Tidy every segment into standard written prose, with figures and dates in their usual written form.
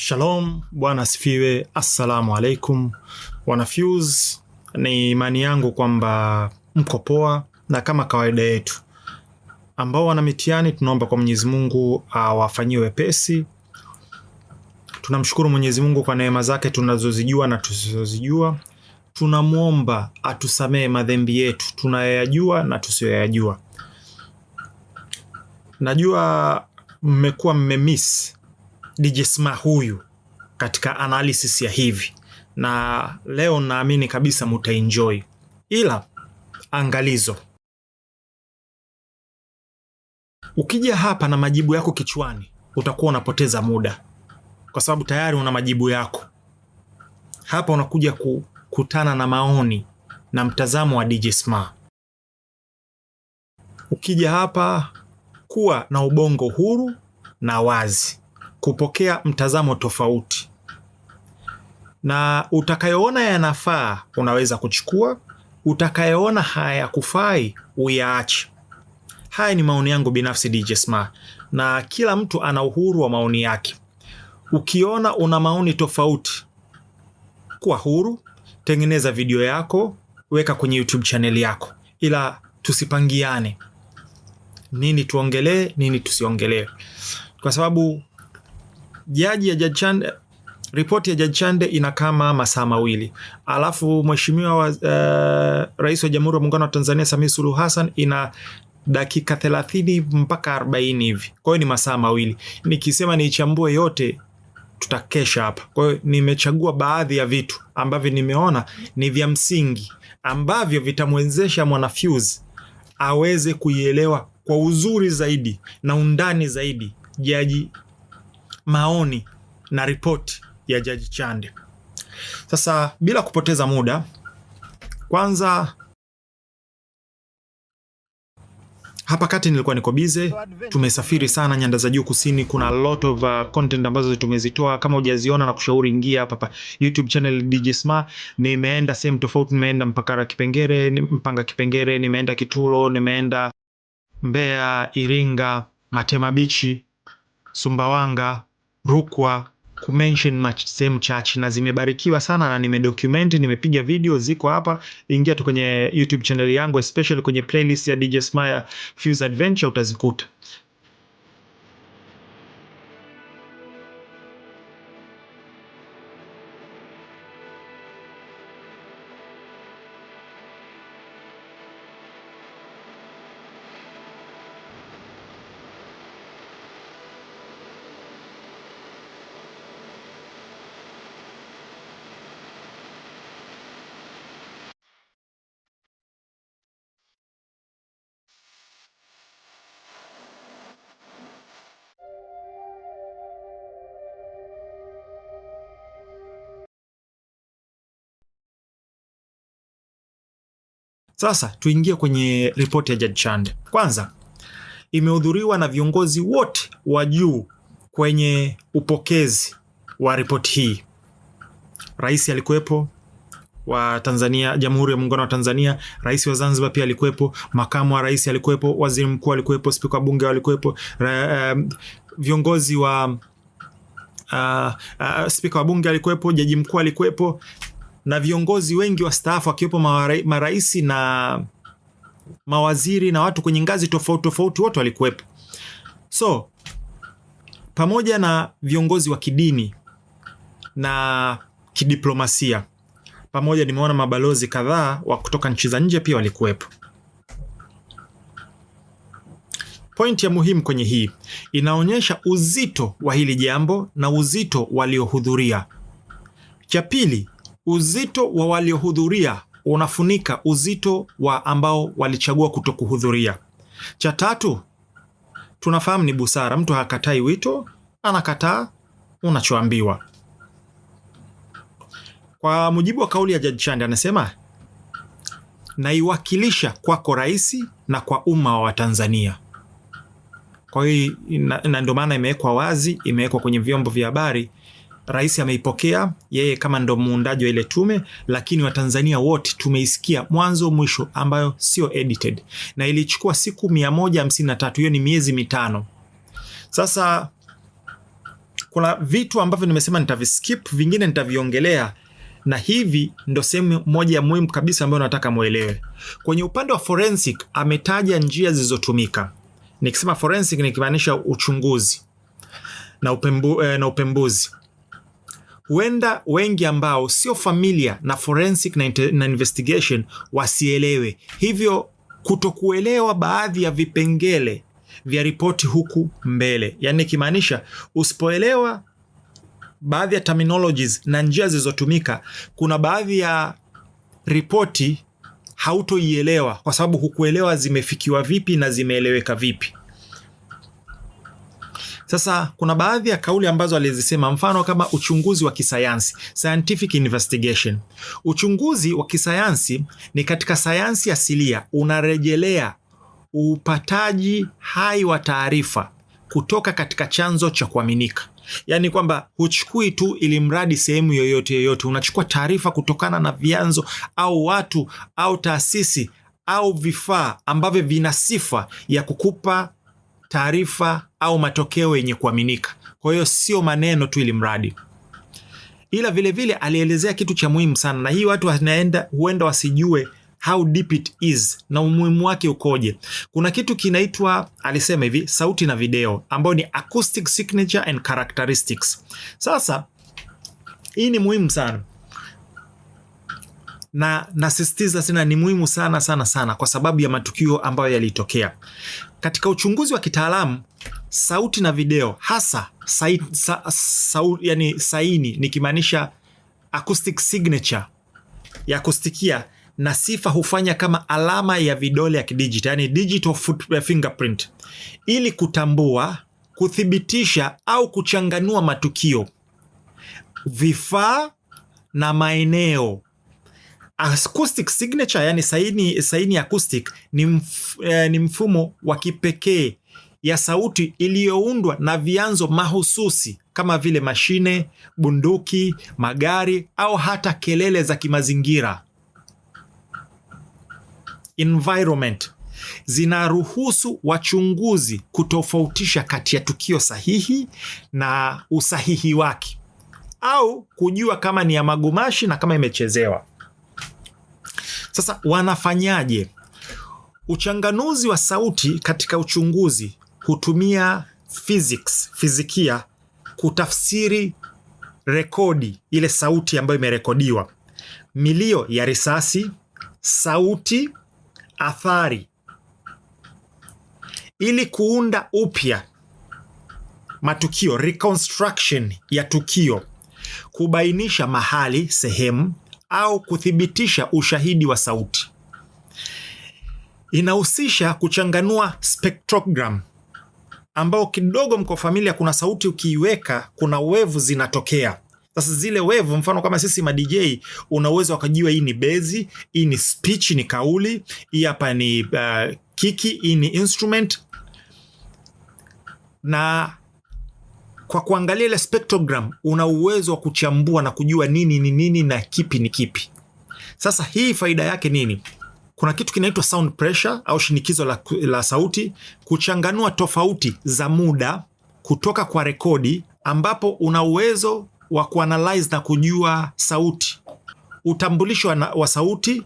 Shalom, Bwana asifiwe. Assalamu alaikum Wanafuse, ni imani yangu kwamba mko poa, na kama kawaida yetu ambao wana mitihani tunaomba kwa Mwenyezi Mungu awafanyie wepesi. Tunamshukuru Mwenyezi Mungu kwa neema zake tunazozijua na tusizozijua. Tunamuomba atusamee madhambi yetu tunayoyajua na tusiyoyajua. Najua mmekuwa mmemiss DJ Sma huyu katika analysis ya hivi, na leo naamini kabisa mutaenjoy. Ila angalizo, ukija hapa na majibu yako kichwani utakuwa unapoteza muda, kwa sababu tayari una majibu yako. Hapa unakuja kukutana na maoni na mtazamo wa DJ Sma. Ukija hapa kuwa na ubongo huru na wazi kupokea mtazamo tofauti, na utakayoona yanafaa unaweza kuchukua, utakayoona hayakufai uyaache. Haya ni maoni yangu binafsi DJ Sma, na kila mtu ana uhuru wa maoni yake. Ukiona una maoni tofauti, kuwa huru, tengeneza video yako, weka kwenye YouTube channel yako, ila tusipangiane nini tuongelee, nini tusiongelee, kwa sababu ripoti ya Jaji Chande ina kama masaa mawili, alafu mheshimiwa Rais wa Jamhuri ya Muungano wa Tanzania Samia Suluhu Hassan ina dakika 30 mpaka 40 hivi. Kwa hiyo ni masaa mawili. Nikisema niichambue yote tutakesha hapa. Kwa hiyo nimechagua baadhi ya vitu ambavyo nimeona ni vya msingi ambavyo vitamwezesha Mwanafuse aweze kuielewa kwa uzuri zaidi na undani zaidi maoni na ripoti ya Jaji Chande. Sasa bila kupoteza muda, kwanza hapa kati nilikuwa niko busy, tumesafiri sana nyanda za juu kusini, kuna a lot of content ambazo tumezitoa. Kama hujaziona na kushauri, ingia hapa YouTube channel DJ Sma. Nimeenda sehemu tofauti, nimeenda Mpanga Kipengere, nimeenda Kitulo, nimeenda Mbeya, Iringa, Matema Beach, Sumbawanga, Rukwa, kumention sehemu chache, na zimebarikiwa sana na nimedocument, nimepiga video, ziko hapa. Ingia tu kwenye YouTube channel yangu, especially kwenye playlist ya DJ Sma ya Fuse Adventure utazikuta. Sasa tuingie kwenye ripoti ya Jaji Chande. Kwanza, imehudhuriwa na viongozi wote wa juu kwenye upokezi wa ripoti hii. Rais alikuwepo wa Tanzania, Jamhuri ya Muungano wa Tanzania, Rais wa Zanzibar pia alikuwepo, makamu wa rais alikuwepo, waziri mkuu alikuwepo, spika wa bunge alikuwepo, viongozi wa spika wa bunge alikuwepo, jaji mkuu alikuwepo, na viongozi wengi wastaafu akiwepo marais na mawaziri na watu kwenye ngazi tofauti tofauti, wote walikuwepo. So pamoja na viongozi wa kidini na kidiplomasia, pamoja nimeona mabalozi kadhaa wa kutoka nchi za nje pia walikuwepo. Point ya muhimu kwenye hii inaonyesha uzito wa hili jambo na uzito waliohudhuria. Cha pili, uzito wa waliohudhuria unafunika uzito wa ambao walichagua kutokuhudhuria. Cha tatu, tunafahamu ni busara, mtu hakatai wito, anakataa unachoambiwa. Kwa mujibu wa kauli ya Jaji Chande, anasema naiwakilisha kwako rais na kwa umma wa Tanzania. Kwa hiyo ndio maana imewekwa wazi, imewekwa kwenye vyombo vya habari. Rais ameipokea yeye kama ndo muundaji wa ile tume, lakini Watanzania wote tumeisikia mwanzo mwisho, ambayo sio edited, na ilichukua siku 153. Hiyo ni miezi 5. Sasa kuna vitu ambavyo nimesema nitaviskip, vingine nitaviongelea, na hivi ndo sehemu moja ya muhimu kabisa ambayo nataka muelewe. Kwenye upande wa forensic ametaja njia zilizotumika. Nikisema forensic nikimaanisha uchunguzi na upembuzi. Huenda wengi ambao sio familia na forensic na investigation wasielewe, hivyo kutokuelewa baadhi ya vipengele vya ripoti huku mbele. Yani ikimaanisha usipoelewa baadhi ya terminologies na njia zilizotumika, kuna baadhi ya ripoti hautoielewa kwa sababu hukuelewa zimefikiwa vipi na zimeeleweka vipi. Sasa kuna baadhi ya kauli ambazo alizisema, mfano kama uchunguzi wa kisayansi, scientific investigation. Uchunguzi wa kisayansi ni katika sayansi asilia, unarejelea upataji hai wa taarifa kutoka katika chanzo cha kuaminika. Yaani kwamba huchukui tu ili mradi sehemu yoyote, unachukua taarifa kutokana na vyanzo au watu au taasisi au vifaa ambavyo vina sifa ya kukupa taarifa au matokeo yenye kuaminika. Kwa hiyo sio maneno tu ili mradi. Ila vile vile alielezea kitu cha muhimu sana, na hii watu huenda wasijue how deep it is na umuhimu wake ukoje. Kuna kitu kinaitwa, alisema hivi, sauti na video, ambayo ni acoustic signature and characteristics. Sasa hii ni muhimu sana, na nasisitiza tena ni muhimu sana sana sana kwa sababu ya matukio ambayo yalitokea. Katika uchunguzi wa kitaalamu, sauti na video, hasa yani saini nikimaanisha acoustic signature ya akustikia, na sifa hufanya kama alama ya vidole ya kidijiti, yani digital fingerprint, ili kutambua, kuthibitisha au kuchanganua matukio, vifaa na maeneo. Acoustic signature, yani saini ya acoustic, ni mfumo wa kipekee ya sauti iliyoundwa na vyanzo mahususi kama vile mashine, bunduki, magari au hata kelele za kimazingira. Environment zinaruhusu wachunguzi kutofautisha kati ya tukio sahihi na usahihi wake, au kujua kama ni ya magumashi na kama imechezewa. Sasa wanafanyaje? Uchanganuzi wa sauti katika uchunguzi hutumia fizikia kutafsiri rekodi, ile sauti ambayo imerekodiwa, milio ya risasi, sauti, athari, ili kuunda upya matukio, reconstruction ya tukio, kubainisha mahali, sehemu, au kuthibitisha ushahidi wa sauti. Inahusisha kuchanganua spectrogram, ambao kidogo mko familia, kuna sauti ukiiweka kuna wevu zinatokea. Sasa zile wevu, mfano kama sisi ma DJ, unaweza wakajua hii ni bezi, hii ni speech, ni kauli, hii hapa ni kiki, hii ni instrument. Na kwa kuangalia ile spectrogram una uwezo wa kuchambua na kujua nini ni nini na kipi ni kipi. Sasa hii faida yake nini? Kuna kitu kinaitwa sound pressure au shinikizo la sauti, kuchanganua tofauti za muda kutoka kwa rekodi, ambapo una uwezo wa kuanalyze na kujua sauti, utambulisho wa sauti,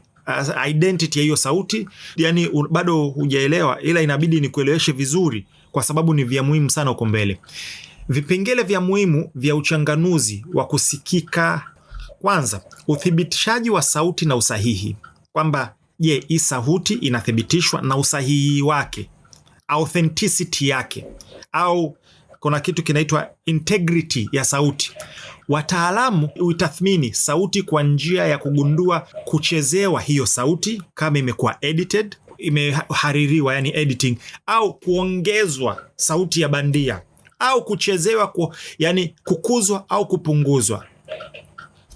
identity ya hiyo sauti. Yani bado hujaelewa, ila inabidi nikueleweshe vizuri kwa sababu ni vya muhimu sana huko mbele. Vipengele vya muhimu vya uchanganuzi wa kusikika: kwanza, uthibitishaji wa sauti na usahihi, kwamba je, hii sauti inathibitishwa na usahihi wake, authenticity yake, au kuna kitu kinaitwa integrity ya sauti. Wataalamu huitathmini sauti kwa njia ya kugundua kuchezewa hiyo sauti, kama imekuwa edited, imehaririwa, yani editing, au kuongezwa sauti ya bandia, au kuchezewa yani kukuzwa au kupunguzwa,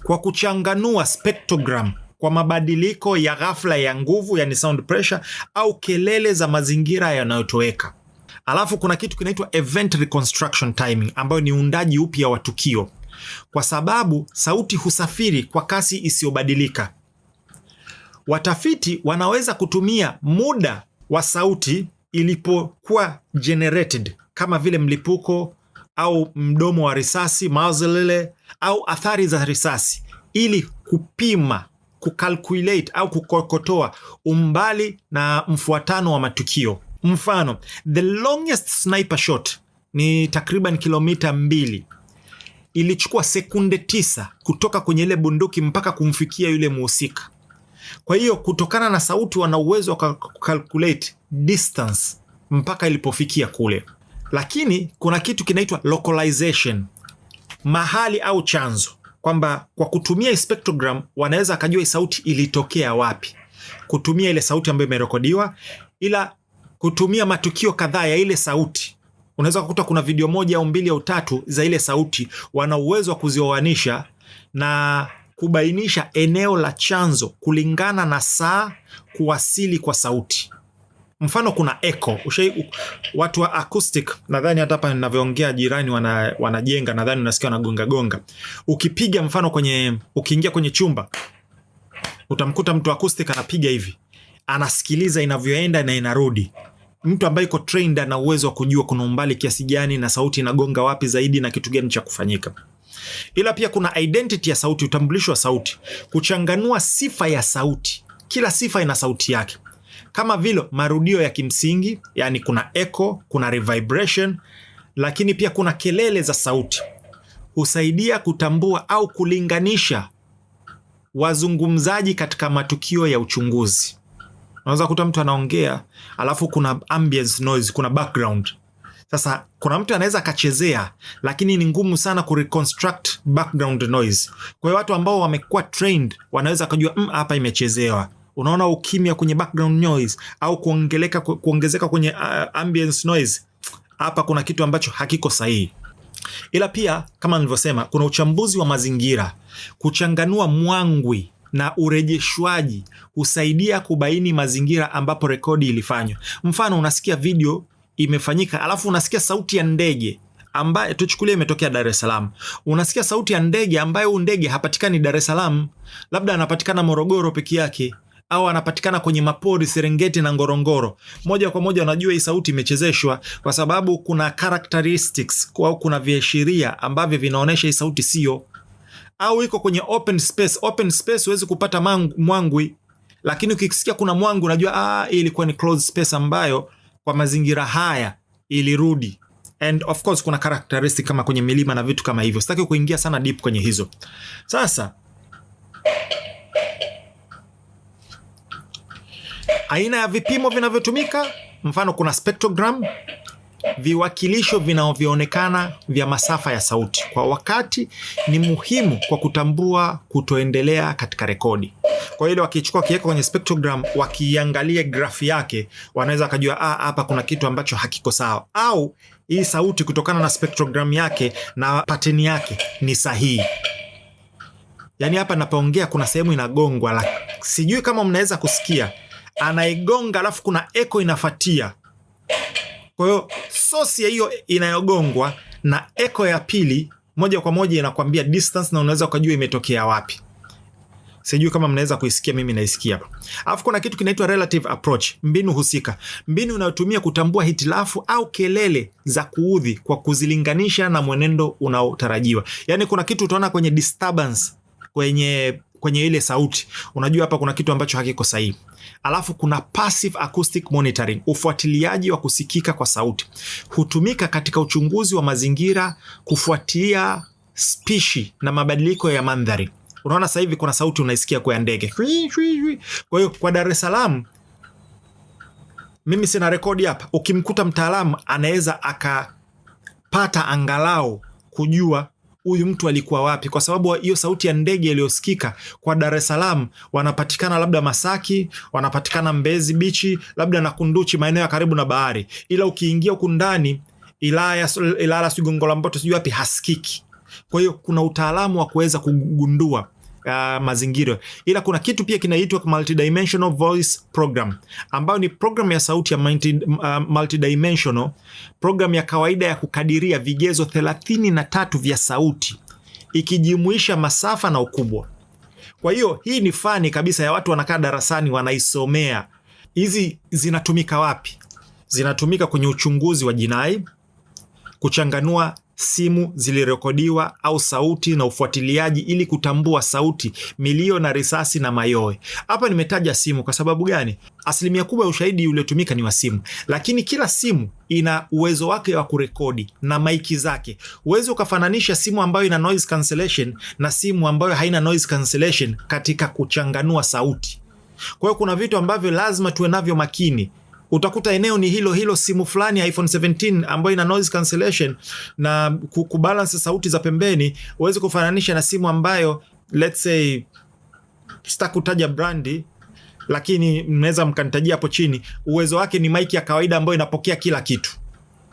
kwa kuchanganua spectrogram kwa mabadiliko ya ghafla ya nguvu, yani sound pressure, au kelele za mazingira yanayotoweka. Alafu kuna kitu kinaitwa event reconstruction timing, ambayo ni uundaji upya wa tukio, kwa sababu sauti husafiri kwa kasi isiyobadilika. Watafiti wanaweza kutumia muda wa sauti ilipokuwa generated, kama vile mlipuko au mdomo wa risasi, muzzle, au athari za risasi, ili kupima, kucalculate au kukokotoa umbali na mfuatano wa matukio. Mfano, the longest sniper shot ni takriban kilomita 2. Ilichukua sekunde 9 kutoka kwenye ile bunduki mpaka kumfikia yule muhusika. Kwa hiyo kutokana na sauti wana uwezo wa calculate distance mpaka ilipofikia kule. Lakini kuna kitu kinaitwa localization, mahali au chanzo, kwamba kwa kutumia spectrogram wanaweza akajua sauti ilitokea wapi, kutumia ile sauti ambayo imerekodiwa, ila kutumia matukio kadhaa ya ile sauti. Unaweza kukuta kuna video 1 au 2 au 3 za ile sauti, wana uwezo wa kuzioanisha na kubainisha eneo la chanzo kulingana na saa kuwasili kwa sauti. Mfano kuna echo. Watu wa acoustic, nadhani hata hapa ninavyoongea jirani wanajenga, nadhani unasikia wanagonga gonga. Ukipiga mfano ukiingia kwenye chumba, utamkuta mtu acoustic anapiga hivi, anasikiliza inavyoenda na inarudi. Mtu ambaye iko trained ana uwezo wa kujua kuna umbali kiasi gani na sauti inagonga wapi zaidi na kitu gani cha kufanyika. Ila pia kuna identity ya sauti, utambulisho wa sauti, kuchanganua sifa ya sauti. Kila sifa ina sauti yake, kama vile marudio ya kimsingi, yani kuna echo, kuna revibration, lakini pia kuna kelele za sauti. Husaidia kutambua au kulinganisha wazungumzaji katika matukio ya uchunguzi. Unaweza kukuta mtu anaongea alafu kuna ambience noise, kuna background. Sasa kuna mtu anaweza akachezea, lakini ni ngumu sana kureconstruct background noise. Kwa hiyo watu ambao wamekuwa trained wanaweza kujua hapa imechezewa. Unaona ukimya kwenye background noise au kuongezeka kwenye ambience noise, hapa kuna kitu ambacho hakiko sahihi. Ila pia kama nilivyosema, kuna uchambuzi wa mazingira, kuchanganua mwangwi na urejeshwaji husaidia kubaini mazingira ambapo rekodi ilifanywa. Mfano, unasikia video imefanyika alafu unasikia sauti ya ndege ambaye tuchukulie imetokea Dar es Salaam. Unasikia sauti ya ndege ambayo ndege hapatikani Dar es Salaam, labda anapatikana Morogoro peke yake, au anapatikana kwenye mapori Serengeti na Ngorongoro. Moja kwa moja unajua hii sauti imechezeshwa, kwa sababu kuna characteristics au kuna viashiria ambavyo vinaonyesha hii sauti sio. Au iko kwenye open space. Open space huwezi kupata mwangwi, lakini ukisikia kuna mwangwi unajua hii ilikuwa ni closed space ambayo kwa mazingira haya ilirudi. And of course kuna characteristic kama kwenye milima na vitu kama hivyo. Sitaki kuingia sana deep kwenye hizo. Sasa aina ya vipimo vinavyotumika, mfano kuna spectrogram, viwakilisho vinavyoonekana vya masafa ya sauti kwa wakati, ni muhimu kwa kutambua kutoendelea katika rekodi. Kwa hiyo wakichukua kiweka kwenye spectrogram, wakiangalia grafi yake, wanaweza kujua hapa kuna kitu ambacho hakiko sawa, au hii sauti kutokana na spectrogram yake na pattern yake ni sahihi. Yani hapa napoongea kuna sehemu inagongwa, sijui kama mnaweza kusikia, anaigonga alafu kuna echo inafuatia. Kwa hiyo source ya hiyo inayogongwa na echo ya pili moja kwa moja inakwambia distance na unaweza ukajua imetokea wapi. Sijui kama mnaweza kuisikia, mimi naisikia hapa. Alafu kuna kitu kinaitwa relative approach, mbinu husika. Mbinu inayotumia kutambua hitilafu au kelele za kuudhi kwa kuzilinganisha na mwenendo unaotarajiwa. Yaani kuna kitu utaona kwenye disturbance kwenye ile sauti, unajua hapa kuna kitu ambacho hakiko sahihi. Alafu kuna passive acoustic monitoring, ufuatiliaji wa kusikika kwa sauti. Hutumika katika uchunguzi wa mazingira, kufuatia spishi na mabadiliko ya mandhari. Unaona sasa hivi kuna sauti unaisikia kwa ndege. Kwa hiyo kwa Dar es Salaam, mimi sina rekodi hapa, ukimkuta mtaalamu anaweza akapata angalau kujua huyu mtu alikuwa wapi, kwa sababu hiyo sauti ya ndege iliyosikika kwa Dar es Salaam wanapatikana labda Masaki, wanapatikana Mbezi Beach, labda na Kunduchi, maeneo ya karibu na bahari. Ila ukiingia huko ndani Ilala, Gongo la Mboto, sijui wapi, hasikiki. Kwa hiyo kuna utaalamu wa kuweza kugundua mazingira. Ila kuna kitu pia kinaitwa multidimensional voice program, ambayo ni program ya sauti ya multidimensional, program ya kawaida ya kukadiria vigezo 33 vya sauti, ikijumuisha masafa na ukubwa. Kwa hiyo hii ni fani kabisa ya watu wanakaa darasani wanaisomea. Hizi zinatumika wapi? Zinatumika kwenye uchunguzi wa jinai, kuchanganua simu zilirekodiwa au sauti na ufuatiliaji ili kutambua sauti, milio na risasi na mayowe. Hapa nimetaja simu kwa sababu gani? Asilimia kubwa ya ushahidi uliotumika ni wa simu, lakini kila simu ina uwezo wake wa kurekodi na maiki zake. Uwezo ukafananisha simu ambayo ina noise cancellation na simu ambayo haina noise cancellation katika kuchanganua sauti. Kwa hiyo kuna vitu ambavyo lazima tuwe navyo makini. Utakuta eneo ni hilo hilo, simu fulani iPhone 17 ambayo ina noise cancellation na kubalance sauti za pembeni, uweze kufananisha na simu ambayo let's say, sitakutaja brandi, lakini mnaweza mkanitajia hapo chini, uwezo wake ni mic ya kawaida ambayo inapokea kila kitu.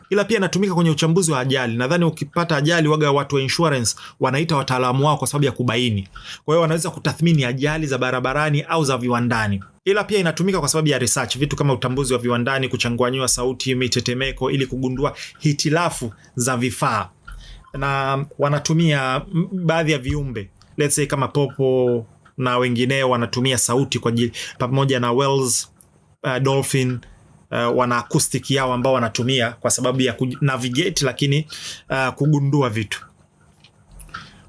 Ila pia inatumika kwenye uchambuzi wa ajali. Nadhani ukipata ajali, waga watu wa insurance wanaita wataalamu wao kwa sababu ya kubaini. Kwa hiyo wanaweza kutathmini ajali za barabarani au za viwandani. Ila pia inatumika kwa sababu ya research, vitu kama utambuzi wa viwandani, kuchanganua sauti, mitetemeko, ili kugundua hitilafu za vifaa. Na wanatumia baadhi ya viumbe, let's say kama popo na wengineo, wanatumia sauti kwa ajili, pamoja na whales, dolphin, wana acoustic yao ambao wanatumia kwa sababu ya navigate, lakini kugundua vitu.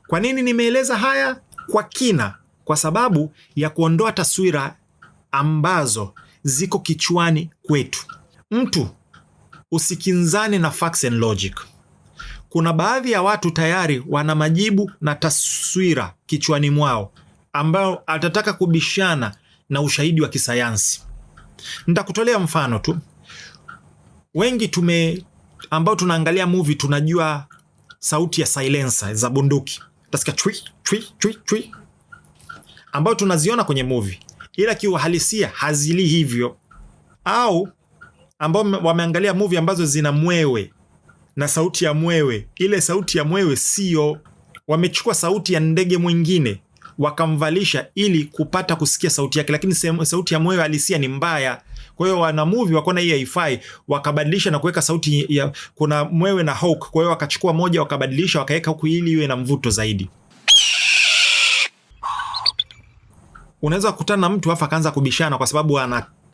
Kwa nini nimeeleza haya kwa kina? Kwa sababu ya kuondoa taswira ambazo ziko kichwani kwetu. Mtu usikinzane na facts and logic. Kuna baadhi ya watu tayari wana majibu na taswira kichwani mwao ambao atataka kubishana na ushahidi wa kisayansi. Nitakutolea mfano tu. Wengi ambao tunaangalia movie tunajua sauti ya silencer za bunduki. Utasikia chui chui chui chui, ambao tunaziona kwenye movie, ila kiuhalisia hazili hivyo. Au ambao wameangalia movie ambazo zina mwewe na sauti ya mwewe, ile sauti ya mwewe sio, wamechukua sauti ya ndege mwingine wakamvalisha ili kupata kusikia sauti yake, lakini sauti ya mwewe halisia ni mbaya. Kwa hiyo wana movie wakaona hii haifai, wakabadilisha na kuweka sauti ya, kuna mwewe na hawk, kwa hiyo wakachukua moja wakabadilisha wakaweka huku ili iwe na mvuto zaidi. Unaweza kukutana na mtu afa kaanza kubishana kwa sababu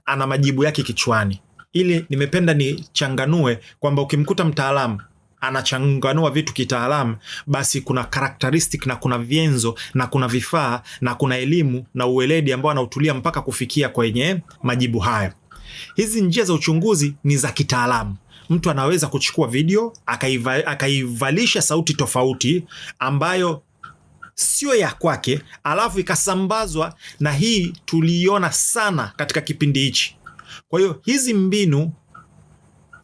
ana majibu yake kichwani. Ili nimependa nichanganue kwamba ukimkuta mtaalamu anachanganua vitu kitaalamu, basi kuna characteristic na kuna vyenzo na kuna vifaa na kuna elimu na uweledi ambao anautulia mpaka kufikia kwenye majibu haya. Hizi njia za uchunguzi ni za kitaalamu. Mtu anaweza kuchukua video akaivalisha sauti tofauti ambayo sio ya kwake, alafu ikasambazwa, na hii tuliona sana katika kipindi hichi. Kwa hiyo hizi mbinu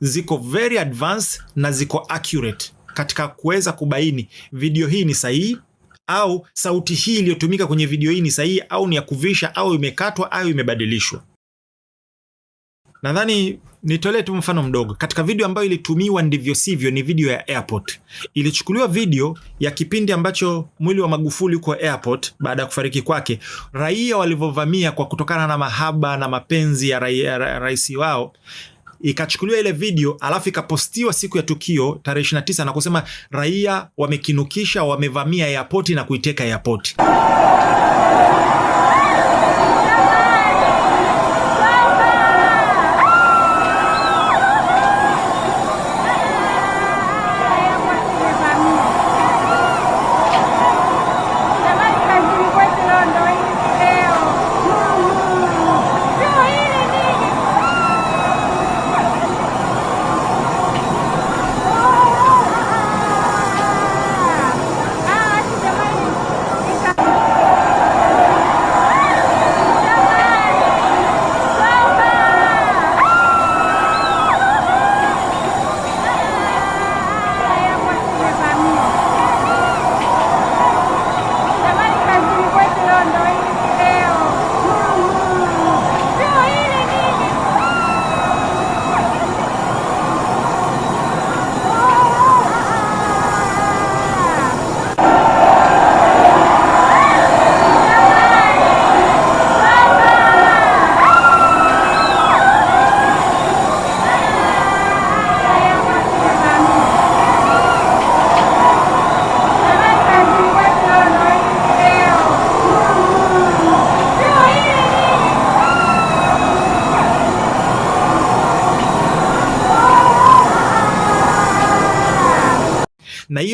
ziko very advanced na ziko accurate katika kuweza kubaini video hii ni sahihi au sauti hii iliyotumika kwenye video hii ni sahihi au ni ya kuvisha au imekatwa au imebadilishwa. Nadhani nitolee tu mfano mdogo. Katika video ambayo ilitumiwa ndivyo sivyo ni video ya airport. Ilichukuliwa video ya kipindi ambacho mwili wa Magufuli uko airport baada ya kufariki kwake. Raia walivyovamia kwa kutokana na mahaba na mapenzi ya rais wao. Ikachukuliwa ile video alafu ikapostiwa siku ya tukio tarehe 29 na kusema raia wamekinukisha, wamevamia airport na kuiteka airport.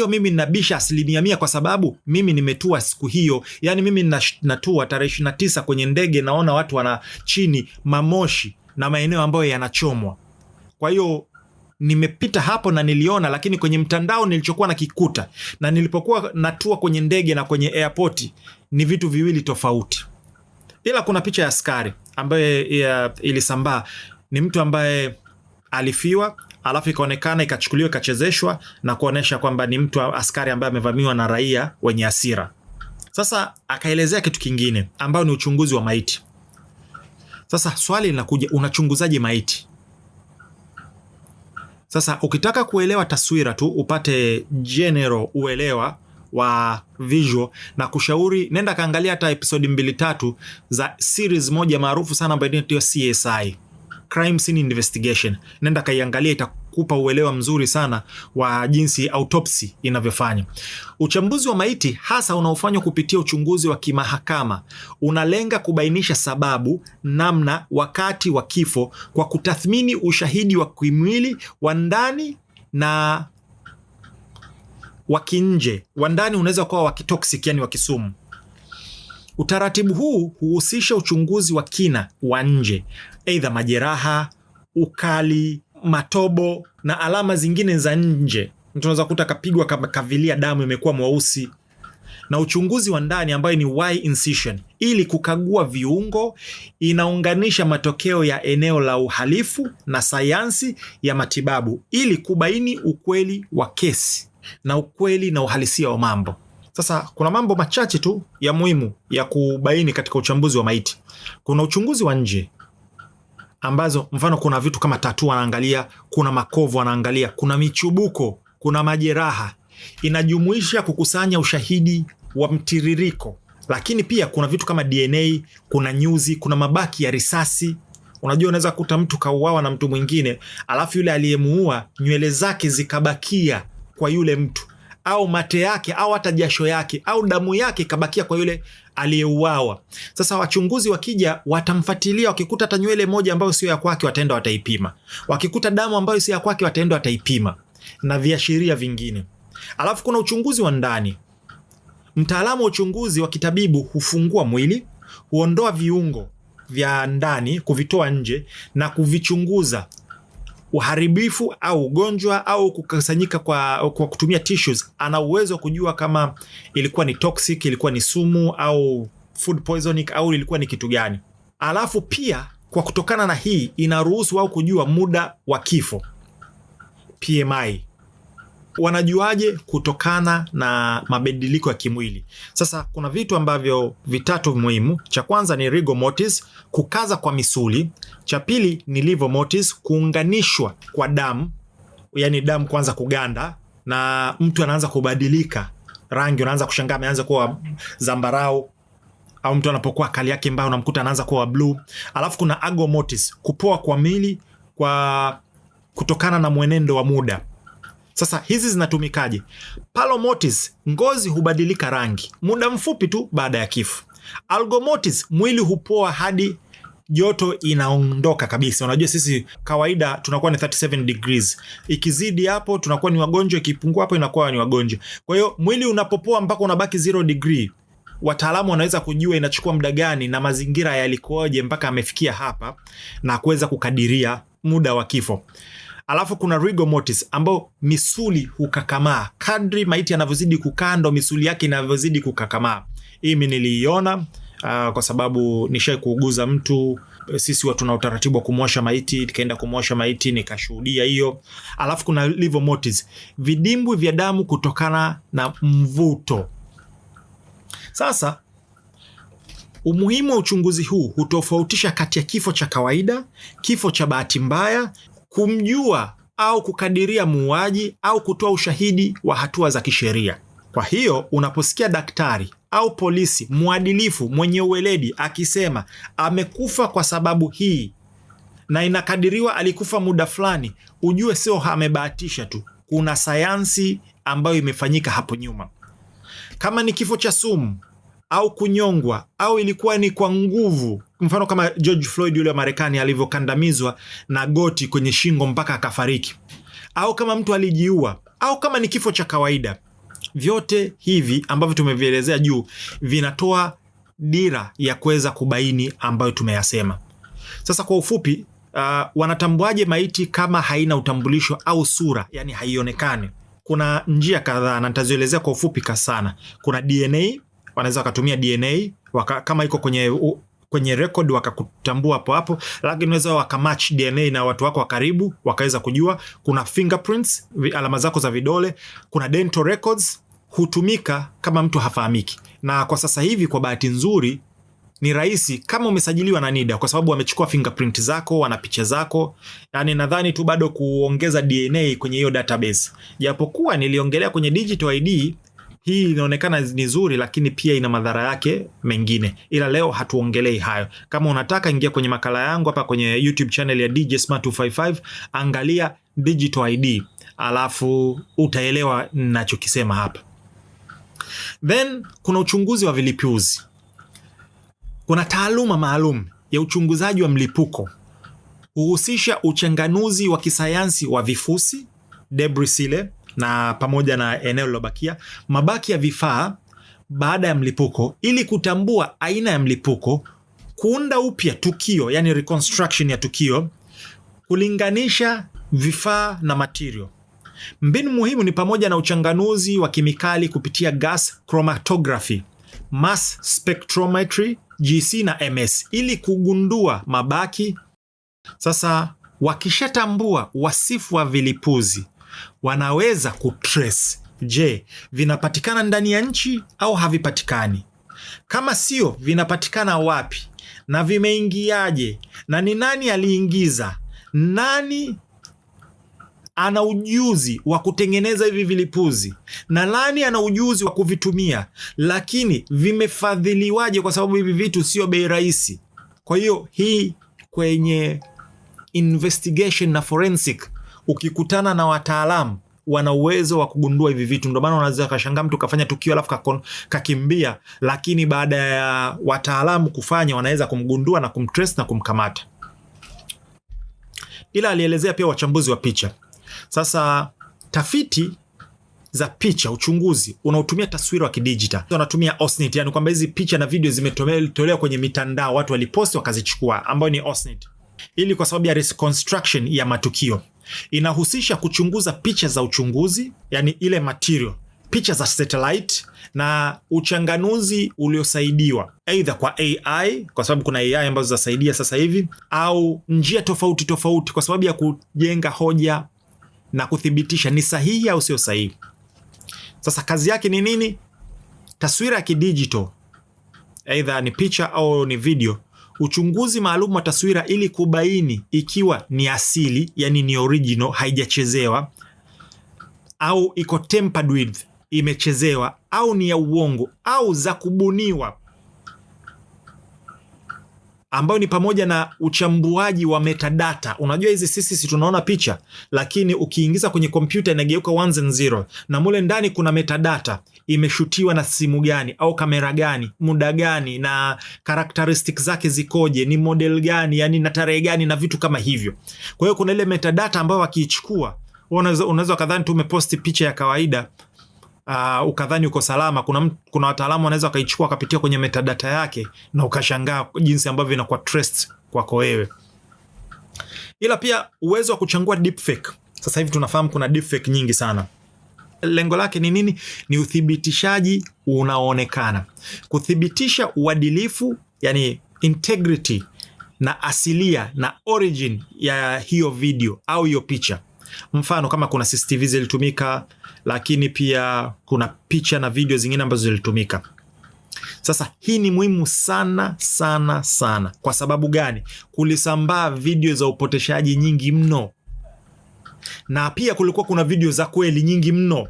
Sio mimi ninabisha 100% kwa sababu mimi nimetua siku hiyo. Yani mimi natua tarehe 29 kwenye ndege, naona watu wana chini mamoshi na maeneo ambayo yanachomwa. Kwa hiyo nimepita hapo na niliona, lakini kwenye mtandao nilichokuwa nakikuta na nilipokuwa natua kwenye ndege na kwenye airport ni vitu viwili tofauti. Ila kuna picha ya askari ambaye ilisambaa, ni mtu ambaye alifiwa, alafu ikaonekana, ikachukuliwa, ikachezeshwa na kuonesha kwamba ni mtu askari ambaye amevamiwa na raia wenye hasira. Sasa akaelezea kitu kingine ambayo ni uchunguzi wa maiti. Sasa swali linakuja, unachunguzaje maiti? Sasa ukitaka kuelewa taswira tu, upate general uelewa wa visual, na kushauri nenda kaangalia hata episode 2-3 za series moja maarufu sana ambayo inaitwa CSI, Crime Scene Investigation. Nenda kaiangalia, itakupa uelewa mzuri sana wa jinsi autopsy inavyofanya. Uchambuzi wa maiti hasa unaofanywa kupitia uchunguzi wa kimahakama unalenga kubainisha sababu, namna, wakati wa kifo kwa kutathmini ushahidi wa kimwili wa ndani na wa kinje. Wa ndani unaweza kuwa wa kitoxic, yani wa kisumu. Utaratibu huu huhusisha uchunguzi wa kina wa nje, aidha majeraha, ukali, matobo na alama zingine za nje. Mtu anaweza kuta kapigwa kavilia damu imekuwa mweusi. Na uchunguzi wa ndani ambayo ni why incision, ili kukagua viungo, inaunganisha matokeo ya eneo la uhalifu na sayansi ya matibabu ili kubaini ukweli wa kesi na ukweli na uhalisia wa mambo. Sasa kuna mambo machache tu ya muhimu ya kubaini katika uchambuzi wa maiti. Kuna uchunguzi wa nje ambazo mfano kuna vitu kama tattoo anaangalia, kuna makovu anaangalia, kuna michubuko, kuna majeraha. Inajumuisha kukusanya ushahidi wa mtiririko, lakini pia kuna vitu kama DNA, kuna nyuzi, kuna mabaki ya risasi. Unajua unaweza kukuta mtu kauawa na mtu mwingine, alafu yule aliyemuua nywele zake zikabakia kwa yule mtu, au mate yake au hata jasho yake au damu yake ikabakia kwa yule aliyeuawa. Sasa wachunguzi wakija watamfuatilia, wakikuta hata nywele moja ambayo sio ya kwake wataenda wataipima, wakikuta damu ambayo sio ya kwake wataenda wataipima, na viashiria vingine. Alafu kuna uchunguzi wa ndani. Mtaalamu wa uchunguzi wa kitabibu hufungua mwili, huondoa viungo vya ndani, kuvitoa nje na kuvichunguza uharibifu au ugonjwa au kukusanyika kwa kutumia tissues. Ana uwezo wa kujua kama ilikuwa ni toxic, ilikuwa ni sumu au food poisoning au ilikuwa ni kitu gani. Alafu pia kwa kutokana na hii inaruhusu au kujua muda wa kifo, PMI. Wanajuaje? Kutokana na mabadiliko ya kimwili. Sasa kuna vitu ambavyo vitatu muhimu. Cha kwanza ni rigor mortis, kukaza kwa misuli. Cha pili ni livor mortis, kuunganishwa kwa damu, yani damu kwanza kuganda na mtu anaanza kubadilika rangi, unaanza kushangaa ameanza kuwa zambarau, au mtu anapokuwa kali yake mbaya unamkuta anaanza kuwa blue. Alafu kuna agor mortis, kupoa kwa mwili kwa kutokana na mwenendo wa muda. Sasa hizi zinatumikaje? Pallor mortis, ngozi hubadilika rangi muda mfupi tu baada ya kifo. Algor mortis, mwili hupoa hadi joto inaondoka kabisa. Unajua sisi kawaida tunakuwa ni 37 degrees. Ikizidi hapo tunakuwa ni wagonjwa, ikipungua hapo inakuwa ni wagonjwa. Kwa hiyo mwili unapopoa mpaka unabaki 0 degree, wataalamu wanaweza kujua inachukua muda gani na mazingira yalikoje mpaka amefikia hapa na kuweza kukadiria muda wa kifo. Alafu kuna rigor mortis ambao misuli hukakamaa. Kadri maiti yanavyozidi kukaa ndo misuli yake inavyozidi kukakamaa. Hii mimi niliiona kwa sababu nishai kuuguza mtu. Sisi watu na utaratibu wa kumwosha maiti, nikaenda kumwosha maiti nikashuhudia hiyo. Alafu kuna livor mortis, vidimbwi vya damu kutokana na mvuto. Sasa umuhimu wa uchunguzi huu hutofautisha kati ya kifo cha kawaida, kifo cha bahati mbaya, kumjua au kukadiria muuaji au kutoa ushahidi wa hatua za kisheria. Kwa hiyo unaposikia daktari au polisi mwadilifu mwenye uweledi akisema amekufa kwa sababu hii na inakadiriwa alikufa muda fulani, ujue sio amebahatisha tu, kuna sayansi ambayo imefanyika hapo nyuma. Kama ni kifo cha sumu au kunyongwa au ilikuwa ni kwa nguvu, mfano kama George Floyd yule wa Marekani alivyokandamizwa na goti kwenye shingo mpaka akafariki, au kama mtu alijiua, au kama ni kifo cha kawaida, Vyote hivi ambavyo tumevielezea juu vinatoa dira ya kuweza kubaini ambayo tumeyasema. Sasa kwa ufupi, wanatambuaje maiti kama haina utambulisho au sura, yani haionekani? Kuna njia kadhaa na nitazielezea kwa ufupi sana. Kuna DNA, wanaweza wakatumia DNA kama iko kwenye record wakakutambua hapo hapo, lakini unaweza wakamatch DNA na watu wako wa karibu wakaweza kujua. Kuna fingerprints, alama zako za vidole. Kuna dental records, hutumika kama mtu hafahamiki, na kwa sasa hivi kwa bahati nzuri ni rahisi kama umesajiliwa na NIDA, kwa sababu wamechukua fingerprint zako, wana picha zako. Yani nadhani tu bado kuongeza DNA kwenye hiyo database, japokuwa niliongelea kwenye digital ID. Hii inaonekana ni nzuri, lakini pia ina madhara yake mengine, ila leo hatuongelei hayo. Kama unataka, ingia kwenye makala yangu hapa kwenye YouTube channel ya DJ Smart 255, angalia digital ID, alafu utaelewa ninachokisema hapa. Then kuna uchunguzi wa vilipuzi. Kuna taaluma maalum ya uchunguzaji wa mlipuko, huhusisha uchanganuzi wa kisayansi wa vifusi, debris ile, na pamoja na eneo lilobakia, mabaki ya vifaa baada ya mlipuko, ili kutambua aina ya mlipuko, kuunda upya tukio, yani reconstruction ya tukio, kulinganisha vifaa na material. Mbinu muhimu ni pamoja na uchanganuzi wa kemikali kupitia gas chromatography, mass spectrometry, GC na MS, ili kugundua mabaki. Sasa wakishatambua wasifu wa vilipuzi, wanaweza kutrace, je, vinapatikana ndani ya nchi au havipatikani? Kama sio, vinapatikana wapi na vimeingiaje, na ni nani aliingiza, nani ana ujuzi wa kutengeneza hivi vilipuzi, na nani ana ujuzi wa kuvitumia, lakini vimefadhiliwaje, kwa sababu hivi vitu sio bei rahisi. Kwa hiyo hii kwenye investigation na forensic, ukikutana na wataalamu wana uwezo wa kugundua hivi vitu. Ndio maana unaweza kashangaa mtu kafanya tukio alafu kakimbia, lakini baada ya wataalamu kufanya wanaweza kumgundua na kumtrace na kumkamata. Ila alielezea pia wachambuzi wa picha. Sasa tafiti za picha, uchunguzi unaotumia taswira wa kidijitali, wanatumia OSNIT, yani kwamba hizi picha na video zimetolewa kwenye mitandao, watu waliposti wakazichukua, ambayo ni OSNIT, ili kwa sababu ya reconstruction ya matukio. Inahusisha kuchunguza picha za uchunguzi, yani ile material, picha za satellite, na uchanganuzi uliosaidiwa aidha kwa AI, kwa sababu kuna AI ambazo zasaidia sasa hivi, au njia tofauti tofauti, kwa sababu ya kujenga hoja na kuthibitisha ni sahihi au sio sahihi. Sasa kazi yake ni nini? Taswira ya kidigital, aidha ni picha au ni video, uchunguzi maalum wa taswira ili kubaini ikiwa ni asili, yani ni original, haijachezewa, au iko tampered with, imechezewa, au ni ya uongo au za kubuniwa, ambayo ni pamoja na uchambuaji wa metadata. Unajua hizi sisi tunaona picha, lakini ukiingiza kwenye kompyuta inageuka ones and zero, na mule ndani kuna metadata, imeshutiwa na simu gani au kamera gani, muda gani, na characteristics zake zikoje, ni model gani, yani na tarehe gani, na vitu kama hivyo. Kwa hiyo kuna ile metadata ambayo wakiichukua, unaweza kadhani tu umeposti picha ya kawaida, ukadhani uko salama. Kuna wataalamu wanaweza wakaichukua wakapitia kwenye metadata yake na ukashangaa jinsi ambavyo inakuwa traced kwako wewe. Ila pia uwezo wa kuchangua deepfake. Sasa hivi tunafahamu kuna deepfake nyingi sana. Lengo lake ni nini? Ni uthibitishaji unaoonekana, kuthibitisha uadilifu, yani integrity na asilia na origin ya hiyo video au hiyo picha. Mfano kama kuna CCTV zilitumika, lakini pia kuna picha na video zingine ambazo zilitumika. Sasa hii ni muhimu sana sana sana. Kwa sababu gani? Kulisambaa video za upoteshaji nyingi mno, na pia kulikuwa kuna video za kweli nyingi mno,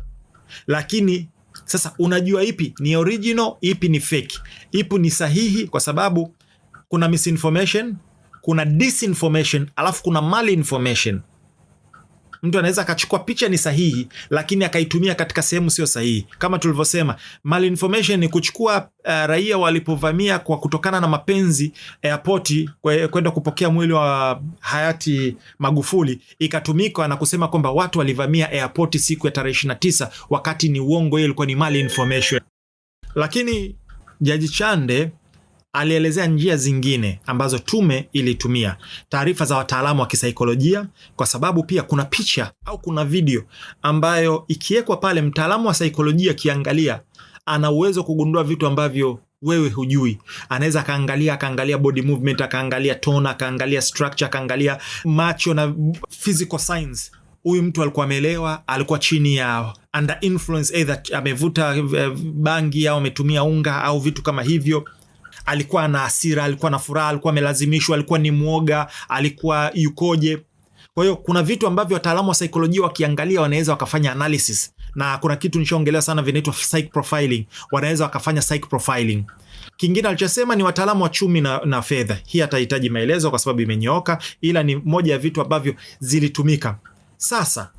lakini sasa unajua ipi ni original, ipi ni fake, ipi ni sahihi? Kwa sababu kuna misinformation, kuna disinformation, alafu kuna malinformation. Mtu anaweza akachukua picha ni sahihi, lakini akaitumia katika sehemu sio sahihi. Kama tulivyosema, malinformation ni kuchukua raia walipovamia kwa kutokana na mapenzi airport kwenda kupokea mwili wa hayati Magufuli, ikatumika na kusema kwamba watu walivamia airport siku ya tarehe 29, wakati ni uongo, hiyo ilikuwa ni malinformation. Lakini Jaji Chande alielezea njia zingine ambazo tume ilitumia, taarifa za wataalamu wa kisaikolojia, kwa sababu pia kuna picha au kuna video ambayo ikiwekwa pale, mtaalamu wa saikolojia akiangalia, ana uwezo kugundua vitu ambavyo wewe hujui. Anaweza akaangalia body movement, akaangalia tone, akaangalia structure, akaangalia macho na physical signs. Huyu mtu alikuwa amelewa, alikuwa chini ya under influence, either amevuta bangi au ametumia unga au vitu kama hivyo. Alikuwa na hasira, alikuwa na furaha, alikuwa amelazimishwa, alikuwa ni mwoga, alikuwa yukoje. Kwa hiyo kuna vitu ambavyo wataalamu wa saikolojia wakiangalia wanaweza wakafanya analysis, na kuna kitu nishaongelea sana vinaitwa psych profiling, wanaweza wakafanya psych profiling. Kingine alichosema ni wataalamu wa chumi na fedha. Hii atahitaji maelezo kwa sababu imenyooka, ila ni moja ya vitu ambavyo zilitumika. Sasa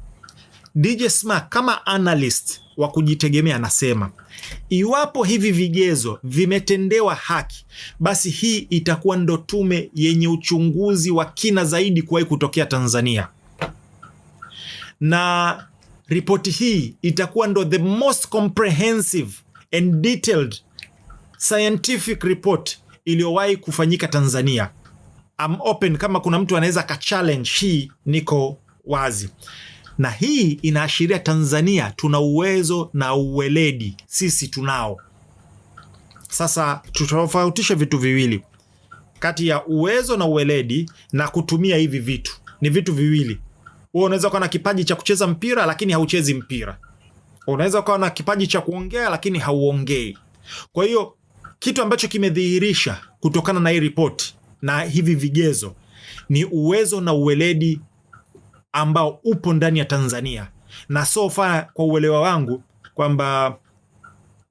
DJ Smack kama analyst wa kujitegemea anasema iwapo hivi vigezo vimetendewa haki, basi hii itakuwa ndo tume yenye uchunguzi wa kina zaidi kuwahi kutokea Tanzania, na ripoti hii itakuwa ndo the most comprehensive and detailed scientific report iliyowahi kufanyika Tanzania. I'm open, kama kuna mtu anaweza ka challenge hii, niko wazi. Na hii inaashiria Tanzania tuna uwezo na uweledi, sisi tunao. Sasa tutofautisha vitu viwili kati ya uwezo na uweledi na kutumia hivi vitu. Ni vitu viwili. Wewe unaweza kuwa na kipaji cha kucheza mpira lakini hauchezi mpira. Unaweza kuwa na kipaji cha kuongea lakini hauongei. Kwa hiyo kitu ambacho kimedhihirisha kutokana na hii ripoti na hivi vigezo ni uwezo na uweledi ambao upo ndani ya Tanzania, na so far kwa uelewa wangu kwamba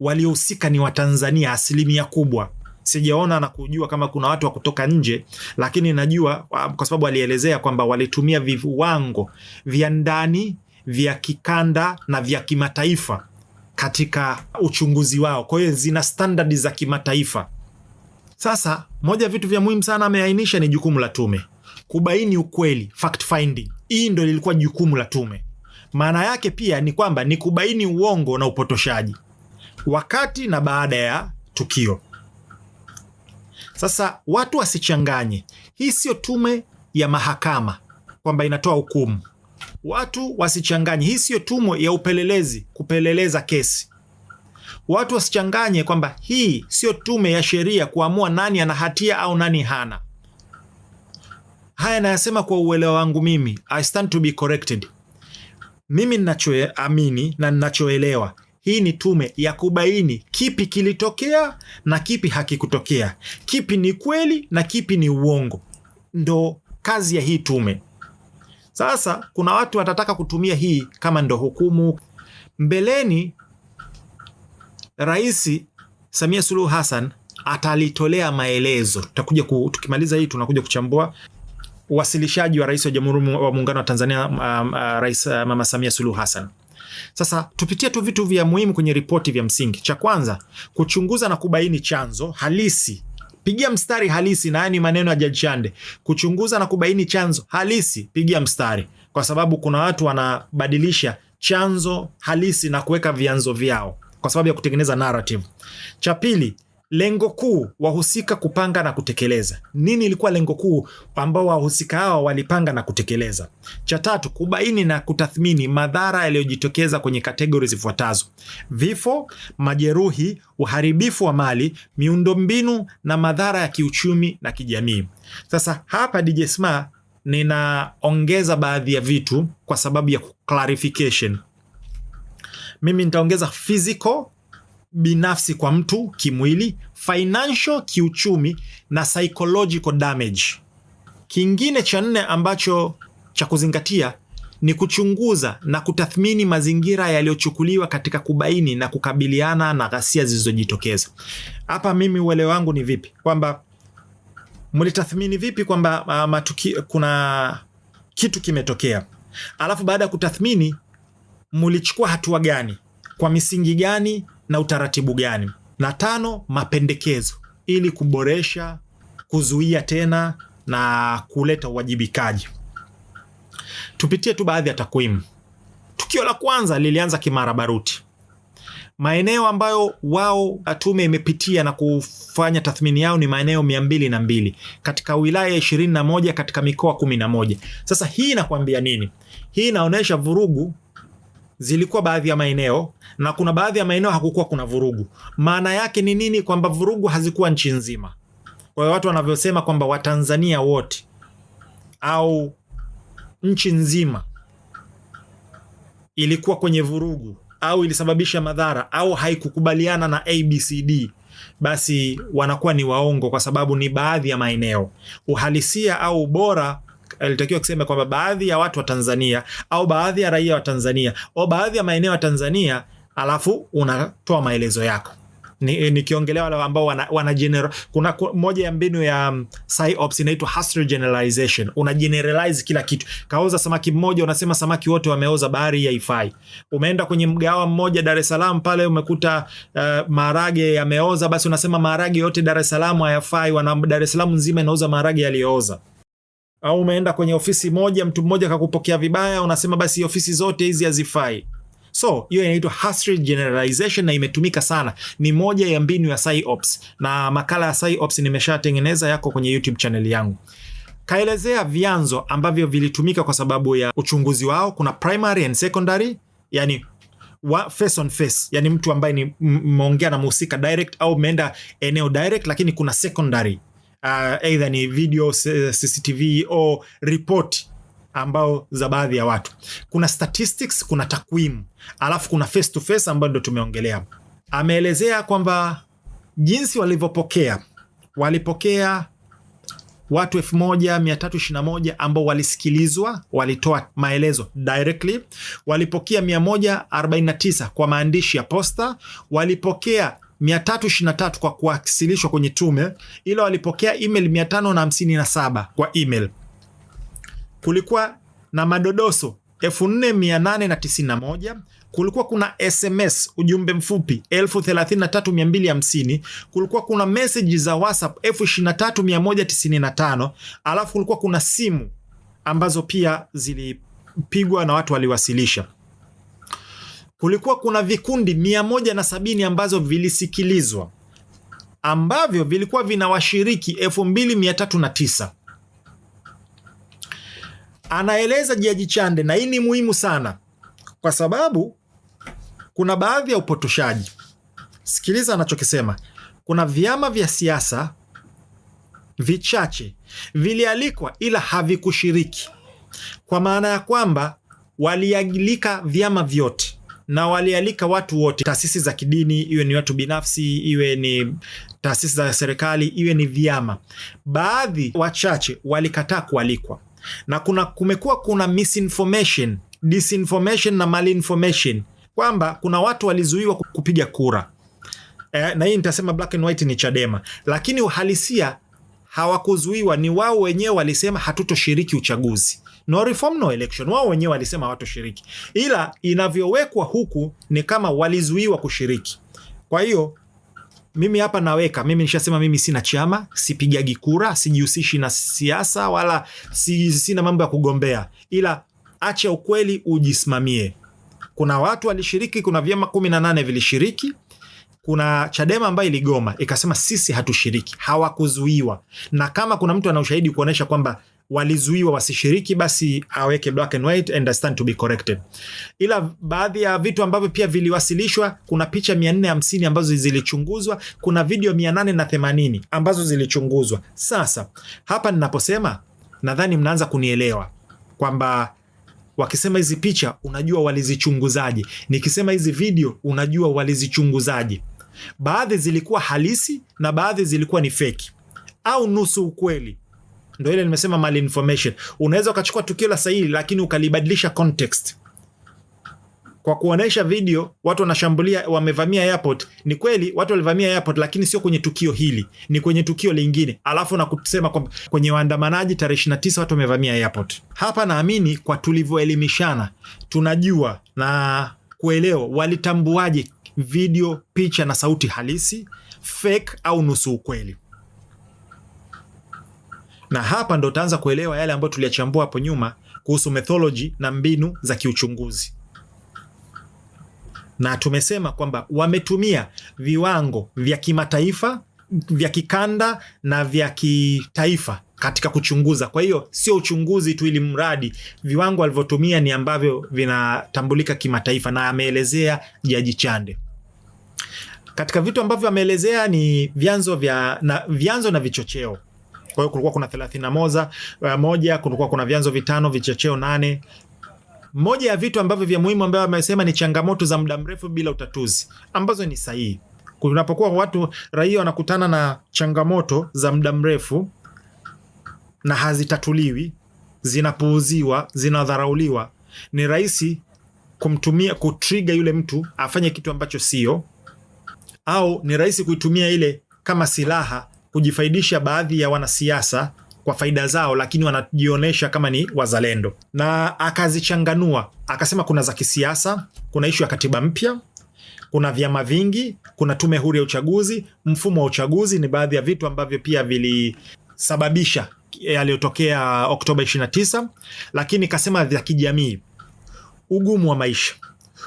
waliohusika ni Watanzania asilimia kubwa. Sijaona na kujua kama kuna watu wa kutoka nje, lakini najua kwa sababu alielezea kwamba walitumia viwango vya ndani, vya kikanda na vya kimataifa katika uchunguzi wao. Kwa hiyo zina standard za kimataifa. Sasa moja vitu vya muhimu sana ameainisha ni jukumu la tume kubaini ukweli, fact finding. Hii ndio lilikuwa jukumu la tume. Maana yake pia ni kwamba ni kubaini uongo na upotoshaji wakati na baada ya tukio. Sasa watu wasichanganye, hii sio tume ya mahakama kwamba inatoa hukumu. Watu wasichanganye, hii sio tume ya upelelezi kupeleleza kesi. Watu wasichanganye kwamba hii sio tume ya sheria kuamua nani ana hatia au nani hana. Haya nayasema kwa uelewa wangu mimi. I stand to be corrected. Mimi ninachoamini na ninachoelewa, hii ni tume ya kubaini kipi kilitokea na kipi hakikutokea, kipi ni kweli na kipi ni uongo. Ndo kazi ya hii tume. Sasa kuna watu watataka kutumia hii kama ndo hukumu. Mbeleni Rais Samia Suluhu Hassan atalitolea maelezo. Tukimaliza hii tunakuja kuchambua uwasilishaji wa Rais wa Jamhuri wa Muungano wa Tanzania, Rais Mama Samia Suluhu Hassan. Sasa tupitie tu vitu vya muhimu kwenye ripoti vya msingi. Cha kwanza, kuchunguza na kubaini chanzo halisi. Pigia mstari halisi, na haya ni maneno ya Jaji Chande. Kuchunguza na kubaini chanzo halisi, pigia mstari, kwa sababu kuna watu wanabadilisha chanzo halisi na kuweka vyanzo vyao kwa sababu ya kutengeneza narrative. Cha pili, lengo kuu, wahusika kupanga na kutekeleza. Nini ilikuwa lengo kuu ambao wahusika hawa walipanga na kutekeleza? Cha tatu, kubaini na kutathmini madhara yaliyojitokeza kwenye kategori zifuatazo: vifo, majeruhi, uharibifu wa mali, miundombinu na madhara ya kiuchumi na kijamii. Sasa hapa DJ Sma ninaongeza baadhi ya vitu kwa sababu ya clarification. Mimi nitaongeza physical, binafsi kwa mtu kimwili, financial, kiuchumi, na psychological damage. Kingine cha nne ambacho cha kuzingatia ni kuchunguza na kutathmini mazingira yaliyochukuliwa katika kubaini na kukabiliana na ghasia zilizojitokeza. Hapa mimi uelewa wangu ni vipi, kwamba mlitathmini vipi kwamba kuna kitu kimetokea. alafu baada ya kutathmini mulichukua hatua gani, kwa misingi gani na utaratibu gani. Na 5, mapendekezo ili kuboresha, kuzuia tena na kuleta uwajibikaji. Tupitie tu baadhi ya takwimu. Tukio la kwanza lilianza Kimara Baruti. Maeneo ambayo wao tume imepitia na kufanya tathmini yao ni maeneo 202 katika wilaya 21 katika mikoa 11. Sasa hii inakwambia nini? Hii inaonyesha vurugu zilikuwa baadhi ya maeneo na kuna baadhi ya maeneo hakukuwa kuna vurugu. Maana yake ni nini? Kwamba vurugu hazikuwa nchi nzima. Kwa hiyo watu wanavyosema kwamba Watanzania wote au nchi nzima ilikuwa kwenye vurugu au ilisababisha madhara au haikukubaliana na ABCD, basi wanakuwa ni waongo, kwa sababu ni baadhi ya maeneo. Uhalisia au ubora alitakiwa kusema kwamba baadhi ya watu wa Tanzania au baadhi ya raia wa Tanzania au baadhi ya maeneo ya Tanzania, alafu unatoa maelezo yako. Nikiongelea wale ambao wana general, kuna moja ya mbinu ya PsyOps inaitwa hostile generalization. Una generalize kila kitu. Kauza samaki mmoja unasema samaki wote wameoza, bahari haifai. Umeenda kwenye mgawa mmoja Dar es Salaam pale umekuta maharage yameoza, basi unasema maharage yote Dar es Salaam hayafai, wana Dar es Salaam nzima inauza maharage yaliyooza. Au umeenda kwenye ofisi moja, mtu mmoja kakupokea vibaya, unasema basi ofisi zote hizi hazifai. So hiyo inaitwa hostile generalization na imetumika sana. Ni moja ya mbinu ya PsyOps, na makala ya PsyOps nimeshatengeneza yako kwenye YouTube channel yangu. Kaelezea vyanzo ambavyo vilitumika kwa sababu ya uchunguzi wao. Kuna primary and secondary, yani face on face, yani mtu ambaye ni mmeongea na mhusika direct au mmeenda eneo direct, lakini kuna secondary, either ni video, CCTV au report ambao za baadhi ya watu. Kuna statistics, kuna takwimu, alafu kuna face to face ambayo ndio tumeongelea. Ameelezea kwamba jinsi walivyopokea, walipokea watu 1321 ambao walisikilizwa, walitoa maelezo directly. Walipokea 149 kwa maandishi ya posta. Walipokea 323 kwa kuwasilishwa kwenye tume, ila walipokea email 557 kwa email. Kulikuwa na madodoso 4891. Kulikuwa kuna SMS, ujumbe mfupi 33250. Kulikuwa kuna message za WhatsApp 23195. Alafu kulikuwa kuna simu ambazo pia zilipigwa na watu waliwasilisha. Kulikuwa kuna vikundi 170 ambazo vilisikilizwa, ambavyo vilikuwa vina washiriki 2309. Anaeleza Jaji Chande, na hii ni muhimu sana kwa sababu kuna baadhi ya upotoshaji. Sikiliza anachokisema. Kuna vyama vya siasa vichache vilialikwa ila havikushiriki, kwa maana ya kwamba walialika vyama vyote na walialika watu wote, taasisi za kidini, iwe ni watu binafsi, iwe ni taasisi za serikali, iwe ni vyama. Baadhi wachache walikataa kualikwa, na kumekuwa kuna misinformation, disinformation na malinformation, kwamba kuna watu walizuiwa kupiga kura. Na hii nitasema black and white ni Chadema, lakini uhalisia hawakuzuiwa, ni wao wenyewe walisema hatutoshiriki uchaguzi. No reform no election. Wao wenyewe walisema hawatoshiriki, ila inavyowekwa huku ni kama walizuiwa kushiriki. Kwa hiyo mimi hapa naweka, mimi nishasema mimi sina chama, sipigagi kura, sijihusishi na siasa, wala sina mambo ya kugombea, ila acha ukweli ujisimamie. Kuna watu walishiriki, kuna vyama 18 vilishiriki. Kuna Chadema ambayo iligoma ikasema sisi hatushiriki, hawakuzuiwa. Na kama kuna mtu ana ushahidi kuonesha kwamba walizuiwa wasishiriki, basi aweke black and white and stand to be corrected. Ila baadhi ya vitu ambavyo pia viliwasilishwa, kuna picha 450 ambazo zilichunguzwa, kuna video 880 ambazo zilichunguzwa. Sasa hapa ninaposema, nadhani mnaanza kunielewa kwamba wakisema hizi picha unajua walizichunguzaje, nikisema hizi video unajua walizichunguzaje. Baadhi zilikuwa halisi na baadhi zilikuwa ni fake au nusu ukweli. Ndio ile nimesema malinformation. Unaweza ukachukua tukio la sahihi lakini ukalibadilisha context. kwa kuonesha video watu wanashambulia, wamevamia airport. Ni kweli watu walivamia airport, lakini sio kwenye tukio hili, ni kwenye tukio lingine, alafu na kusema kwa kwenye waandamanaji tarehe 29 watu wamevamia airport. Hapa naamini kwa tulivyoelimishana tunajua na kuelewa walitambuaje video, picha na sauti halisi, fake au nusu ukweli. Na hapa ndo utaanza kuelewa yale ambayo tuliyachambua hapo nyuma kuhusu methodology na mbinu za kiuchunguzi. Na tumesema kwamba wametumia viwango vya kimataifa, vya kikanda na vya kitaifa katika kuchunguza. Kwa hiyo sio uchunguzi tu, ili mradi viwango walivyotumia ni ambavyo vinatambulika kimataifa, na ameelezea Jaji Chande. Katika vitu ambavyo ameelezea ni vyanzo na vichocheo. Kwa hiyo kulikuwa kuna 31, kulikuwa kuna vyanzo 5, vichocheo 8. Moja ya vitu ambavyo vya muhimu ambavyo amesema ni changamoto za muda mrefu bila utatuzi, ambazo ni sahihi. Kunapokuwa watu raia wanakutana na changamoto za muda mrefu na hazitatuliwi, zinapuuziwa, zinadharauliwa, ni rahisi kutrigger yule mtu afanye kitu ambacho sio, au ni rahisi kuitumia ile kama silaha kujifaidisha baadhi ya wanasiasa kwa faida zao, lakini wanajionyesha kama ni wazalendo. Na akazichanganua, akasema kuna za kisiasa, kuna ishu ya katiba mpya, kuna vyama vingi, kuna tume huru ya uchaguzi, mfumo wa uchaguzi. Ni baadhi ya vitu ambavyo pia vilisababisha yaliyotokea Oktoba 29. Lakini kasema vya kijamii, ugumu wa maisha,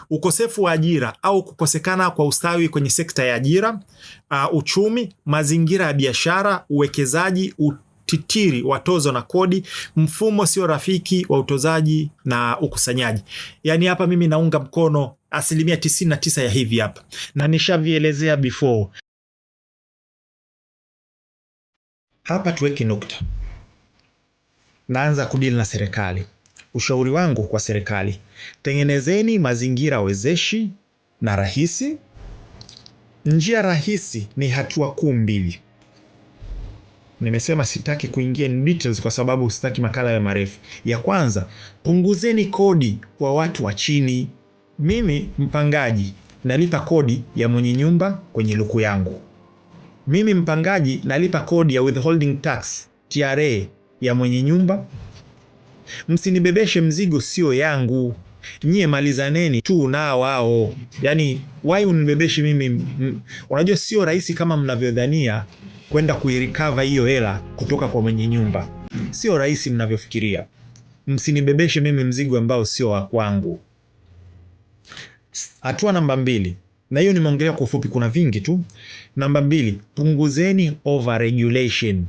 ukosefu wa ajira au kukosekana kwa ustawi kwenye sekta ya ajira, uchumi, mazingira ya biashara, uwekezaji, utitiri wa tozo na kodi, mfumo sio rafiki wa utozaji na ukusanyaji. Yani hapa mimi naunga mkono 99% ya hivi hapa, na nishavielezea before. Hapa tuweke nukta. Naanza kudili na serikali. Ushauri wangu kwa serikali, tengenezeni mazingira wezeshi na rahisi. Njia rahisi ni hatua kuu 2. Nimesema sitaki kuingia in details kwa sababu sitaki makala ya marefu. Ya kwanza, punguzeni kodi kwa watu wa chini. Mimi mpangaji nalipa kodi ya mwenye nyumba kwenye luku yangu. Mimi mpangaji nalipa kodi ya withholding tax, TRA, ya mwenye nyumba. Msinibebeshe mzigo sio yangu. Nyie malizaneni tu na wao. Yani why unibebeshe mimi? Unajua sio rahisi kama mnavyodhania kwenda kuirecover hiyo hela kutoka kwa mwenye nyumba. Sio rahisi mnavyofikiria. Msinibebeshe mimi mzigo ambao sio wa kwangu. Hatua namba 2. Na hiyo nimeongelea kwa ufupi, kuna vingi tu. Namba 2, punguzeni overregulation.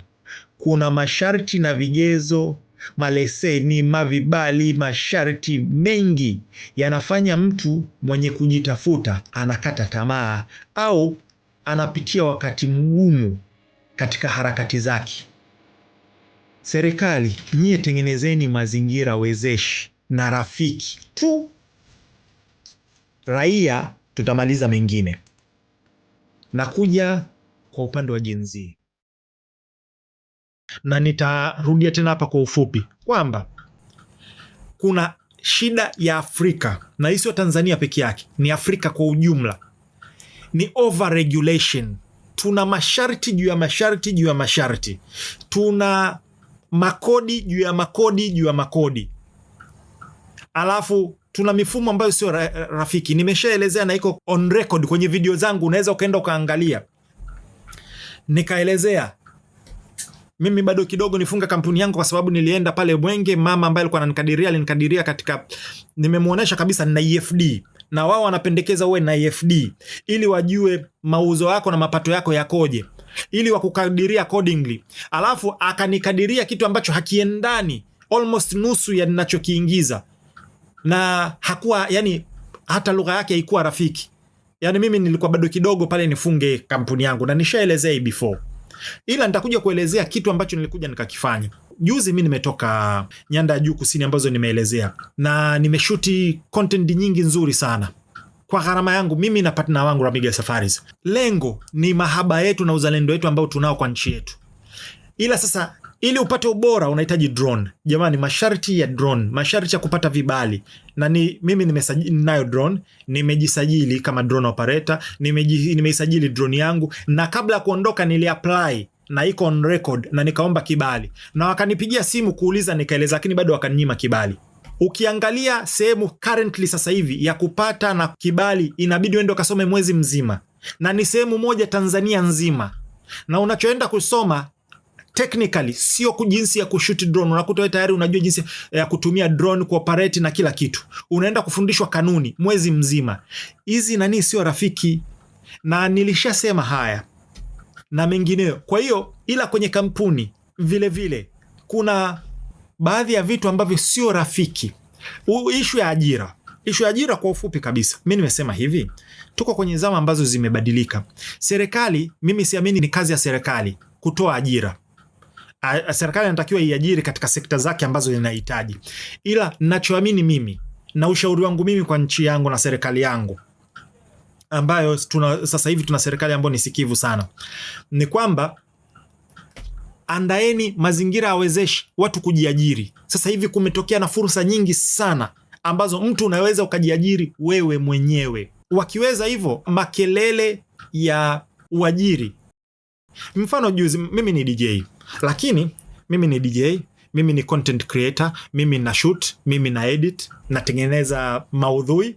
Kuna masharti na vigezo, maleseni, mavibali, masharti mengi yanafanya mtu mwenye kujitafuta anakata tamaa au anapitia wakati mgumu katika harakati zake. Serikali, nyie tengenezeni mazingira wezeshi na rafiki tu. Raia tutamaliza mengine. Nakuja kwa upande wa Gen Z. Na nitarudia tena hapa kwa ufupi kwamba kuna shida ya Afrika, na hii sio Tanzania peke yake, ni Afrika kwa ujumla, ni overregulation. Tuna masharti juu ya masharti juu ya masharti, tuna makodi juu ya makodi juu ya makodi, alafu tuna mifumo ambayo sio rafiki. Nimeshaelezea na iko on record kwenye video zangu, unaweza ukaenda ukaangalia. Nikaelezea mimi bado kidogo nifunga kampuni yangu kwa sababu nilienda pale Mwenge, mama ambaye alikuwa alinikadiria katika, nimemuonesha kabisa na EFD, na wao wanapendekeza uwe na EFD ili wajue mauzo yako na mapato yako yakoje, ili wakukadiria accordingly. Alafu akanikadiria kitu ambacho hakiendani, almost nusu ya ninachokiingiza, na hakuwa, yani hata lugha yake haikuwa rafiki. Yani mimi nilikuwa bado kidogo pale nifunge kampuni yangu, na nishaelezea before. Ila nitakuja kuelezea kitu ambacho nilikuja nikakifanya. Juzi mimi nimetoka nyanda ya juu kusini ambazo nimeelezea, na nimeshuti content nyingi nzuri sana kwa gharama yangu mimi na partner wangu Ramiga Safaris. Lengo ni mahaba yetu na uzalendo wetu ambao tunao kwa nchi yetu. Ila sasa Ili upate ubora unahitaji drone. Jamani, masharti ya drone, masharti ya kupata vibali. Na mimi ninayo drone, nimejisajili kama drone operator, nimeisajili drone yangu, na kabla ya kuondoka niliapply na iko on record na nikaomba kibali. Na wakanipigia simu kuuliza, nikaeleza, lakini bado wakaninyima kibali. Ukiangalia sehemu currently sasa hivi ya kupata na kibali inabidi uende ukasome mwezi mzima. Na ni sehemu moja Tanzania nzima. Na unachoenda kusoma technically sio jinsi ya kushoot drone. Unakuta wewe tayari unajua jinsi ya kutumia drone kuoperate na kila kitu. Unaenda kufundishwa kanuni mwezi mzima. Hizi sio rafiki. Na nilishasema haya na mengineyo. Kwa hiyo ila kwenye kampuni vile vile kuna baadhi ya vitu ambavyo sio rafiki. Ishu ya ajira. Ishu ya ajira kwa ufupi kabisa. Mimi nimesema hivi, tuko kwenye zama ambazo zimebadilika. Serikali, mimi siamini ni kazi ya serikali kutoa ajira. Serikali inatakiwa iajiri katika sekta zake ambazo inahitaji. Ila ninachoamini mimi na ushauri wangu mimi kwa nchi yangu na serikali yangu, ambayo sasa hivi tuna serikali ambayo ni sikivu sana, ni kwamba andaeni mazingira yawezeshi watu kujiajiri. Sasa hivi kumetokea na fursa nyingi sana ambazo mtu unaweza ukajiajiri wewe mwenyewe. Wakiweza hivyo, makelele ya uajiri. Mfano juzi, mimi ni DJ, lakini mimi ni DJ, mimi ni content creator, mimi na shoot, mimi na edit, natengeneza maudhui.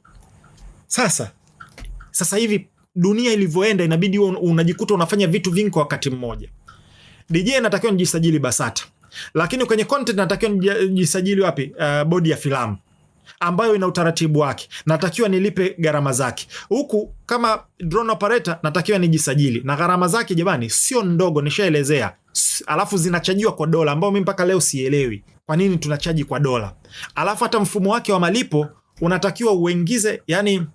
Sasa hivi dunia ilivyoenda, inabidi unajikuta unafanya vitu vingi kwa wakati mmoja. DJ natakiwa nijisajili BASATA, lakini kwenye content natakiwa nijisajili wapi? Bodi ya filamu ambayo ina utaratibu wake, natakiwa nilipe gharama zake. Huku kama drone operator natakiwa nijisajili, na gharama zake jamani sio ndogo, nishaelezea. Alafu zinachajiwa kwa dola, ambao mimi mpaka leo sielewi kwa nini tunachaji kwa dola. Alafu hata mfumo wake wa malipo unatakiwa uingize, yani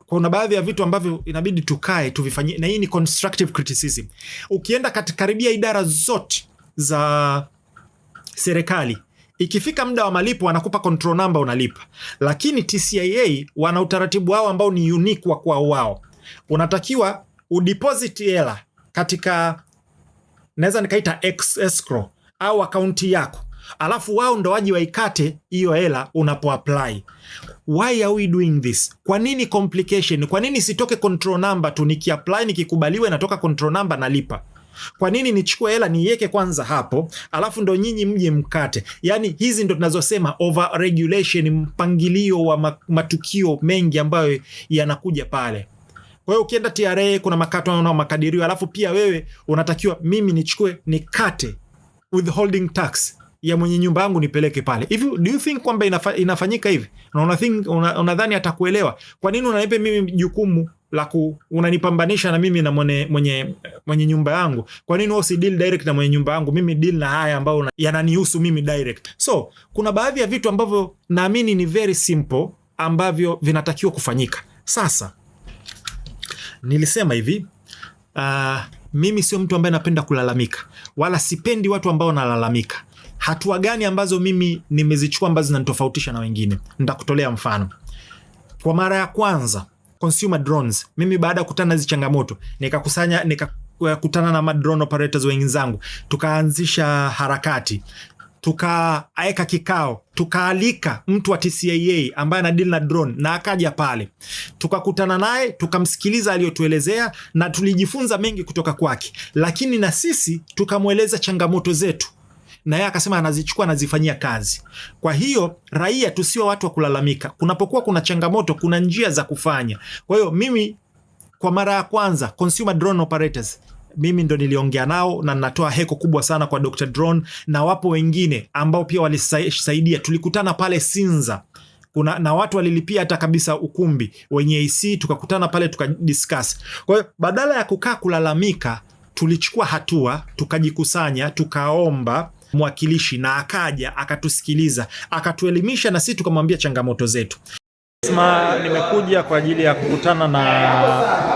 kuna baadhi ya vitu ambavyo inabidi tukae tuvifanyie, na hii ni constructive criticism. Ukienda karibia idara zote za serikali, ikifika muda wa malipo wanakupa control number, unalipa. Lakini TCIA wana utaratibu wao ambao ni unique wa kwao wao. Unatakiwa udeposit hela katika, naweza nikaita escrow au akaunti yako, alafu wao ndo waji waikate hiyo hela unapo apply. Why are we doing this? Kwa nini complication? Kwa nini sitoke control number tu, nikiapply nikikubaliwa inatoka control number nalipa? Kwa nini nichukue hela niweke kwanza hapo, alafu ndo nyinyi mje mkate? Yani hizi ndo tunazosema over regulation, mpangilio wa matukio mengi ambayo yanakuja pale. Kwa hiyo ukienda TRA kuna makato na makadirio, alafu pia wewe unatakiwa mimi nichukue nikate withholding tax ya mwenye nyumba yangu nipeleke pale. Hivi do you think kwamba inafanyika hivi? Na unadhani atakuelewa? Kwa nini unanipa mimi jukumu la unanipambanisha na mimi na mwenye nyumba yangu? Kwa nini wewe si deal direct na mwenye nyumba yangu, mimi deal na haya ambao yananihusu mimi direct? So kuna baadhi ya vitu ambavyo naamini ni very simple ambavyo vinatakiwa kufanyika. Sasa nilisema hivi, mimi sio mtu ambaye napenda kulalamika, wala sipendi watu ambao wanalalamika. Hatua gani ambazo mimi nimezichukua ambazo zinanitofautisha na wengine? Nitakutolea mfano. Kwa mara ya kwanza consumer drones, mimi baada ya kukutana hizo changamoto nikakutana na drone operators wenzangu, tukaanzisha harakati, tukaeka kikao, tukaalika mtu wa TCIA ambaye ana deal na drone, na akaja pale, tukakutana naye, tukamsikiliza aliyotuelezea, na tulijifunza mengi kutoka kwake. Lakini na sisi tukamweleza changamoto zetu, na yeye akasema anazichukua, anazifanyia kazi. Kwa hiyo raia tusiwe watu wa kulalamika. Kunapokuwa kuna changamoto, kuna njia za kufanya. Kwa hiyo mimi kwa mara ya kwanza consumer drone operators, mimi ndo niliongea nao, na natoa heko kubwa sana kwa Dr. Drone, na wapo wengine ambao pia walisaidia. Tulikutana pale Sinza, na watu walilipia hata kabisa ukumbi wenye AC, tukakutana pale tukadiscuss. Kwa hiyo badala ya kukaa kulalamika, tulichukua hatua, tukajikusanya, tukaomba mwakilishi, na akaja akatusikiliza, akatuelimisha, na sisi tukamwambia changamoto zetu. Nimekuja kwa ajili ya kukutana na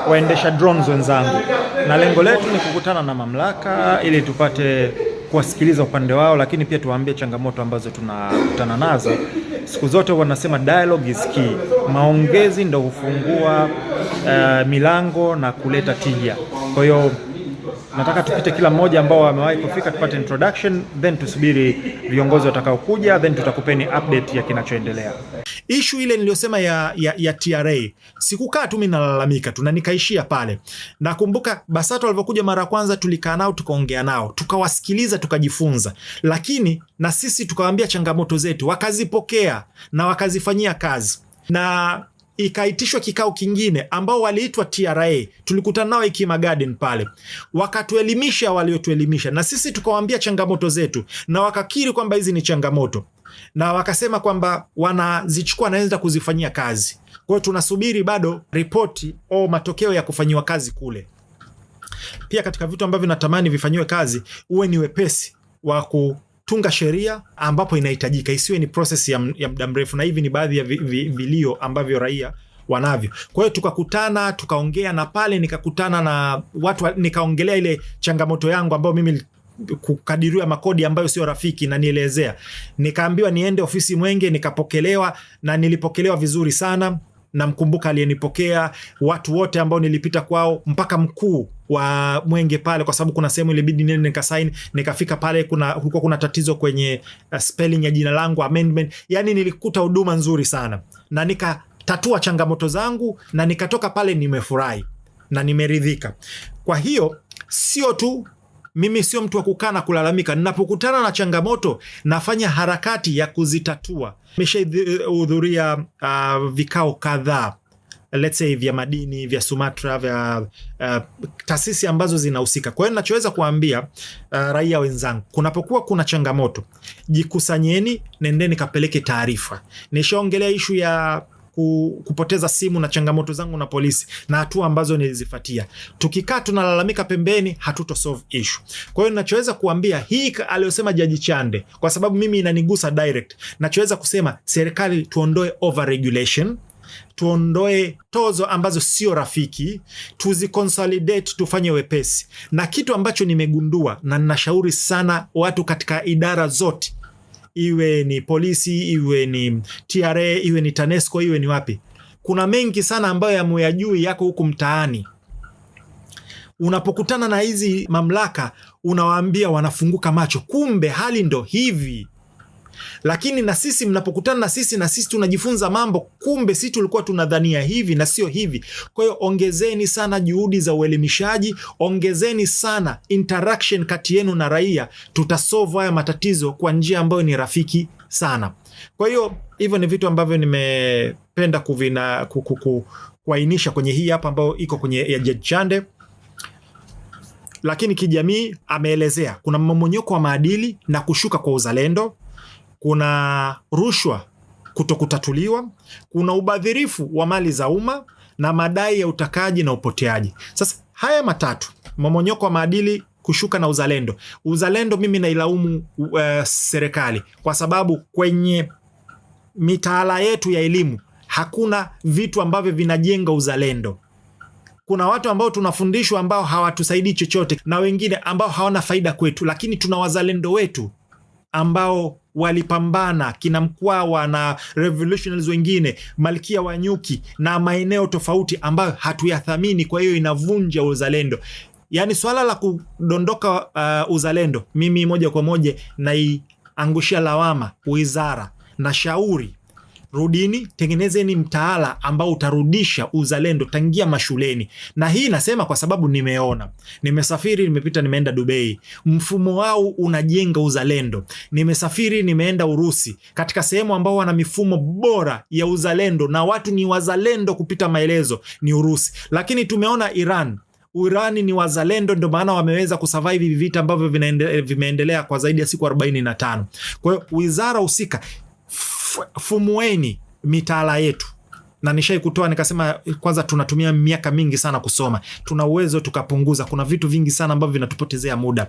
waendesha drones wenzangu, na lengo letu ni kukutana na mamlaka ili tupate kuwasikiliza upande wao, lakini pia tuwaambie changamoto ambazo tunakutana nazo. Siku zote wanasema dialogue is key. Maongezi ndio hufungua milango na kuleta tija. Kwa hiyo nataka tupite kila mmoja ambao wamewahi kufika, tupate introduction, then tusubiri viongozi watakaokuja, then tutakupeni update ya kinachoendelea. Issue ile niliyosema ya TRA, sikukaa tu mimi nalalamika tu na nikaishia pale. Nakumbuka BASATA walivyokuja mara ya kwanza, tulikaa nao, tukaongea nao, tukawasikiliza, tukajifunza, lakini na sisi tukawaambia changamoto zetu, wakazipokea na wakazifanyia kazi, na ikaitishwa kikao kingine ambao waliitwa TRA. Tulikutana nao Hekima Garden pale, wakatuelimisha waliotuelimisha, na sisi tukawaambia changamoto zetu, na wakakiri kwamba hizi ni changamoto, na wakasema kwamba wanazichukua na wanaenda kuzifanyia kazi. Kwa hiyo tunasubiri bado ripoti au matokeo ya kufanyiwa kazi kule. Pia katika vitu ambavyo natamani vifanyiwe kazi, uwe ni wepesi wa kutunga sheria ambapo inahitajika, isiwe ni process ya muda mrefu, na hivi ni baadhi ya vilio ambavyo raia wanavyo. Kwa hiyo tukakutana, tukaongea, na pale nikakutana na watu, nikaongelea ile changamoto yangu ambayo mimi kukadiriwa makodi ambayo sio rafiki, na nielezea, nikaambiwa niende ofisi Mwenge, nikapokelewa na nilipokelewa vizuri sana. Namkumbuka aliyenipokea, watu wote ambao nilipita kwao, mpaka mkuu wa Mwenge pale, kwa sababu kuna sehemu ilibidi nene nikasaini. Nikafika pale, kulikuwa kuna tatizo kwenye spelling ya jina langu, amendment. Yani nilikuta huduma nzuri sana, na nikatatua changamoto zangu, na nikatoka pale nimefurahi na nimeridhika. Kwa hiyo sio tu mimi, sio mtu wa kukaa na kulalamika. Ninapokutana na changamoto, nafanya harakati ya kuzitatua. Nimeshahudhuria vikao kadhaa, let's say vya madini, vya Sumatra, vya taasisi ambazo zinahusika. Kwa hiyo ninachoweza kuambia raia wenzangu, kunapokuwa kuna changamoto, jikusanyeni, nendeni kapeleke taarifa. Nishaongelea ishu ya kupoteza simu na changamoto zangu na polisi na hatua ambazo nilizifuatia. Tukikaa tunalalamika pembeni, hatuto solve issue. Kwa hiyo ninachoweza kuambia, hii aliyosema Jaji Chande, kwa sababu mimi inanigusa direct, nachoweza kusema serikali tuondoe over regulation, tuondoe tozo ambazo sio rafiki, tuziconsolidate, tufanye wepesi. Na kitu ambacho nimegundua, na ninashauri sana watu katika idara zote, iwe ni polisi, iwe ni TRA, iwe ni TANESCO, iwe ni wapi, kuna mengi sana ambayo yamuyajui yako huku mtaani. Unapokutana na hizi mamlaka, unawaambia, wanafunguka macho, kumbe hali ndo hivi. Lakini na sisi, mnapokutana na sisi tunajifunza mambo, kumbe sisi tulikuwa tunadhania hivi na sio hivi. Kwa hiyo ongezeni sana juhudi za uelimishaji, ongezeni sana interaction kati yenu na raia, tutasolve haya matatizo kwa njia ambayo ni rafiki sana. Kwa hiyo hivyo ni vitu ambavyo nimependa kuainisha kwenye hii hapa ambayo iko kwenye ya Jaji Chande. Lakini kijamii ameelezea kuna mmomonyoko wa maadili na kushuka kwa uzalendo, kuna rushwa kutokutatuliwa, kuna ubadhirifu wa mali za umma na madai ya utakaji na upoteaji. Sasa haya matatu, mmomonyoko wa maadili, kushuka na uzalendo. Uzalendo mimi nailaumu serikali, kwa sababu kwenye mitaala yetu ya elimu hakuna vitu ambavyo vinajenga uzalendo. Kuna watu ambao tunafundishwa ambao hawatusaidii chochote, na wengine ambao hawana faida kwetu, lakini tuna wazalendo wetu ambao walipambana, kina Mkwawa na revolutionaries wengine, Malkia wa Nyuki na maeneo tofauti ambayo hatuyathamini. Kwa hiyo inavunja uzalendo. Yani swala la kudondoka uzalendo, mimi moja kwa moja naiangushia lawama wizara na shauri, rudini, tengenezeni mtaala ambao utarudisha uzalendo tangia mashuleni. Na hii nasema kwa sababu nimeona, nimesafiri, nimepita, nimeenda Dubai, mfumo wao unajenga uzalendo. Nimesafiri, nimeenda Urusi, katika sehemu ambao wana mifumo bora ya uzalendo na watu ni wazalendo kupita maelezo, ni Urusi. Lakini tumeona Irani ni wazalendo, ndio maana wameweza kusurvive hivi vita ambavyo vimeendelea kwa zaidi ya siku 45. Kwa hiyo wizara husika, fumueni mitaala yetu. Na nishai kutoa nikasema, kwanza tunatumia miaka mingi sana kusoma, tuna uwezo tukapunguza. Kuna vitu vingi sana ambavyo vinatupotezea muda.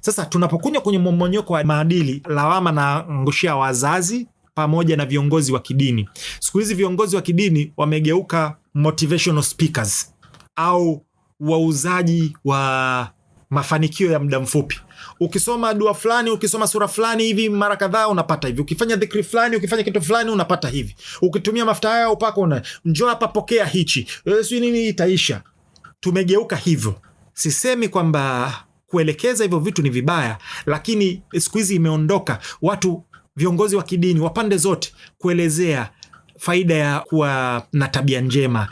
Sasa tunapokunya kwenye mmomonyoko wa maadili, lawama na ngushia wazazi pamoja na viongozi wa kidini. Siku hizi viongozi wa kidini wamegeuka motivational speakers au wauzaji wa mafanikio ya muda mfupi. Ukisoma dua fulani, ukisoma sura fulani hivi mara kadhaa unapata hivi. Ukifanya dhikri fulani, ukifanya kitu fulani unapata hivi. Ukitumia mafuta haya upako, njoo hapa pokea hichi. Sio nini itaisha. Tumegeuka hivyo. Sisemi kwamba kuelekeza hivyo vitu ni vibaya, lakini siku hizi imeondoka watu, viongozi wa kidini wa pande zote kuelezea faida ya kuwa na tabia njema,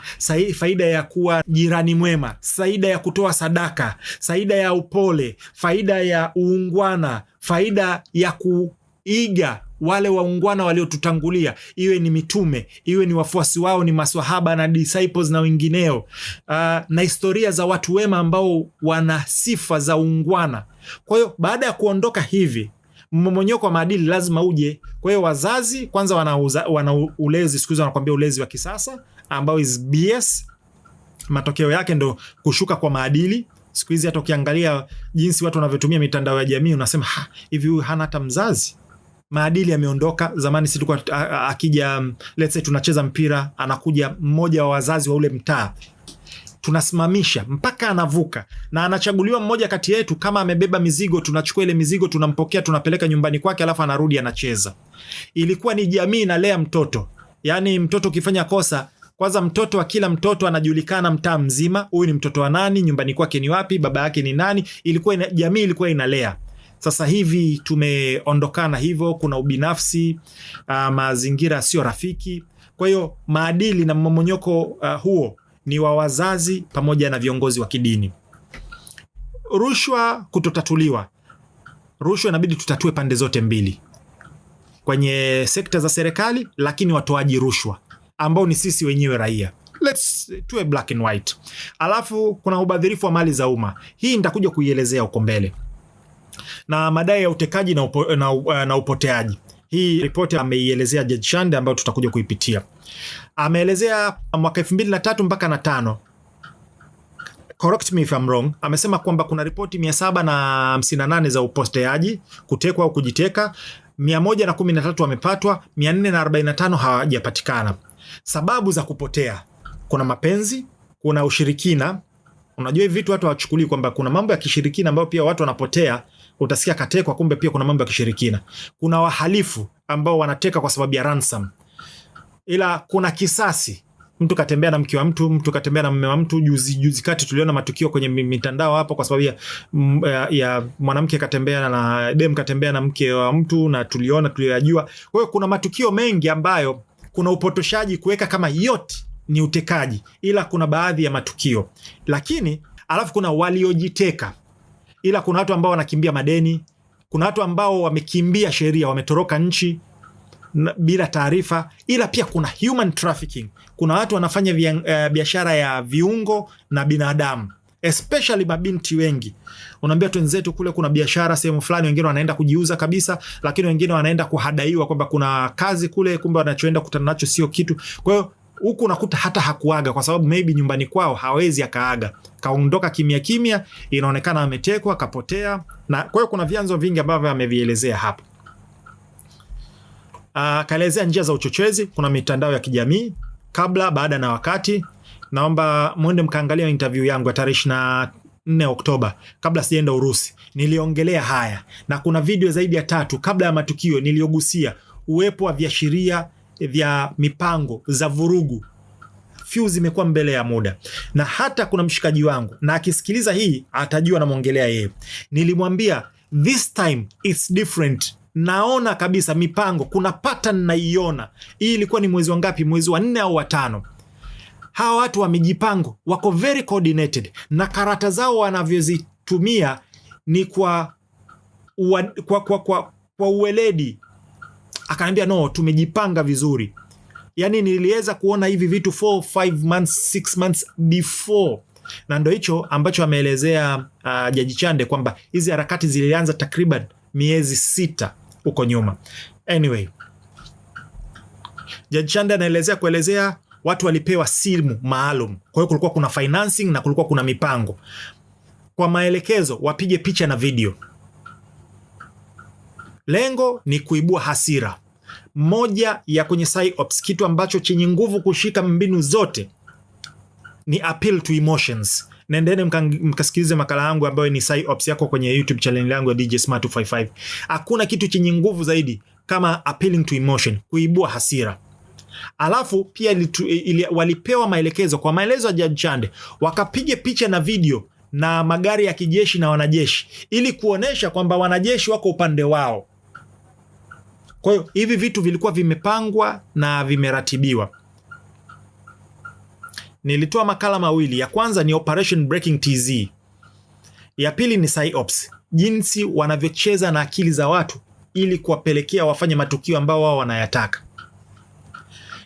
faida ya kuwa jirani mwema, faida ya kutoa sadaka, faida ya upole, faida ya uungwana, faida ya kuiga wale waungwana waliotutangulia, iwe ni mitume, iwe ni wafuasi wao, ni maswahaba na disciples na wengineo, na historia za watu wema ambao wana sifa za uungwana. Kwa hiyo baada ya kuondoka hivi, mmomonyoko wa maadili lazima uje. Kwa hiyo wazazi kwanza wana ulezi, siku hizi wanakuambia ulezi wa kisasa ambao is BS. Matokeo yake ndo kushuka kwa maadili. Siku hizi hata ukiangalia jinsi watu wanavyotumia mitandao ya jamii unasema hivi huyu hana hata mzazi. Maadili yameondoka. Zamani sisi tulikuwa akija, let's say tunacheza mpira, anakuja mmoja wa wazazi wa ule mtaa, tunasimamisha mpaka anavuka na anachaguliwa mmoja kati yetu. Kama amebeba mizigo, tunachukua ile mizigo, tunampokea, tunapeleka nyumbani kwake, alafu anarudi anacheza. Ilikuwa ni jamii inalea mtoto. Yani mtoto ukifanya kosa, kwanza mtoto wa kila mtoto anajulikana mtaa mzima, huyu ni mtoto wa nani, nyumbani kwake ni wapi, baba yake ni nani. Jamii ilikuwa inalea. Sasa hivi tumeondokana hivyo, kuna ubinafsi, mazingira sio rafiki. Kwa hiyo maadili na mmomonyoko huo ni wa wazazi pamoja na viongozi wa kidini. Rushwa kutotatuliwa. Rushwa inabidi tutatue pande zote mbili, kwenye sekta za serikali, lakini watoaji rushwa ambao ni sisi wenyewe raia. Let's tuwe black and white. Alafu kuna ubadhirifu wa mali za umma. Hii nitakuja kuielezea huko mbele, na madai ya utekaji na upoteaji. Hii ripoti ameielezea Judge Chande ambayo tutakuja kuipitia. Ameelezea mwaka 2003 mpaka 5. Correct me if I'm wrong. Amesema kwamba kuna ripoti 758 za upoteaji, kutekwa au kujiteka, 113 wamepatwa, 445 hawajapatikana. Sababu za kupotea: kuna mapenzi, kuna ushirikina. Unajua hivi vitu watu hawachukulii kwamba kuna mambo ya kishirikina ambayo pia watu wanapotea. Utasikia katekwa, kumbe pia kuna mambo ya kishirikina. Kuna wahalifu ambao wanateka kwa sababu ya ransom. Ila kuna kisasi. Mtu katembea na mke wa mtu, mtu katembea na mume wa mtu. Juzi kati tuliona matukio kwenye mitandao hapo kwa sababu ya mwanamke katembea na dem katembea na mke wa mtu, na tuliyajua. Kwa hiyo kuna matukio mengi ambayo kuna upotoshaji kuweka kama yote ni utekaji, ila kuna baadhi ya matukio. Lakini alafu kuna waliojiteka, ila kuna watu ambao wanakimbia madeni, kuna watu ambao wamekimbia sheria, wametoroka nchi bila taarifa, ila pia kuna human trafficking. Kuna watu wanafanya biashara ya viungo na binadamu, especially mabinti wengi. Unaambia tu wenzetu kule kuna biashara sehemu fulani, wengine wanaenda kujiuza kabisa, lakini wengine wanaenda kuhadaiwa kwamba kuna kazi kule, kumbe wanachoenda kutana nacho sio kitu. Kwa hiyo huku unakuta hata hakuaga kwa sababu maybe nyumbani kwao hawezi akaaga, kaondoka kimya kimya, inaonekana ametekwa, kapotea. Na kwa hiyo kuna vyanzo vingi ambavyo amevielezea hapa. Kaelezea njia za uchochezi. Kuna mitandao ya kijamii kabla, baada na wakati. Naomba mwende mkaangalia interview yangu ya tarehe 24 Oktoba kabla sijaenda Urusi. Niliongelea haya, na kuna video zaidi ya 3 kabla ya matukio niliogusia uwepo wa viashiria vya mipango za vurugu. Fuse imekuwa mbele ya muda, na hata kuna mshikaji wangu na akisikiliza hii atajua namwongelea yeye. Nilimwambia this time it's different. Naona kabisa mipango, kuna pattern naiona. Hii ilikuwa ni mwezi wa ngapi? Mwezi wa 4 au wa 5. Hawa watu wamejipango, wako very coordinated, na karata zao wanavyozitumia ni kwa uweledi. Akaniambia no, tumejipanga vizuri. Yani niliweza kuona hivi vitu 4, 5 months, 6 months before. Na ndo hicho ambacho ameelezea Judge Chande kwamba hizi harakati zilianza takriban miezi 6 huko nyuma. Anyway, Judge Chande anaelezea watu walipewa simu maalum. Kwa hiyo kulikuwa kuna financing na kulikuwa kuna mipango. Kwa maelekezo wapige picha na video. Lengo ni kuibua hasira. Moja ya kwenye psyops, kitu ambacho chenye nguvu kushika mbinu zote ni appeal to emotions. Nendeni mkasikilize makala yangu ambayo ni psyops yako kwenye YouTube channel yangu ya DJ Smart 255. Hakuna kitu chenye nguvu zaidi kama appealing to emotion, kuibua hasira. Alafu pia walipewa maelekezo, kwa maelezo ya Judge Chande, wakapige picha na video na magari ya kijeshi na wanajeshi ili kuonesha kwamba wanajeshi wako upande wao. Kwa hiyo hivi vitu vilikuwa vimepangwa na vimeratibiwa. Nilitoa makala mawili. Ya kwanza ni Operation Breaking TZ. Ya pili ni PsyOps, jinsi wanavyocheza na akili za watu ili kuwapelekea wafanye matukio ambao wao wanayataka.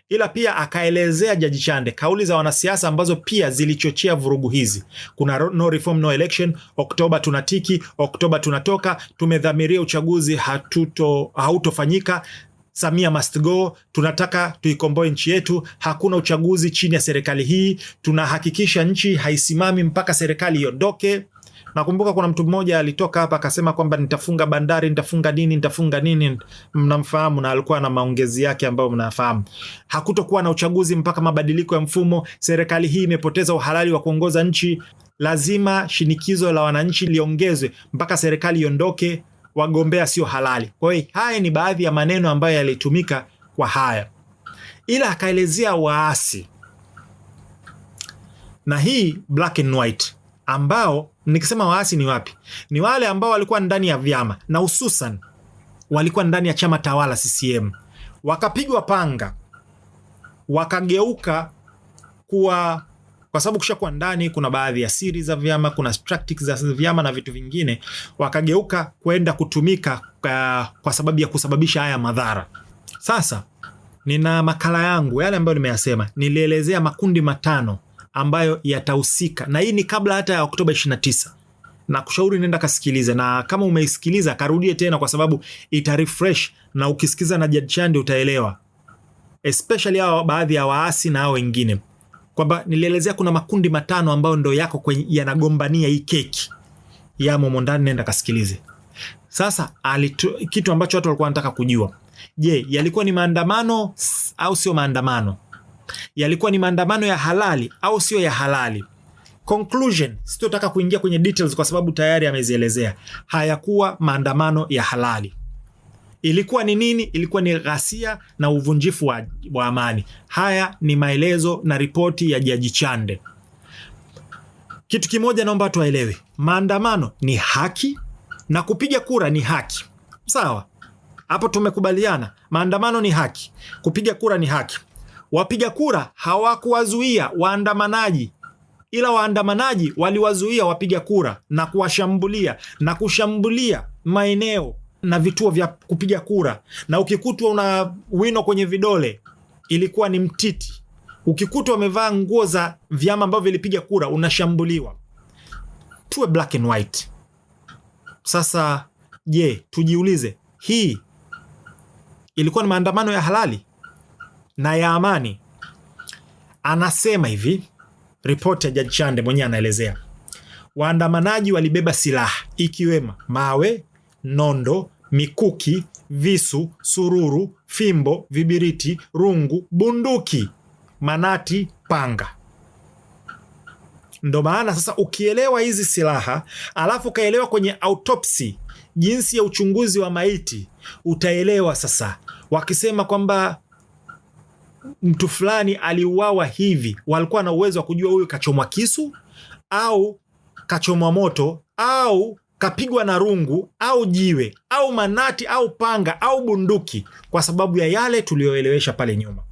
Ila pia akaelezea Jaji Chande kauli za wanasiasa ambazo pia zilichochea vurugu hizi. Kuna no reform no election, Oktoba tunatiki, Oktoba tunatoka, tumedhamiria uchaguzi hautofanyika, Samia must go, tunataka tuikomboe nchi yetu, hakuna uchaguzi chini ya serikali hii, tunahakikisha nchi haisimami mpaka serikali iondoke. Nakumbuka kuna mtu mmoja alitoka hapa akasema kwamba nitafunga bandari, nitafunga nini, mnamfahamu, na alikuwa na maongezi yake ambayo mnafahamu. Hakutokuwa na uchaguzi mpaka mabadiliko ya mfumo, serikali hii imepoteza uhalali wa kuongoza nchi, lazima shinikizo la wananchi liongezwe mpaka serikali iondoke, wagombea sio halali. Kwa hiyo haya ni baadhi ya maneno ambayo yalitumika kwa haya. Ila akaelezea waasi, na hii black and white, ambao nikisema waasi ni wapi? Ni wale ambao walikuwa ndani ya vyama na hususan walikuwa ndani ya chama tawala CCM, wakapigwa panga, wakageuka kuwa, kwa sababu kushakuwa ndani kuna baadhi ya siri za vyama, kuna tactics za vyama na vitu vingine, wakageuka kwenda kutumika kwa sababu ya kusababisha haya madhara. Sasa nina makala yangu yale ambayo nimeyasema, nilielezea makundi matano ambayo yatahusika, na hii ni kabla hata ya Oktoba 29. Na kushauri nenda kasikilize, na kama umeisikiliza karudie tena, kwa sababu ita refresh, na ukisikiza na Jaji Chande utaelewa, especially hao baadhi ya waasi na hao wengine, kwamba nilielezea kuna makundi matano ambayo ndo yako kwenye yanagombania hii keki ya momo ndani. Nenda kasikilize. Sasa kitu ambacho watu walikuwa wanataka kujua, je, yalikuwa ni maandamano au sio maandamano? Yalikuwa ni maandamano ya halali au sio ya halali? Conclusion, sitotaka kuingia kwenye details kwa sababu tayari amezielezea. Hayakuwa maandamano ya halali. Ilikuwa ni nini? Ilikuwa ni ghasia na uvunjifu wa amani. Haya ni maelezo na ripoti ya Jaji Chande. Kitu kimoja naomba watu waelewe, maandamano ni haki na kupiga kura ni haki. Sawa? Hapo tumekubaliana, maandamano ni haki, kupiga kura ni haki. Wapiga kura hawakuwazuia waandamanaji, ila waandamanaji waliwazuia wapiga kura na kuwashambulia na kushambulia maeneo na vituo vya kupiga kura. Na ukikutwa una wino kwenye vidole, ilikuwa ni mtiti. Ukikutwa wamevaa nguo za vyama ambavyo vilipiga kura, unashambuliwa. Tuwe black and white. Sasa je, tujiulize, hii ilikuwa ni maandamano ya halali na ya amani? Anasema hivi, ripoti ya Jaji Chande mwenyewe anaelezea, waandamanaji walibeba silaha ikiwemo mawe, nondo, mikuki, visu, sururu, fimbo, vibiriti, rungu, bunduki, manati, panga. Ndo maana sasa ukielewa hizi silaha alafu kaelewa kwenye autopsy jinsi ya uchunguzi wa maiti, utaelewa sasa wakisema kwamba mtu fulani aliuawa hivi, walikuwa na uwezo wa kujua huyu kachomwa kisu au kachomwa moto au kapigwa na rungu au jiwe au manati au panga au bunduki, kwa sababu ya yale tulioelewesha pale nyuma.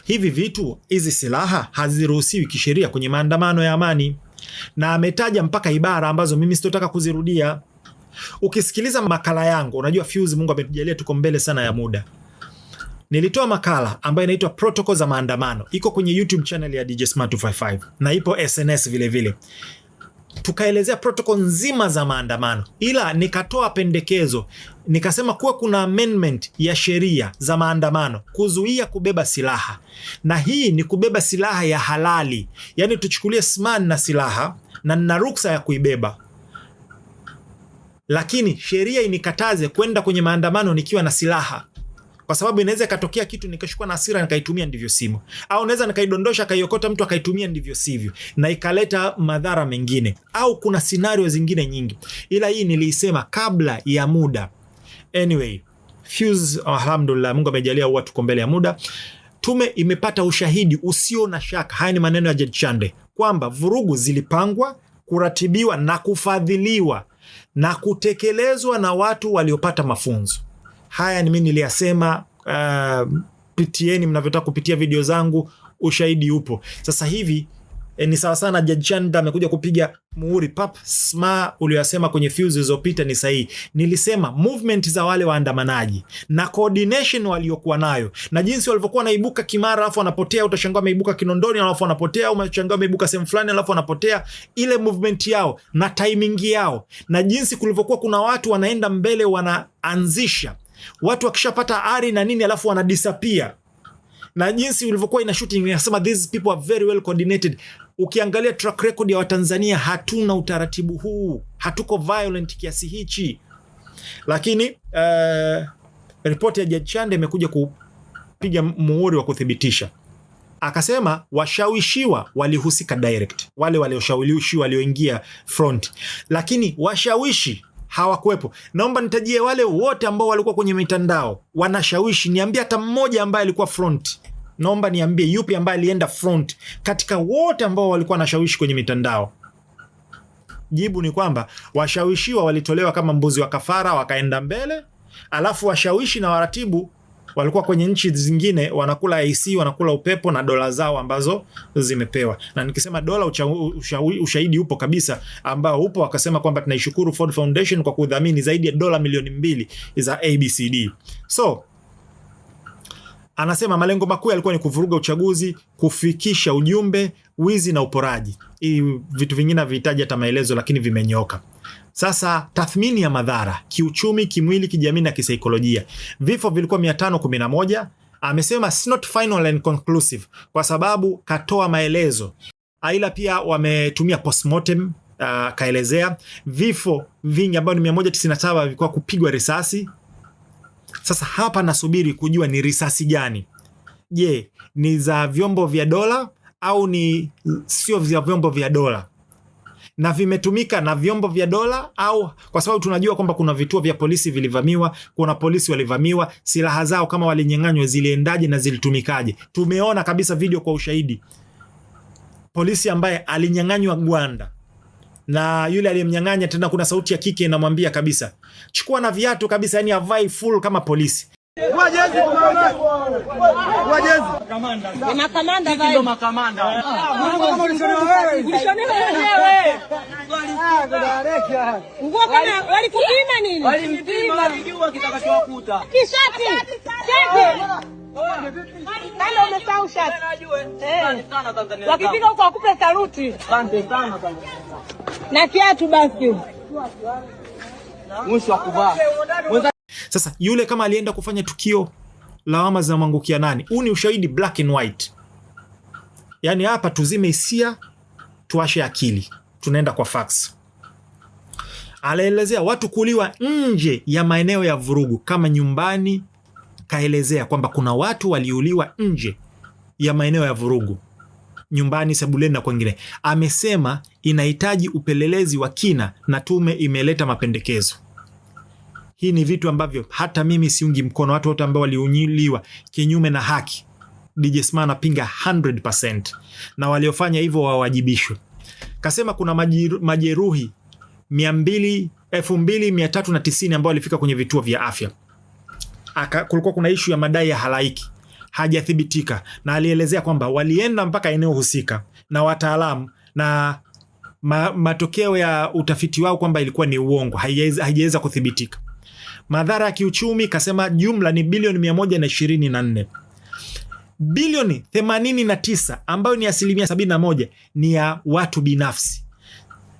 Hivi vitu, hizi silaha haziruhusiwi kisheria kwenye maandamano ya amani, na ametaja mpaka ibara ambazo mimi sitotaka kuzirudia. Ukisikiliza makala yangu, unajua Fuse, Mungu ametujalia tuko mbele sana ya muda. Nilitoa makala ambayo inaitwa Protocol za Maandamano, iko kwenye YouTube channel ya DJ Smart 255 na ipo SNS vile vile. Tukaelezea protocol nzima za maandamano, ila nikatoa pendekezo, nikasema kuwa kuna amendment ya sheria za maandamano kuzuia kubeba silaha, na hii ni kubeba silaha ya halali. Yani tuchukulie Sman na silaha na nina ruksa ya kuibeba, lakini sheria inikataze kwenda kwenye maandamano nikiwa na silaha, kwa sababu inaweza ikatokea kitu nikashukua na hasira nikaitumia ndivyo sivyo, au naweza nikaidondosha kaiokota mtu akaitumia ndivyo sivyo na ikaleta madhara mengine, au kuna scenario zingine nyingi, ila hii niliisema kabla ya muda. Anyway, Fuse, alhamdulillah, Mungu amejalia watu tuko mbele ya muda. Tume imepata ushahidi usio na shaka, haya ni maneno ya Jaji Chande, kwamba vurugu zilipangwa kuratibiwa na kufadhiliwa na kutekelezwa na watu waliopata mafunzo. Haya ni mimi niliyasema, pitieni mnavyotaka kupitia video zangu, ushahidi upo. Sasa hivi ni sawa sana Judge Chanda amekuja kupiga muhuri pap sma, uliyosema kwenye fuse zilizopita ni sahihi. Nilisema movement za wale waandamanaji na coordination waliokuwa nayo na jinsi walivyokuwa naibuka Kimara alafu wanapotea, utashangaa wameibuka Kinondoni alafu wanapotea, au utashangaa wameibuka sehemu fulani alafu wanapotea. Ile movement yao na timing yao na jinsi kulivyokuwa kuna watu wanaenda mbele wanaanzisha, watu wakishapata ari na nini alafu wana disappear, na jinsi ulivyokuwa ina shooting, inasema these people are very well coordinated. Ukiangalia track record ya Watanzania, hatuna utaratibu huu, hatuko violent kiasi hichi. Lakini ripoti ya Judge Chanda imekuja kupiga muhuri wa kuthibitisha. Akasema washawishiwa walihusika direct, wale walioshawishiwa walioingia front, lakini washawishi hawakuwepo. Naomba nitajie wale wote ambao walikuwa kwenye mitandao wanashawishi, niambie hata mmoja ambaye alikuwa front. Naomba niambie yupi ambaye alienda front katika wote ambao walikuwa wanashawishi kwenye mitandao. Jibu ni kwamba washawishiwa walitolewa kama mbuzi wa kafara wakaenda mbele, alafu washawishi na waratibu walikuwa kwenye nchi zingine wanakula AC, wanakula upepo na dola zao ambazo zimepewa. Na nikisema dola, ushahidi upo kabisa ambao upo. Wakasema kwamba tunaishukuru Ford Foundation kwa kudhamini zaidi ya dola milioni 2 za ABCD. So anasema malengo makuu yalikuwa ni kuvuruga uchaguzi, kufikisha ujumbe, wizi na uporaji. Hii vitu vingine havihitaji hata maelezo, lakini vimenyoka. Sasa tathmini ya madhara kiuchumi, kimwili, kijamii na kisaikolojia. Vifo vilikuwa 511. Amesema it's not final and conclusive kwa sababu katoa maelezo. Aila pia wametumia postmortem, kaelezea vifo vingi ambao ni 197 vilikuwa kupigwa risasi. Sasa hapa nasubiri kujua ni risasi gani. Je, ni za vyombo vya dola au ni sio vya vyombo vya dola? Na vimetumika na vyombo vya dola au, kwa sababu tunajua kwamba kuna vituo vya polisi vilivamiwa, kuna polisi walivamiwa, silaha zao kama walinyang'anywa ziliendaje na zilitumikaje? Tumeona kabisa video kwa ushahidi. Polisi ambaye alinyang'anywa gwanda na yule aliyemnyang'anya tena kuna sauti ya kike inamwambia kabisa chukua na viatu kabisa, yani avai full kama polisi. Wajezi kamanda. Makamanda vai. Ndio makamanda. Nguo kama walikupima nini? Walimpima walijua kitakachowakuta. Kishati. Cheke. Kale umesahau shati. Sana Tanzania. Wakifika huko wakupe saluti. Asante sana Tanzania. Na kiatu basi. Mwisho wa kuvaa. Sasa yule kama alienda kufanya tukio, lawama zinamwangukia nani? Huu ni ushahidi black and white. Yaani hapa tuzime hisia, tuashe akili. Tunaenda kwa facts. Alaelezea watu kuuliwa nje ya maeneo ya vurugu kama nyumbani. Kaelezea kwamba kuna watu waliuliwa nje ya maeneo ya vurugu, nyumbani, sebuleni na kwingine. Amesema inahitaji upelelezi wa kina na tume imeleta mapendekezo. Hii ni vitu ambavyo hata mimi siungi mkono. Watu wote ambao waliuliwa kinyume na haki, DJ Sma anapinga 100%, na waliofanya hivyo wawajibishwe. Kasema kuna majeruhi 2390 ambao walifika kwenye vituo vya afya. Kulikuwa kuna issue ya madai ya halaiki, hajathibitika, na alielezea kwamba walienda mpaka eneo husika na wataalamu na matokeo ya utafiti wao kwamba ilikuwa ni uongo, haijaweza kuthibitika. Madhara ya kiuchumi kasema jumla ni bilioni 124. Bilioni 89 ambayo ni 71% ni ya watu binafsi,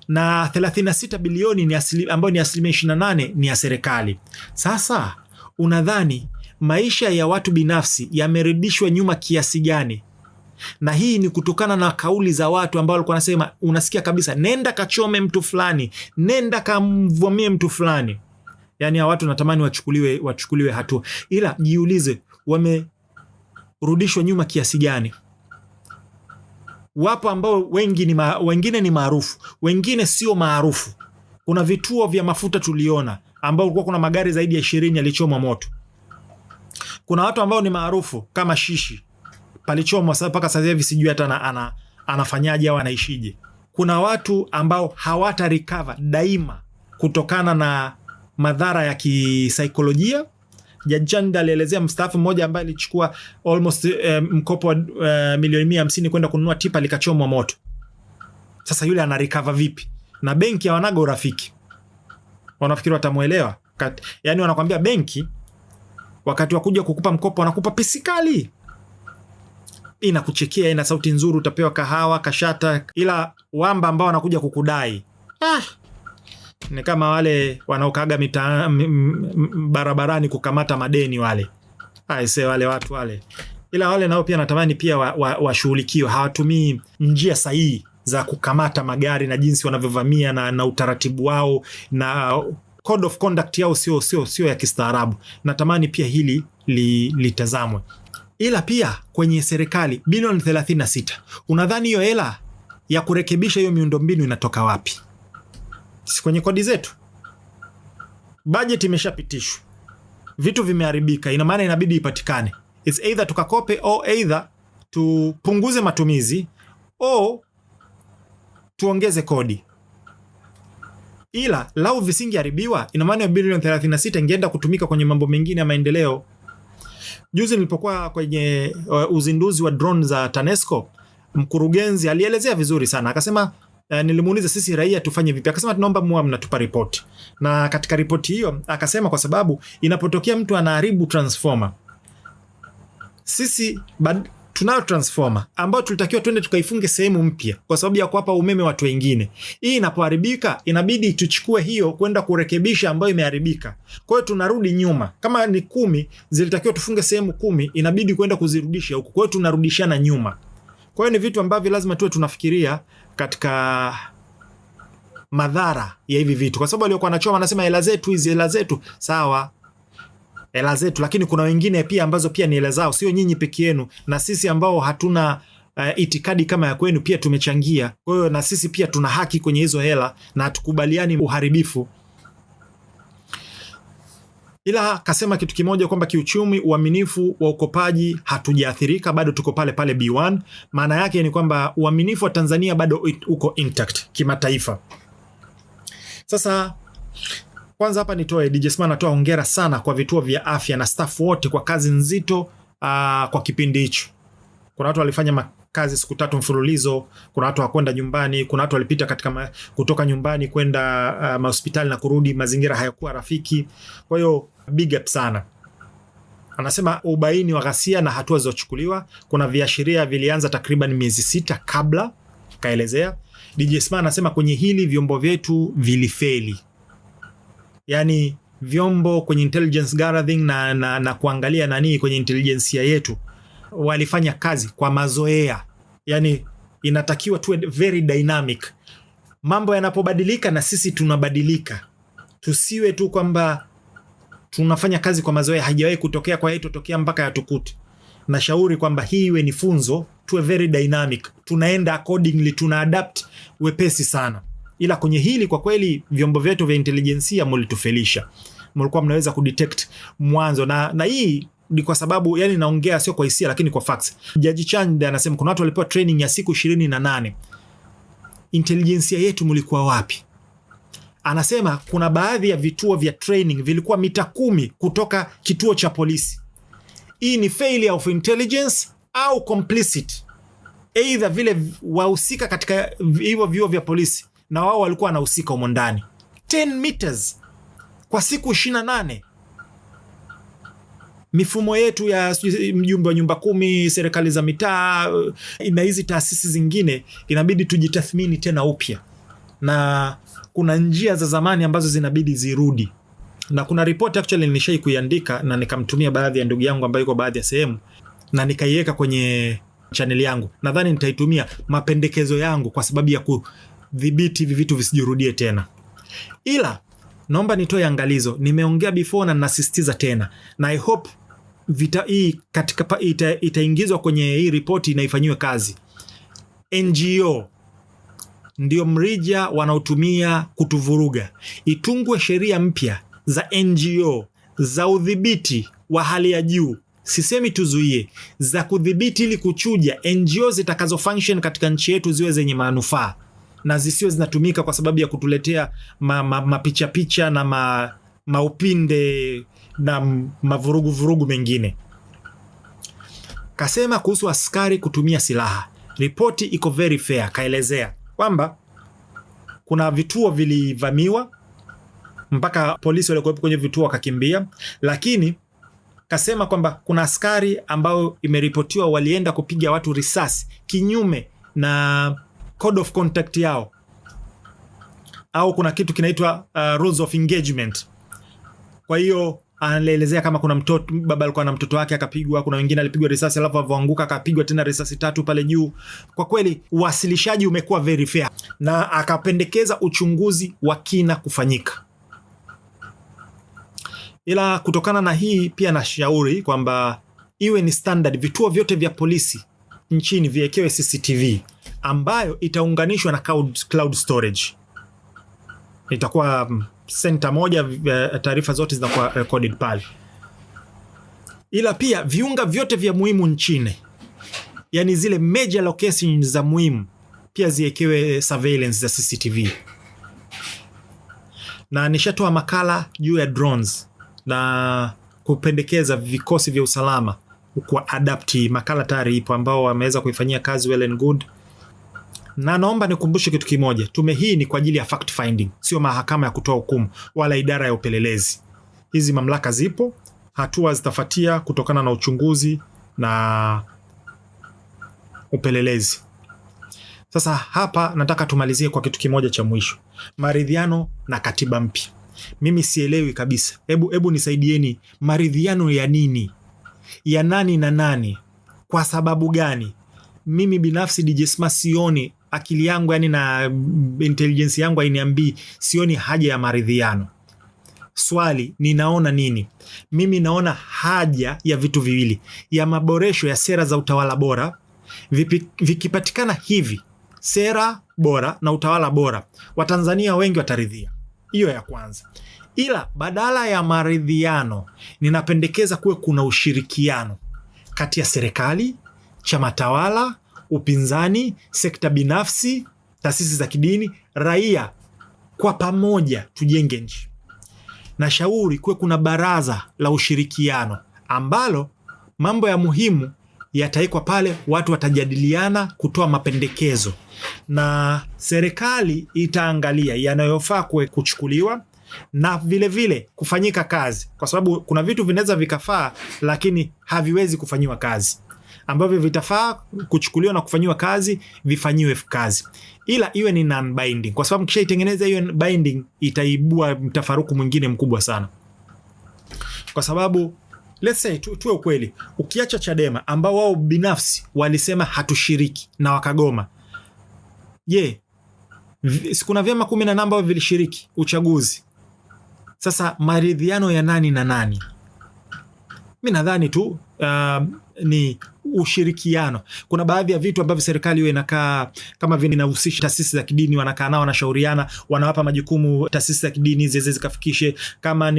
na 36 bilioni ni ambayo ni 28% ni ya serikali. Sasa unadhani maisha ya watu binafsi yamerudishwa nyuma kiasi gani? Na hii ni kutokana na kauli za watu ambao walikuwa wanasema, unasikia kabisa, nenda kachome mtu fulani, nenda kamvamie mtu fulani. Yani hao watu natamani wachukuliwe hatua, ila jiulize wamerudishwa nyuma kiasi gani? Wapo ambao wengine ni maarufu, wengine sio maarufu. Kuna vituo vya mafuta tuliona ambao kulikuwa kuna magari zaidi ya 20 yalichomwa moto. Kuna watu ambao ni maarufu kama Shishi palichomwa, sasa mpaka sasa hivi sijui hata anafanyaje au anaishije. kuna watu ambao hawata recover daima kutokana na madhara ya kisaikolojia. Jaji Chande alielezea mstaafu mmoja ambaye alichukua almost mkopo wa milioni 150 kwenda kununua tipa likachomwa moto. Sasa yule ana recover vipi? Na benki hawanaga urafiki. Wanafikiri watamuelewa. Yaani wanakuambia benki wakati wa kuja kukupa mkopo wanakupa pesa kali. Inakuchekea, ina sauti nzuri, utapewa kahawa, kashata, ila wamba ambao wanakuja kukudai. Ni kama wale wanaokaga barabarani kukamata madeni wale. Aise, wale watu wale. Ila wale nao pia natamani pia washughulikiwe. Hawatumii njia sahihi za kukamata magari na jinsi wanavyovamia na utaratibu wao na code of conduct yao sio ya kistaarabu. Natamani pia hili litazamwe. Ila pia kwenye serikali bilioni 36. Unadhani hiyo hela ya kurekebisha hiyo miundombinu inatoka wapi? Si kwenye kodi zetu? Budget imeshapitishwa. Vitu vimeharibika, ina maana inabidi ipatikane. It's either tukakope au either tupunguze matumizi au tuongeze kodi. Ila lau visingeharibiwa, ina maana bilioni 36 ingeenda kutumika kwenye mambo mengine ya maendeleo. Juzi nilipokuwa kwenye uzinduzi wa drone za TANESCO, mkurugenzi alielezea vizuri sana. Akasema nilimuuliza sisi raia tufanye vipi? Akasema tunaomba muwe mnatupa ripoti. Na katika ripoti hiyo akasema kwa sababu inapotokea mtu anaharibu transformer, sisi tunayo transformer ambayo tulitakiwa twende tukaifunge sehemu mpya kwa sababu ya kuwapa umeme watu wengine. Hii inapoharibika inabidi tuchukue hiyo kwenda kurekebisha ambayo imeharibika. Kwa hiyo tunarudi nyuma. Kama ni 10 zilitakiwa tufunge sehemu 10, inabidi kwenda kuzirudisha huko. Kwa hiyo tunarudishana nyuma. Kwa hiyo ni vitu ambavyo lazima tuwe tunafikiria katika madhara ya hivi vitu. Kwa sababu waliokuwa wanachoma wanasema hela zetu hizi, hela zetu. Sawa, hela zetu, lakini kuna wengine pia ambazo pia ni hela zao, sio nyinyi peke yenu. Na sisi ambao hatuna itikadi kama ya kwenu pia tumechangia. Kwa hiyo na sisi pia tuna haki kwenye hizo hela na hatukubaliani uharibifu. Ila kasema kitu kimoja kwamba kiuchumi, uaminifu wa ukopaji hatujaathirika, bado tuko pale pale B1. Maana yake ni kwamba uaminifu wa Tanzania bado uko intact kimataifa. Sasa kwanza hapa nitoe DJ Sma anatoa hongera sana kwa vituo vya afya na staff wote kwa kazi nzito kwa kipindi hicho. Kuna watu walifanya kazi siku 3 mfululizo, kuna watu hawakwenda nyumbani, kuna watu walipita katika kutoka nyumbani kwenda hospitali na kurudi, mazingira hayakuwa rafiki. Kwa hiyo big up sana. Anasema ubaini wa ghasia na hatua zilizochukuliwa, kuna viashiria vilianza takriban miezi 6 kabla, kaelezea. DJ Sma anasema kwenye hili vyombo vyetu vilifeli. Yaani vyombo kwenye intelligence gathering na kuangalia nani kwenye intelligence yetu walifanya kazi kwa mazoea. Yaani inatakiwa tuwe very dynamic. Mambo yanapobadilika na sisi tunabadilika. Tusiwe tu kwamba tunafanya kazi kwa mazoea, haijawahi kutokea kwa hiyo tokea mpaka yatukute. Nashauri kwamba hii iwe ni funzo, tuwe very dynamic. Tunaenda accordingly, tuna adapt wepesi sana. Ila kwenye hili kwa kweli vyombo vyetu vya intelijensia mlitufelisha. Mlikuwa mnaweza kudetect mwanzo na hii ni kwa sababu yani naongea sio kwa hisia lakini kwa facts. Jaji Chande anasema kuna watu walipewa training ya siku 28. Intelijensia yetu mlikuwa wapi? Anasema kuna baadhi ya vituo vya training vilikuwa mita 10 kutoka kituo cha polisi. Hii ni failure of intelligence au complicit. Either vile wahusika katika hivyo vyuo vya polisi na wao walikuwa wanahusika humo ndani. 10 meters kwa siku 28. Mifumo yetu ya mjumbe wa nyumba 10, serikali za mitaa na hizi taasisi zingine inabidi tujitathmini tena upya. Na kuna njia za zamani ambazo zinabidi zirudi. Na kuna report actually nilishai kuiandika na nikamtumia baadhi ya ndugu yangu ambayo yuko baadhi ya sehemu na nikaiweka kwenye channel yangu. Nadhani nitaitumia mapendekezo yangu kwa sababu ya kudhibiti hivi vitu visijirudie tena. Ila naomba nitoe angalizo. Nimeongea before na nasisitiza tena. Na I hope vita hii katika itaingizwa kwenye hii ripoti na ifanyiwe kazi. NGO ndio mrija wanaotumia kutuvuruga. Itungwe sheria mpya za NGO za udhibiti wa hali ya juu. Sisemi tuzuie, za kudhibiti ili kuchuja NGO zitakazo function katika nchi yetu ziwe zenye manufaa na zisiwe zinatumika kwa sababu ya kutuletea mapicha picha na maupinde na mavurugu mengine. Kasema kuhusu askari kutumia silaha, ripoti iko very fair. Kaelezea kwamba kuna vituo vilivamiwa mpaka polisi waliokuwepo kwenye vituo wakakimbia, lakini kasema kwamba kuna askari ambao imeripotiwa walienda kupiga watu risasi kinyume na code of conduct yao, au kuna kitu kinaitwa rules of engagement. Kwa hiyo anaelezea kama kuna mtoto, baba alikuwa na mtoto wake akapigwa, kuna wengine alipigwa risasi alafu avoanguka akapigwa tena risasi 3 pale juu. Kwa kweli uwasilishaji umekuwa very fair, na akapendekeza uchunguzi wa kina kufanyika. Ila kutokana na hii pia nashauri kwamba iwe ni standard, vituo vyote vya polisi nchini viekewe CCTV ambayo itaunganishwa na cloud storage. Itakuwa center moja, taarifa zote zinakuwa recorded pale. Ila pia viunga vyote vya muhimu nchini, yani zile major locations za muhimu, pia ziekewe surveillance za CCTV. Na nishatoa makala juu ya drones na kupendekeza vikosi vya usalama kwa adapti. Makala tayari ipo ambao wameweza kuifanyia kazi well and good. Na naomba nikumbushe kitu kimoja, tume hii ni kwa ajili ya fact finding, sio mahakama ya kutoa hukumu wala idara ya upelelezi. Hizi mamlaka zipo, hatua zitafuatia kutokana na uchunguzi na upelelezi. Sasa hapa nataka tumalizie kwa kitu kimoja cha mwisho, maridhiano na katiba mpya. Mimi sielewi kabisa, hebu nisaidieni, maridhiano ya nini? Ya nani na nani? Kwa sababu gani? Mimi binafsi DJ Sma sioni, akili yangu yani na intelligence yangu hainiambii, sioni haja ya maridhiano. Swali, ninaona nini? Mimi naona haja ya vitu viwili, ya maboresho ya sera za utawala bora. Vikipatikana hivi, sera bora na utawala bora, Watanzania wengi wataridhia. Hiyo ya kwanza. Ila badala ya maridhiano, ninapendekeza kuwe kuna ushirikiano kati ya serikali, chama tawala, upinzani, sekta binafsi, taasisi za kidini, raia. Kwa pamoja tujenge nchi. Nashauri kuwe kuna baraza la ushirikiano ambalo mambo ya muhimu yataikwa pale, watu watajadiliana kutoa mapendekezo, na serikali itaangalia yanayofaa kuchukuliwa na vile kufanyika kazi, kwa sababu kuna vitu vinaweza vikafaa lakini haviwezi kufanyiwa kazi. Ambavyo vitafaa kuchukuliwa na kufanyiwa kazi vifanyiwe kazi, ila iwe ni non binding, kwa sababu kisha itengeneza hiyo binding itaibua mtafaruku mwingine mkubwa sana. Kwa sababu let's say tuwe ukweli, ukiacha Chadema ambao wao binafsi walisema hatushiriki na wakagoma, je, kuna vyama 10 ambavyo vilishiriki uchaguzi. Sasa maridhiano ya nani na nani? Mimi nadhani tu ni ushirikiano. Kuna baadhi ya vitu ambavyo serikali iwe inakaa kama vile inahusisha taasisi za kidini, wanakaa nao, wanashauriana, wanawapa majukumu taasisi za kidini ziweze zikafikishe. Kama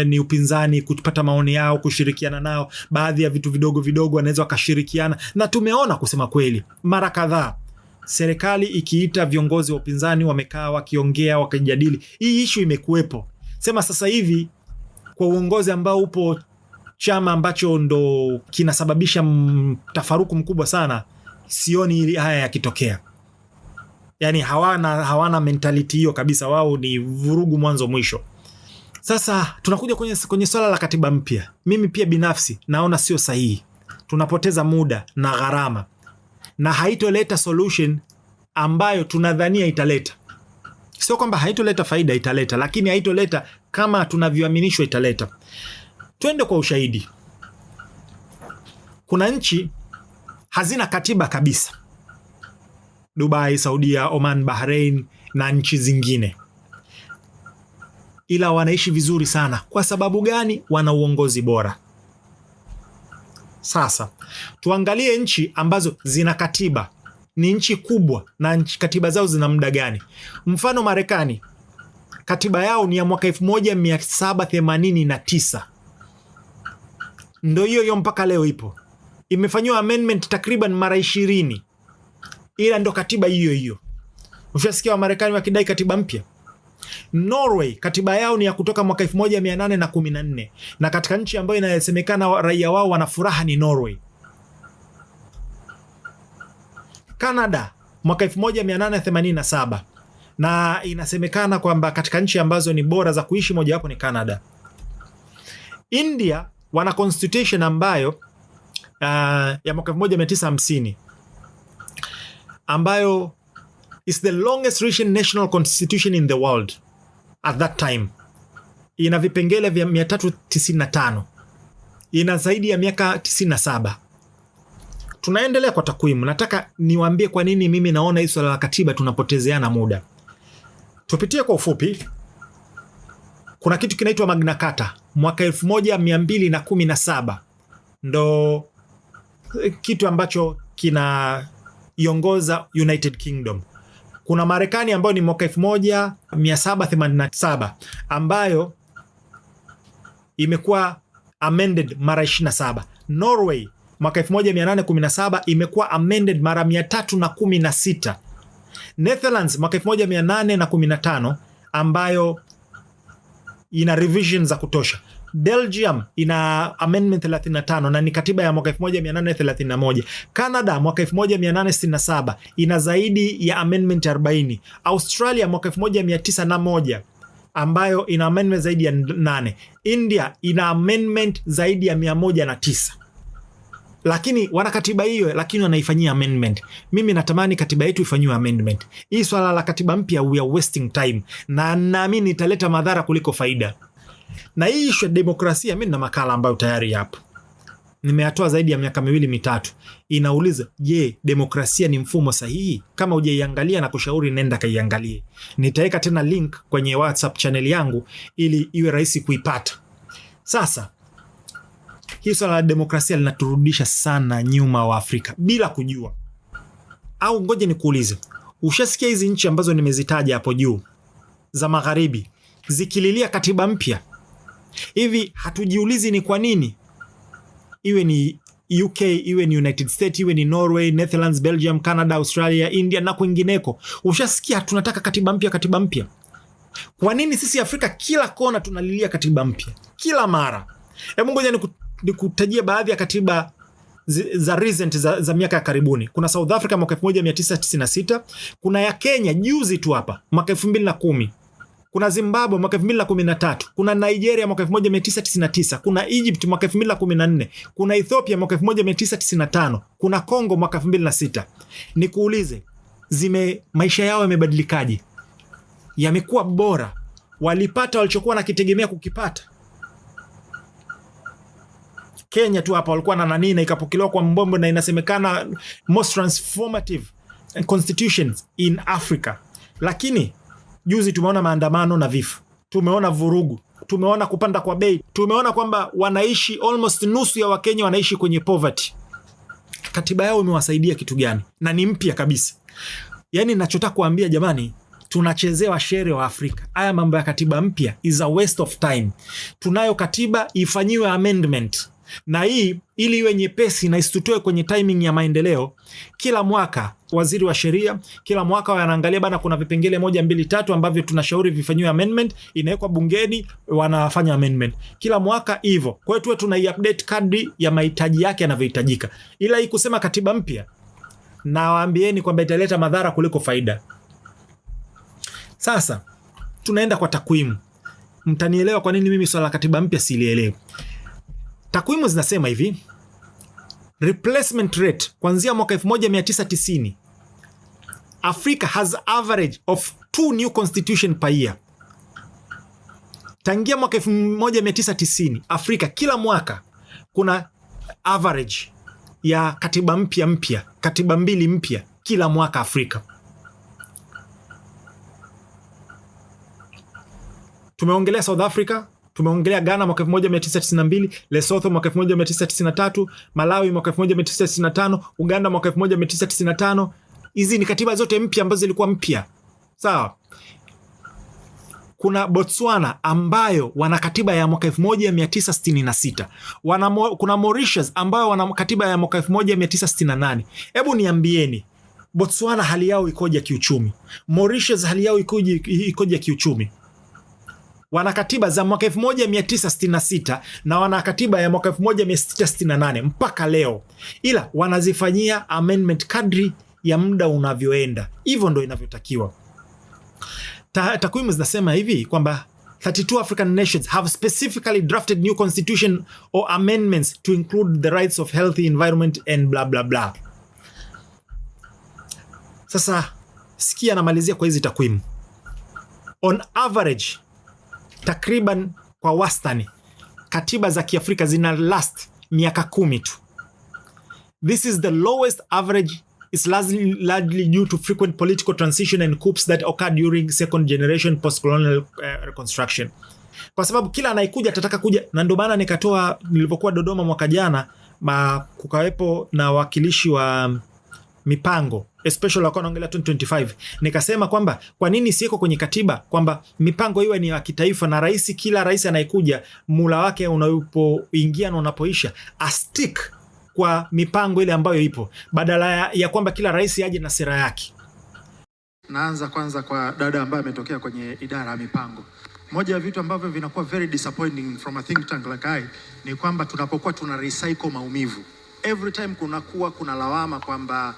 ni upinzani, kupata maoni yao, kushirikiana nao. Baadhi ya vitu vidogo wanaweza wakashirikiana, na tumeona kusema kweli mara kadhaa serikali ikiita viongozi wa upinzani wamekaa wakiongea, wakijadili. Hii issue imekuwepo. Sema sasa hivi kwa uongozi ambao upo, chama ambacho ndo kinasababisha mtafaruku mkubwa sana, sioni haya yakitokea. Yani hawana mentality hiyo kabisa, wao ni vurugu mwanzo mwisho. Sasa tunakuja kwenye swala la katiba mpya. Mimi pia binafsi naona sio sahihi. Tunapoteza muda na gharama, na haitoleta solution ambayo tunadhania italeta. Sio kwamba haitoleta faida, italeta, lakini haitoleta kama tunavyoaminishwa italeta. Twende kwa ushahidi. Kuna nchi hazina katiba kabisa, Dubai, Saudia, Oman, Bahrain na nchi zingine, ila wanaishi vizuri sana. Kwa sababu gani? Wana uongozi bora. Sasa tuangalie nchi ambazo zina katiba, ni nchi kubwa na nchi katiba zao zina muda gani. Mfano Marekani, katiba yao ni ya mwaka 1789. Ndio hiyo mpaka leo ipo. Imefanyiwa amendment takriban mara 20, ila ndo katiba hiyo. Ushasikia wa Marekani wakidai katiba mpya? Norway katiba yao ni ya kutoka mwaka 1814 na katika nchi ambayo inasemekana raia wao wana furaha ni Norway. Canada mwaka 1887 na inasemekana kwamba katika nchi ambazo ni bora za kuishi mojawapo ni Canada. India wana constitution ambayo ya mwaka 1950 ambayo is the longest written national constitution in the world at that time. Ina vipengele vya 395. Ina zaidi ya miaka 97. Tunaendelea kwa takwimu. Nataka niwaambie kwa nini mimi naona hii swala la katiba tunapotezeana muda. Tupitie kwa ufupi. Kuna kitu kinaitwa Magna Carta mwaka 1217 ndo kitu ambacho kinaiongoza United Kingdom. Kuna Marekani ambayo ni mwaka 1787 ambayo imekuwa amended mara 27. Norway mwaka 1817 imekuwa amended mara 316. Netherlands mwaka 1815 ambayo ina revision za kutosha. Belgium ina amendment 35 na ni katiba ya mwaka 1831. Canada mwaka 1867 ina zaidi ya amendment 40. Australia mwaka 1901 ambayo ina amendment zaidi ya 8. India ina amendment zaidi ya 109. Lakini wana katiba hiyo, lakini wanaifanyia amendment. Mimi natamani katiba yetu ifanywe amendment. Hii swala la katiba mpya, we are wasting time, na naamini italeta madhara kuliko faida. Na hii issue ya demokrasia, mimi na makala ambayo tayari hapo nimeyatoa zaidi ya miaka 2-3. Inauliza, je, demokrasia ni mfumo sahihi? Kama hujaiangalia na kushauri, nenda kaiangalie. Nitaweka tena link kwenye WhatsApp channel yangu ili iwe rahisi kuipata. Sasa hii swala la demokrasia linaturudisha sana nyuma wa Afrika bila kujua. Au ngoje nikuulize, ushasikia hizi nchi ambazo nimezitaja hapo juu za magharibi zikililia katiba mpya? Hivi hatujiulizi ni kwa nini? Iwe ni UK, iwe ni United States, iwe ni Norway, Netherlands, Belgium, Canada, Australia, India na kwingineko. Ushasikia tunataka katiba mpya, katiba mpya. Kwa nini sisi Afrika kila kona tunalilia katiba mpya kila mara? Hebu ngoja nikutajie baadhi ya katiba za recent za miaka ya karibuni. Kuna South Africa mwaka 1996, kuna ya Kenya juzi tu hapa mwaka 2010. Kuna Zimbabwe mwaka 2013, kuna Nigeria mwaka 1999, kuna Egypt mwaka 2014, kuna Ethiopia mwaka 1995, kuna Congo mwaka 2006. Nikuulize, maisha yao yamebadilikaje? Yamekuwa bora? Walipata walichokuwa nakitegemea kukipata? Kenya tu hapa walikuwa na nani na ikapokelewa kwa mbombo, na inasemekana most transformative constitutions in Africa. Lakini juzi tumeona maandamano na vifo, tumeona vurugu, tumeona kupanda kwa bei, tumeona kwamba wanaishi almost nusu ya Wakenya wanaishi kwenye poverty. Katiba yao imewasaidia kitu gani? Na ni mpya kabisa. Yaani ninachotaka kuambia jamani, tunachezewa shere wa Afrika. Haya mambo ya katiba mpya is a waste of time. Tunayo katiba, ifanyiwe amendment. Na hii ili iwe nyepesi na isitutoe kwenye timing ya maendeleo. Kila mwaka waziri wa sheria, kila mwaka wanaangalia bana, kuna vipengele 1, 2, 3 ambavyo tunashauri vifanyiwe amendment, inawekwa bungeni, wanafanya amendment kila mwaka hivyo. Kwa hiyo tuwe tunaiupdate kadri ya mahitaji yake yanavyohitajika. Ila hii kusema katiba mpya, na waambieni kwamba italeta madhara kuliko faida. Sasa tunaenda kwa takwimu. Mtanielewa kwa nini mimi swala la katiba mpya silielewi. Takwimu zinasema hivi: replacement rate kuanzia mwaka 1990, Africa has average of 2 new constitution per year. Tangia mwaka 1990 Afrika kila mwaka kuna average ya katiba mpya, katiba 2 mpya kila mwaka Afrika. Tumeongelea South Africa, tumeongelea Ghana mwaka 1992, Lesotho mwaka 1993, Malawi mwaka 1995, Uganda mwaka 1995. Hizi ni katiba zote mpya ambazo zilikuwa mpya. Sawa. Kuna Botswana ambayo wana katiba ya mwaka 1966. Kuna Mauritius ambayo wana katiba ya mwaka 1968. Hebu niambieni, Botswana hali yao ikoje kiuchumi? Mauritius hali yao ikoje kiuchumi? Wana katiba za mwaka 1966 na wana katiba ya mwaka 1668 mpaka leo, ila wanazifanyia amendment kadri ya muda unavyoenda. Hivyo ndo inavyotakiwa. Takwimu zinasema hivi kwamba 32 African nations have specifically drafted new constitution or amendments to include the rights of healthy environment and blah blah blah. Sasa sikia, namalizia kwa hizi takwimu. On average, takriban kwa wastani, katiba za Kiafrika zina last miaka 10 tu. This is the lowest average. Is largely due to frequent political transition and coups that occurred during second generation post-colonial reconstruction. Kwa sababu kila anayekuja atataka kuja, na ndio maana nilipokuwa Dodoma mwaka jana, kukawepo na wakilishi wa mipango especially wako naongelea 2025, nikasema kwamba kwa nini sieko kwenye katiba kwamba mipango iwe ni ya kitaifa, na kila rais anayekuja mula wake unapoingia na unapoisha astick kwa mipango ile ambayo ipo, badala ya kwamba kila rais aje na sera yake. Naanza kwanza kwa dada ambaye ametokea kwenye idara ya mipango. Moja ya vitu ambavyo vinakuwa very disappointing from a think tank like I ni kwamba tunapokuwa tuna recycle maumivu. Every time kuna lawama kwamba,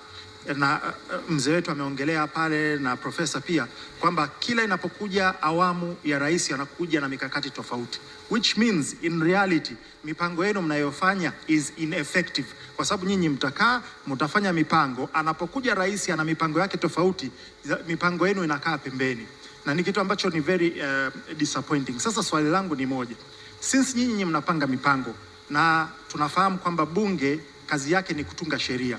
na mzee wetu ameongelea pale na profesa pia, kwamba kila inapokuja awamu ya rais anakuja na mikakati tofauti, which means in reality mipango yenu mnayofanya is ineffective, kwa sababu nyinyi mtafanya mipango, anapokuja rais ana mipango yake tofauti, mipango yenu inakaa pembeni, na ni kitu ambacho ni very disappointing. Sasa swali langu ni moja, since nyinyi mnapanga mipango na tunafahamu kwamba bunge kazi yake ni kutunga sheria,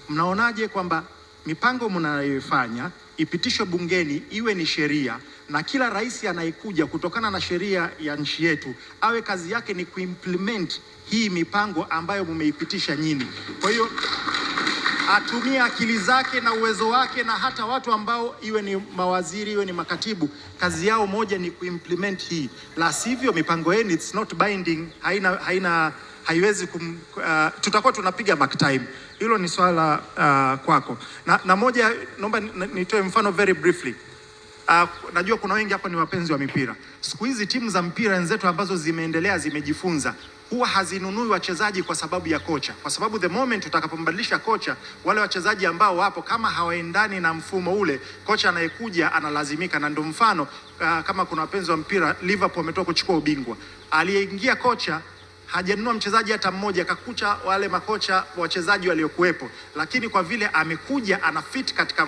mnaonaje kwamba mipango mnayoifanya ipitishwe bungeni iwe ni sheria, na kila rais anayekuja kutokana na sheria ya nchi yetu awe kazi yake ni kuimplement hii mipango ambayo mumeipitisha nyinyi? Kwa hiyo atumie akili zake na uwezo wake, na hata watu ambao iwe ni mawaziri iwe ni makatibu, kazi yao moja ni kuimplement hii, la sivyo mipango yenu it's not binding, haiwezi tutakuwa tunapiga back time. Hilo ni swala kwako. Na moja, naomba nitoe mfano very briefly. Najua kuna wengi hapa ni wapenzi wa mipira. Siku hizi timu za mpira wenzetu ambazo zimeendelea zimejifunza, huwa hazinunui wachezaji kwa sababu ya kocha, kwa sababu the moment utakapombadilisha kocha, wale wachezaji ambao wapo kama hawaendani na mfumo ule, kocha anayekuja analazimika. Na ndio mfano kama kuna wapenzi wa mpira, Liverpool wametoka kuchukua ubingwa, aliyeingia kocha hajanunua mchezaji hata mmoja, akakucha wale makocha wachezaji waliokuwepo, lakini kwa vile amekuja ana fit katika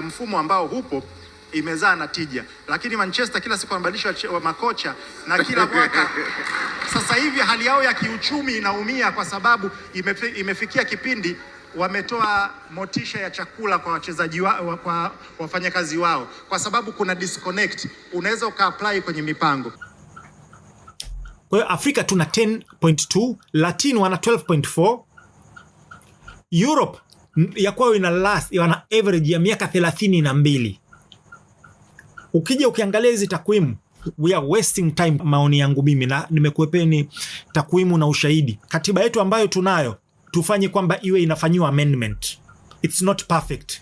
mfumo ambao hupo, imezaa natija. Lakini Manchester kila siku wanabadilisha makocha na kila mwaka. Sasa hivi hali yao ya kiuchumi inaumia kwa sababu imefikia kipindi wametoa motisha ya chakula kwa wachezaji wao, kwa wafanyakazi wao, kwa sababu kuna disconnect. Unaweza ukaapply kwenye mipango. Kwa hiyo Afrika tuna 10.2, Latino wana 12.4, Europe ya kwao wana average ya miaka 32. Ukija ukiangalia hizi takwimu, we are wasting time, maoni yangu mimi, na nimekuepeni takwimu na ushahidi. Katiba yetu ambayo tunayo, tufanye kwamba iwe inafanyiwa amendment. It's not perfect.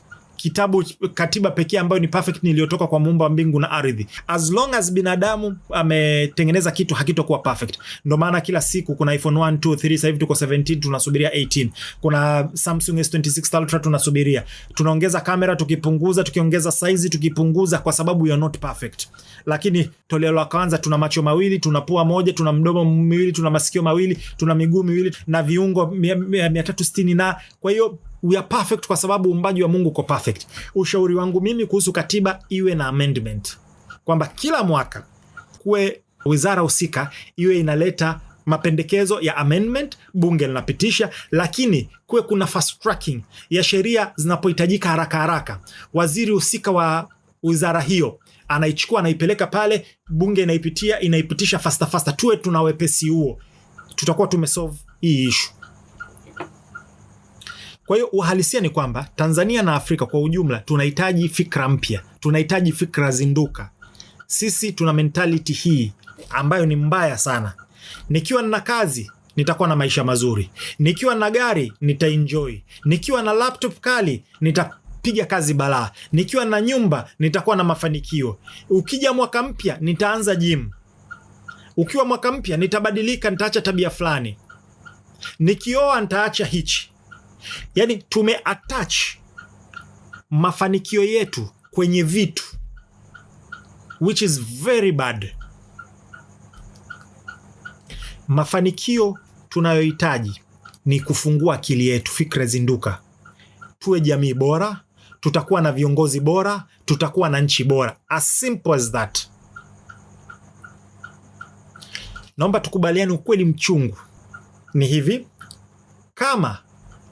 Katiba pekee ambayo ni perfect ni iliyotoka kwa Muumba wa mbingu na ardhi. As long as binadamu ametengeneza kitu, hakitokuwa perfect. Ndio maana kila siku kuna iPhone 1, 2, 3, sasa hivi tuko 17, tunasubiria 18. Kuna Samsung S26 Ultra tunasubiria. Tunaongeza kamera tukipunguza, tukiongeza size tukipunguza, kwa sababu you're not perfect. Lakini toleo la kwanza tuna macho mawili, tuna pua moja, tuna mdomo miwili, tuna masikio mawili, tuna miguu miwili na viungo 360, na kwa hiyo we are perfect kwa sababu uumbaji wa Mungu uko perfect. Ushauri wangu mimi kuhusu katiba, iwe na amendment, kwamba kila mwaka kuwe wizara husika iwe inaleta mapendekezo ya amendment, bunge linapitisha, lakini kuwe kuna fast tracking ya sheria zinapohitajika haraka. Waziri husika wa wizara hiyo anaichukua, anaipeleka pale, bunge inaipitisha faster. Tuwe tuna wepesi huo, tutakuwa tumesolve hii issue. Kwa hiyo uhalisia ni kwamba Tanzania na Afrika kwa ujumla tunahitaji fikra mpya, tunahitaji fikra zinduka. Sisi tuna mentality hii ambayo ni mbaya sana. Nikiwa na kazi nitakuwa na maisha mazuri, nikiwa na gari nitaenjoy, nikiwa na laptop kali nitapiga kazi balaa. Nikiwa na nyumba nitakuwa na mafanikio. Ukija mwaka mpya nitaanza gym. Ukiwa mwaka mpya nitabadilika, nitaacha tabia fulani. Nikioa nitaacha hichi. Yani tumeattach mafanikio yetu kwenye vitu, which is very bad. Mafanikio tunayohitaji ni kufungua akili yetu, fikra zinduka. Tuwe jamii bora, tutakuwa na viongozi bora, tutakuwa na nchi bora. As simple as that. Naomba tukubaliane ukweli mchungu. Ni hivi, kama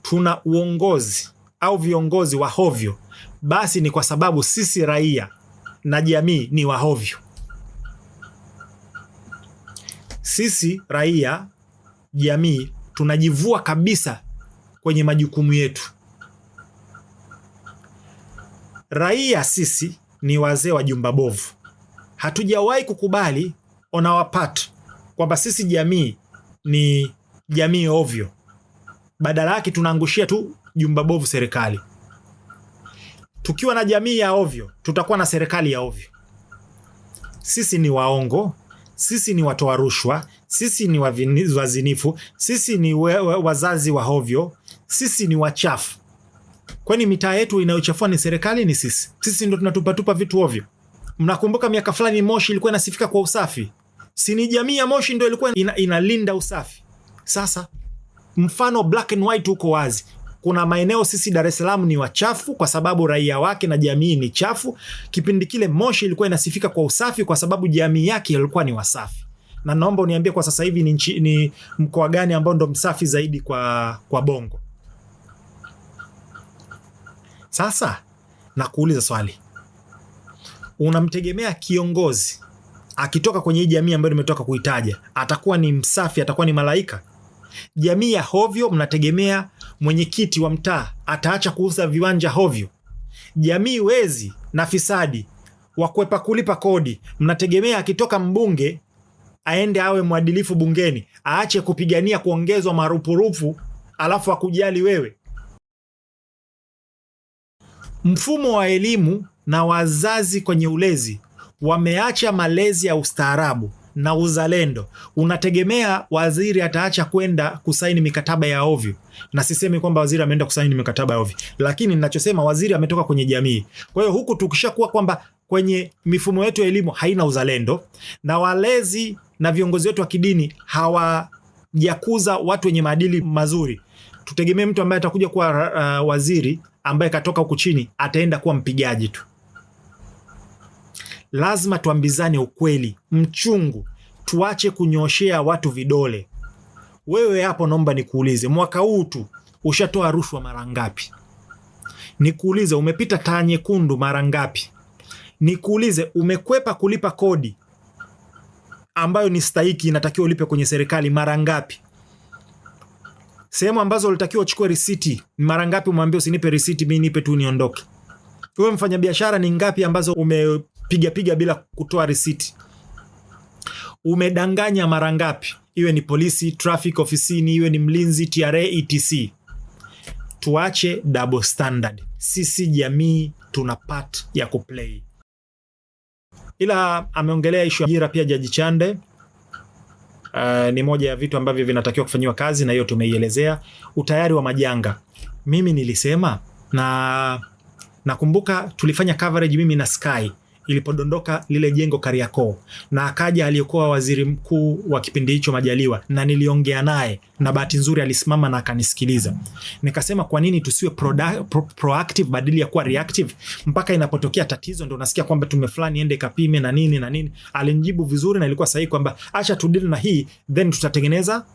tuna uongozi au viongozi wa hovyo, basi ni kwa sababu sisi raia na jamii ni wa hovyo. Sisi raia, jamii, tunajivua kabisa kwenye majukumu yetu. Raia sisi ni wazee wa jumba bovu. Hatujawahi kukubali on our part kwamba sisi jamii ni jamii ovyo. Badala yake tunaangushia tu jumba bovu serikali. Tukiwa na jamii ya ovyo, tutakuwa na serikali ya ovyo. Sisi ni waongo, sisi ni watoa rushwa, sisi ni wazinifu, sisi ni wazazi wa ovyo, sisi ni wachafu. Kwani mitaa yetu inayochafua ni serikali? Ni sisi. Sisi ndo tunatupatupa vitu ovyo. Mnakumbuka miaka fulani Moshi ilikuwa inasifika kwa usafi? Si ni jamii ya Moshi ndo ilikuwa inalinda usafi? Sasa mfano black and white uko wazi. Kuna maeneo sisi Dar es Salaam ni wachafu kwa sababu raia wake na jamii ni chafu. Kipindi kile Moshi ilikuwa inasifika kwa usafi kwa sababu jamii yake ilikuwa ni wasafi. Na naomba uniambie kwa sasa hivi ni mkoa gani ambao ndo msafi zaidi kwa Bongo? Sasa nakuuliza swali. Unamtegemea kiongozi akitoka kwenye hii jamii ambayo nimetoka kuitaja atakuwa ni msafi, atakuwa ni malaika? Jamii ya hovyo, mnategemea mwenyekiti wa mtaa ataacha kuuza viwanja hovyo? Jamii wezi na fisadi wakwepa kulipa kodi, mnategemea akitoka mbunge aende awe mwadilifu bungeni, aache kupigania kuongezwa marupurupu alafu akujali wewe? Mfumo wa elimu na wazazi kwenye ulezi wameacha malezi ya ustaarabu na uzalendo. Unategemea waziri ataacha kwenda kusaini mikataba ya ovyo? Na sisemi kwamba waziri ameenda kusaini mikataba ya ovyo, lakini ninachosema waziri ametoka kwenye jamii. Kwa hiyo huku tukishakuwa kwamba kwenye mifumo yetu ya elimu haina uzalendo na walezi na viongozi wetu wa kidini hawajakuza watu wenye maadili mazuri, tutegemee mtu ambaye atakuja kuwa waziri ambaye katoka huku chini ataenda kuwa mpigaji tu. Lazima tuambizane ukweli mchungu, tuache kunyoshea watu vidole. Wewe hapo naomba nikuulize, mwaka huu tu ushatoa rushwa mara ngapi? Nikuulize, umepita taa nyekundu mara ngapi? Nikuulize, umekwepa kulipa kodi ambayo ni stahiki inatakiwa ulipe kwenye serikali mara ngapi? Sehemu ambazo ulitakiwa uchukue risiti mara ngapi umwambie usinipe risiti, mimi nipe tu niondoke? Wewe mfanyabiashara ni ngapi ambazo umepiga bila kutoa risiti? Umedanganya mara ngapi? Iwe ni polisi, traffic ofisini, iwe ni mlinzi, TRA, etc. Tuache double standard. Sisi jamii tuna part ya kuplay. Ila ameongelea issue ya ajira pia Jaji Chande. Ni moja ya vitu ambavyo vinatakiwa kufanyiwa kazi, na hiyo tumeielezea. Utayari wa majanga, mimi nilisema, na nakumbuka tulifanya coverage mimi na Sky ilipodondoka lile jengo Kariakoo, na akaja aliyekuwa waziri mkuu wa kipindi hicho Majaliwa, na niliongea naye, na bahati nzuri alisimama na akanisikiliza. Nikasema kwa nini tusiwe proactive badala ya kuwa reactive? Mpaka inapotokea tatizo ndo nasikia kwamba tumefulani ende kapime na nini na nini. Alinijibu vizuri na ilikuwa sahihi kwamba acha tudili na hii, then tutatengeneza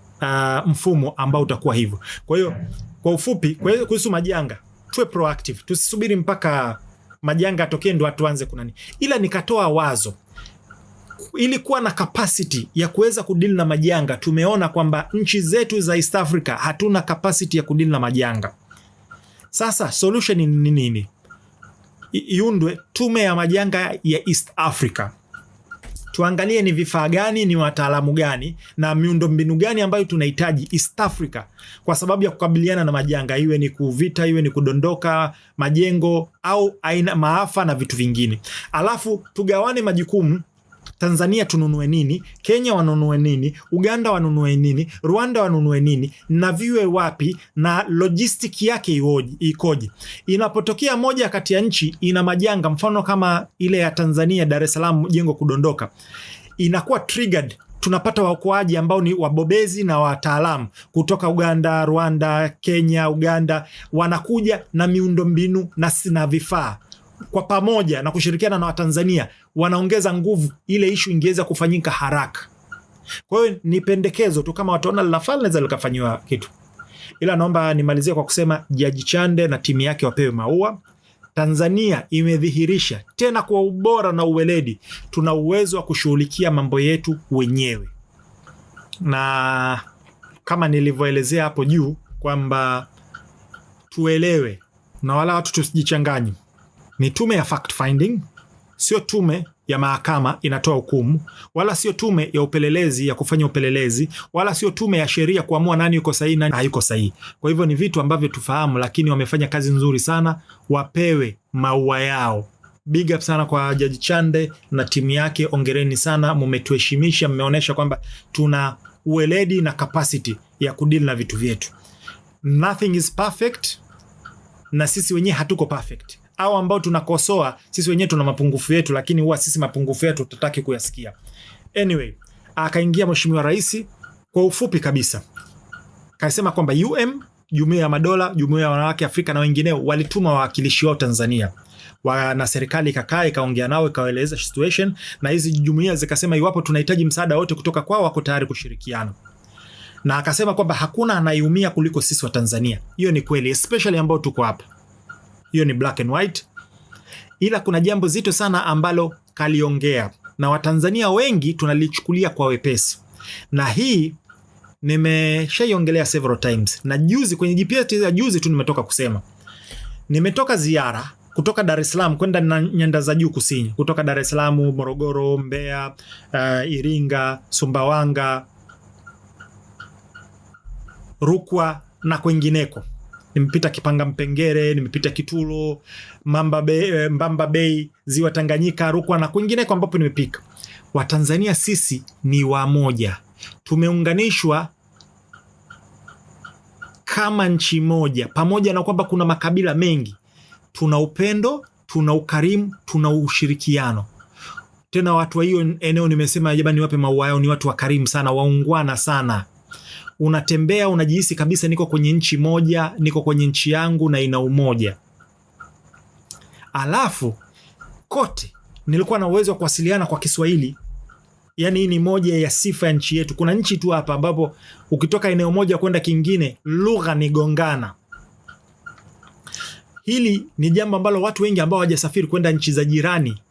mfumo ambao utakuwa hivyo. Kwa hiyo kwa ufupi, kuhusu majanga, tuwe proactive, tusisubiri mpaka majanga atokee ndo tuanze kunani. Ila nikatoa wazo ili kuwa na capacity ya kuweza kudili na majanga. Tumeona kwamba nchi zetu za East Africa hatuna capacity ya kudili na majanga. Sasa solution ni nini? Iundwe tume ya majanga ya East Africa. tuangalie ni vifaa gani, ni wataalamu gani na miundombinu gani ambayo tunahitaji East Africa kwa sababu ya kukabiliana na majanga, iwe ni kuvita, iwe ni kudondoka majengo au aina maafa na vitu vingine. Alafu tugawane majukumu. Tanzania tununue nini, Kenya wanunue nini, Uganda wanunue nini, Rwanda wanunue nini, na viwe wapi, na logistic yake ikoje. Inapotokea moja kati ya nchi ina majanga, mfano kama ile ya Tanzania, Dar es Salaam, jengo kudondoka, inakuwa triggered. Tunapata waokoaji ambao ni wabobezi na wataalamu kutoka Uganda, Rwanda, Kenya, Uganda, wanakuja na miundombinu na vifaa kwa pamoja na kushirikiana na Watanzania, wanaongeza nguvu, ile issue ingeweza kufanyika haraka. Kwa hiyo ni pendekezo tu, kama wataona linafaa linaweza likafanywa kitu. Ila naomba nimalizie kwa kusema Jaji Chande na timu yake wapewe maua. Tanzania imedhihirisha tena kwa ubora na uweledi, tuna uwezo wa kushughulikia mambo yetu wenyewe. Na kama nilivyoelezea hapo juu kwamba tuelewe na wala watu tusijichanganye. Ni tume ya fact finding, sio tume ya mahakama inatoa hukumu, wala sio tume ya upelelezi ya kufanya upelelezi, wala sio tume ya sheria kuamua nani yuko sahihi nani hayuko sahihi. Kwa hivyo ni vitu ambavyo tufahamu, lakini wamefanya kazi nzuri sana, wapewe maua yao. Big up sana kwa Jaji Chande na timu yake, ongereni sana, mmetuheshimisha, mmeonyesha kwamba tuna uweledi na capacity ya kudili na vitu vyetu. Nothing is perfect, na sisi wenyewe hatuko perfect. Au ambao tunakosoa, sisi wenyewe tuna mapungufu yetu, lakini huwa sisi mapungufu yetu tutataki kuyasikia. Anyway, akaingia Mheshimiwa Rais kwa ufupi kabisa. Kasema kwamba Jumuiya ya Madola, Jumuiya ya Wanawake Afrika na wengineo walituma wawakilishi wao Tanzania. Na serikali ikakaa ikaongea nao ikawaeleza situation, na hizi jumuiya zikasema iwapo tunahitaji msaada wote kutoka kwao wako tayari kushirikiana. Na akasema kwamba hakuna anayeumia kuliko sisi wa Tanzania. Hiyo ni kweli, especially ambao tuko hapa. Hiyo ni black and white. Ila kuna jambo zito sana ambalo kaliongea na Watanzania wengi tunalichukulia kwa wepesi. Na hii nimeshaiongelea several times. Na juzi kwenye GPS ya juzi tu nimetoka kusema. Nimetoka ziara kutoka Dar es Salaam kwenda nyanda za juu kusini. Kutoka Dar es Salaam, Morogoro, Mbeya, Iringa, Sumbawanga, Rukwa na kwingineko. Nimepita Kipanga Mpengere, nimepita Kitulo, Mbamba Bay, Ziwa Tanganyika, Rukwa na kwingineko ambapo nimepika. Watanzania sisi ni wamoja. Tumeunganishwa kama nchi moja, pamoja na kwamba kuna makabila mengi. Tuna upendo, tuna ukarimu, tuna ushirikiano. Tena watu wa hiyo eneo nimesema jamani niwape maua yao, ni watu wakarimu sana, waungwana sana. Unatembea unajihisi kabisa niko kwenye nchi moja, niko kwenye nchi yangu na ina umoja. Alafu kote nilikuwa na uwezo wa kuwasiliana kwa Kiswahili. Yaani hii ni moja ya sifa ya nchi yetu. Kuna nchi tu hapa ambapo ukitoka eneo moja kwenda kingine lugha ni gongana. Hili ni jambo ambalo watu wengi ambao hawajasafiri kwenda nchi za jirani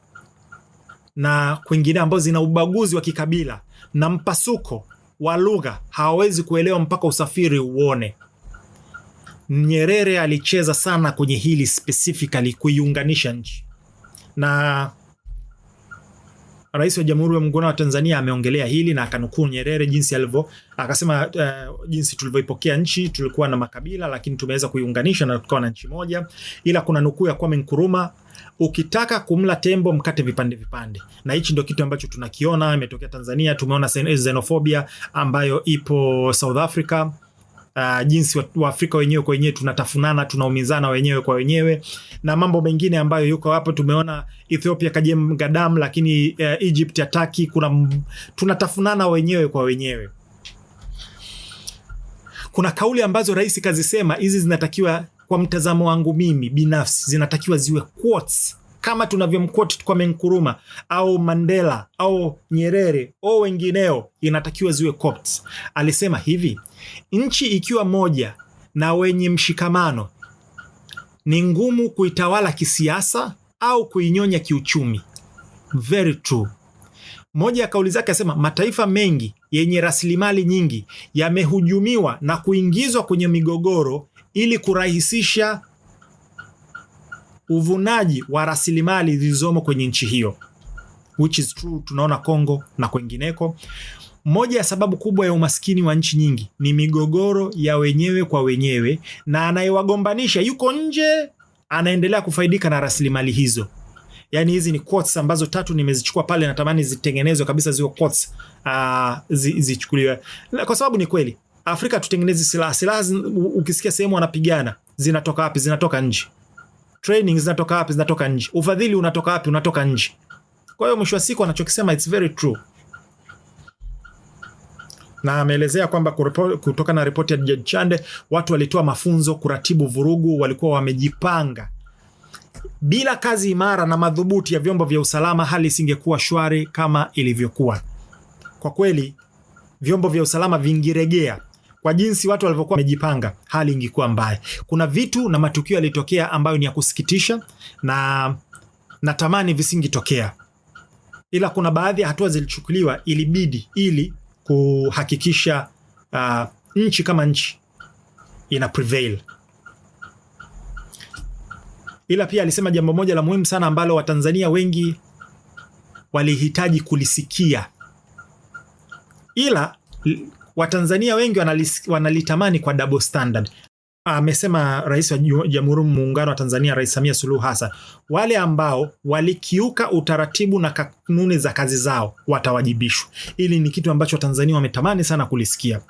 na kwingine ambao zina ubaguzi wa kikabila na mpasuko wa lugha hawawezi kuelewa mpaka usafiri uone. Nyerere alicheza sana kwenye hili specifically kuiunganisha nchi. Na Rais wa Jamhuri ya Muungano wa Tanzania ameongelea hili na akanukuu Nyerere jinsi alivyo, akasema jinsi tulivyoipokea nchi tulikuwa na makabila lakini tumeweza kuiunganisha na tukawa na nchi moja. Ila kuna nukuu ya Kwame Nkrumah, ukitaka kumla tembo mkate vipande vipande. Na hichi ndio kitu ambacho tunakiona imetokea Tanzania. Tumeona xenophobia ambayo ipo South Africa. Jinsi wa Afrika wenyewe kwa wenyewe tunatafunana, tunaumizana wenyewe kwa wenyewe na mambo mengine ambayo yuko hapo. Tumeona Ethiopia kajenga damu, lakini Egypt ataki, tunatafunana wenyewe kwa wenyewe. Kuna kauli ambazo rais kazisema, hizi zinatakiwa kwa mtazamo wangu mimi binafsi zinatakiwa ziwe quotes kama tunavyomquote Kwame Nkrumah au Mandela au Nyerere au wengineo, inatakiwa ziwe quotes. Alisema hivi, nchi ikiwa moja na wenye mshikamano ni ngumu kuitawala kisiasa au kuinyonya kiuchumi. Very true. Moja ya kauli zake asema mataifa mengi yenye rasilimali nyingi yamehujumiwa na kuingizwa kwenye migogoro ili kurahisisha uvunaji wa rasilimali zilizomo kwenye nchi hiyo. which is true, tunaona Kongo na kwengineko. Moja ya sababu kubwa ya umaskini wa nchi nyingi ni migogoro ya wenyewe kwa wenyewe, na anayewagombanisha yuko nje, anaendelea kufaidika na rasilimali hizo. Yani hizi ni quotes ambazo 3 nimezichukua pale, natamani zitengenezwe kabisa zio quotes, zichukuliwe kwa sababu ni kweli. Afrika tutengenezi silaha. Ukisikia sehemu wanapigana, zinatoka wapi? Zinatoka nje. Training zinatoka wapi? Zinatoka nje. Ufadhili unatoka wapi? Unatoka nje. Kwa hiyo mwisho wa siku anachokisema it's very true. Na ameelezea kwamba kutoka na ripoti ya Jaji Chande, watu walitoa mafunzo kuratibu vurugu, walikuwa wamejipanga. Bila kazi imara na madhubuti ya vyombo vya usalama, hali isingekuwa shwari kama ilivyokuwa. Kwa kweli vyombo vya usalama vingiregea kwa jinsi watu walivyokuwa wamejipanga, hali ingekuwa mbaya. Kuna vitu na matukio yalitokea ambayo ni ya kusikitisha na natamani visingetokea, ila kuna baadhi ya hatua zilichukuliwa ili kuhakikisha nchi kama nchi ina prevail. Ila pia alisema jambo moja la muhimu sana ambalo Watanzania wengi walihitaji kulisikia, ila Watanzania wengi wanalitamani kwa double standard. Amesema Rais wa Jamhuri ya Muungano wa Tanzania, Rais Samia Suluhu Hassan, wale ambao walikiuka utaratibu na kanuni za kazi zao watawajibishwa. Ili ni kitu ambacho Watanzania wametamani sana kulisikia,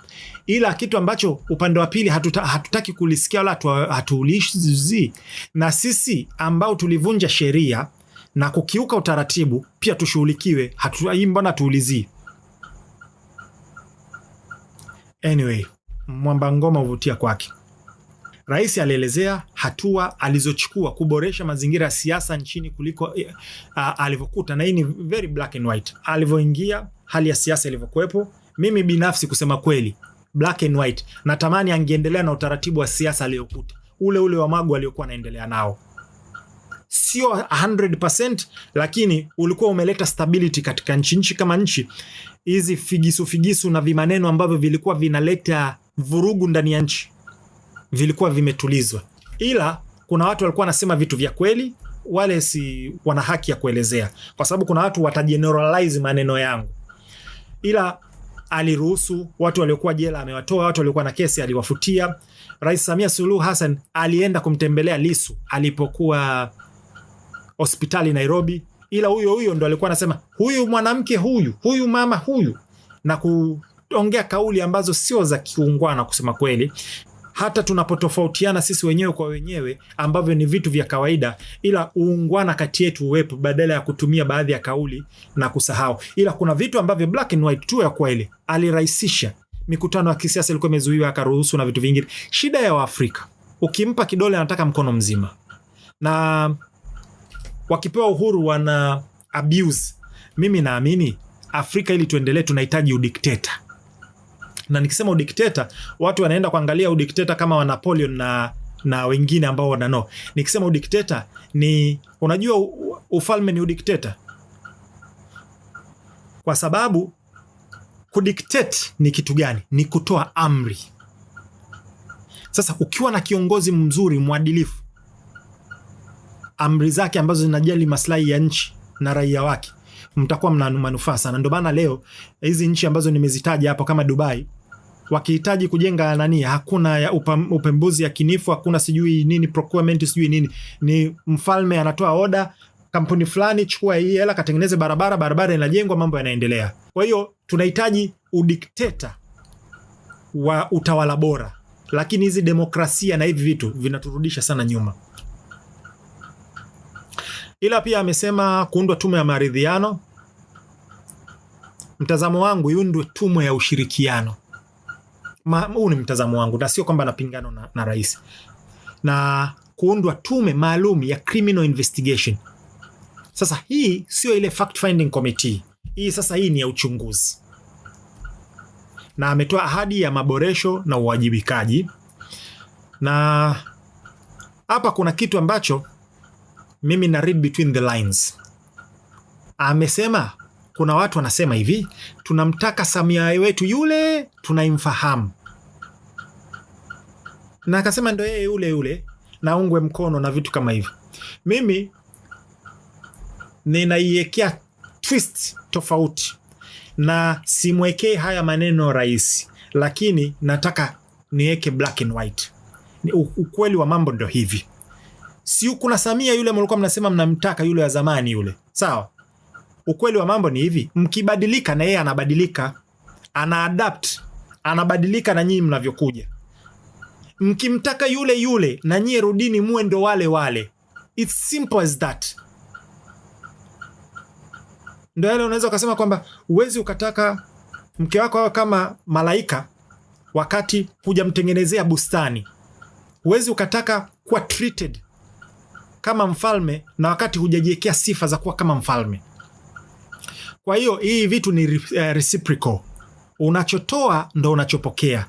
ila kitu ambacho upande wa pili hatutaki kulisikia wala hatuulizi. Na sisi ambao tulivunja sheria na kukiuka utaratibu pia tushughulikiwe. Mbona tuulizi? Anyway, mwamba ngoma uvutia kwake. Rais alielezea hatua alizochukua kuboresha mazingira ya siasa nchini kuliko alivyokuta, na hii ni very black and white. Alivyoingia, hali ya siasa ilivyokuwepo, mimi binafsi kusema kweli, black and white, natamani angeendelea na utaratibu wa siasa aliyokuta, ule wa Magu aliokuwa anaendelea nao. Sio 100%, lakini ulikuwa umeleta stability katika nchi kama nchi. Hizi figisu na vimaneno ambavyo vilikuwa vinaleta vurugu ndani ya nchi vilikuwa vimetulizwa. Ila kuna watu walikuwa wanasema vitu vya kweli, wale si wana haki ya kuelezea, kwa sababu kuna watu watageneralize maneno yangu. Ila aliruhusu watu waliokuwa jela amewatoa, watu waliokuwa na kesi aliwafutia. Rais Samia Suluhu Hassan alienda kumtembelea Lissu alipokuwa hospitali Nairobi, ila huyo ndo alikuwa anasema huyu mwanamke huyu mama huyu, na kuongea kauli ambazo sio za kiungwana kusema kweli. Hata tunapotofautiana sisi wenyewe kwa wenyewe ambavyo ni vitu vya kawaida, ila uungwana kati yetu uwepo badala ya kutumia baadhi ya kauli na kusahau. Ila kuna vitu ambavyo black and white tu ya kweli. Alirahisisha mikutano ya kisiasa, ilikuwa imezuiwa, akaruhusu na vitu vingine. Shida ya Waafrika, ukimpa kidole anataka mkono mzima, na wakipewa uhuru wana abuse. Mimi naamini Afrika ili tuendelee tunahitaji udikteta. Na nikisema udikteta, watu wanaenda kuangalia udikteta kama wa Napoleon na wengine ambao wanano. Nikisema udikteta ni, unajua ufalme ni udikteta, kwa sababu kudictate ni kitu gani? Ni kutoa amri. Sasa ukiwa na kiongozi mzuri mwadilifu, amri zake ambazo zinajali maslahi ya nchi na raia wake, mtakuwa mna manufaa sana. Ndio maana leo hizi nchi ambazo nimezitaja hapo kama Dubai, wakihitaji kujenga hakuna ya upembuzi ya kinifu, hakuna sijui nini procurement sijui nini, ni mfalme anatoa oda, kampuni fulani chukua hii hela katengeneze barabara inajengwa, mambo yanaendelea. Kwa hiyo tunahitaji udikteta wa utawala bora, lakini hizi demokrasia na hivi vitu vinaturudisha sana nyuma. Ila pia amesema kuundwa tume ya maridhiano. Mtazamo wangu iundwe tume ya ushirikiano. Huu ni mtazamo wangu, na sio kwamba napingana na rais. Na kuundwa tume maalum ya criminal investigation. Sasa hii sio ile fact finding committee. Hii ni ya uchunguzi. Na ametoa ahadi ya maboresho na uwajibikaji. Na hapa kuna kitu ambacho mimi na read between the lines. Amesema kuna watu wanasema hivi, tunamtaka Samia wetu yule tunaimfahamu. Na akasema ndo yeye yule na ungwe mkono na vitu kama hivyo. Mimi ninaiwekea twist tofauti, na simwekee haya maneno rahisi, lakini nataka niweke black and white. Ukweli wa mambo ndio hivi. Si kuna Samia yule mlikuwa mnasema mnamtaka, yule wa zamani yule, sawa? Ukweli wa mambo ni hivi, mkibadilika na yeye anabadilika, ana adapt, anabadilika na nyinyi mnavyokuja. Mkimtaka yule yule na nyinyi rudini muwe ndo wale wale. It's simple as that. Ndio yale unaweza ukasema kwamba uwezi ukataka mke wako awe kama malaika wakati hujamtengenezea bustani. Uwezi ukataka kuwa treated kama mfalme na wakati hujajiwekea sifa za kuwa kama mfalme. Kwa hiyo hii vitu ni reciprocal. Unachotoa ndo unachopokea.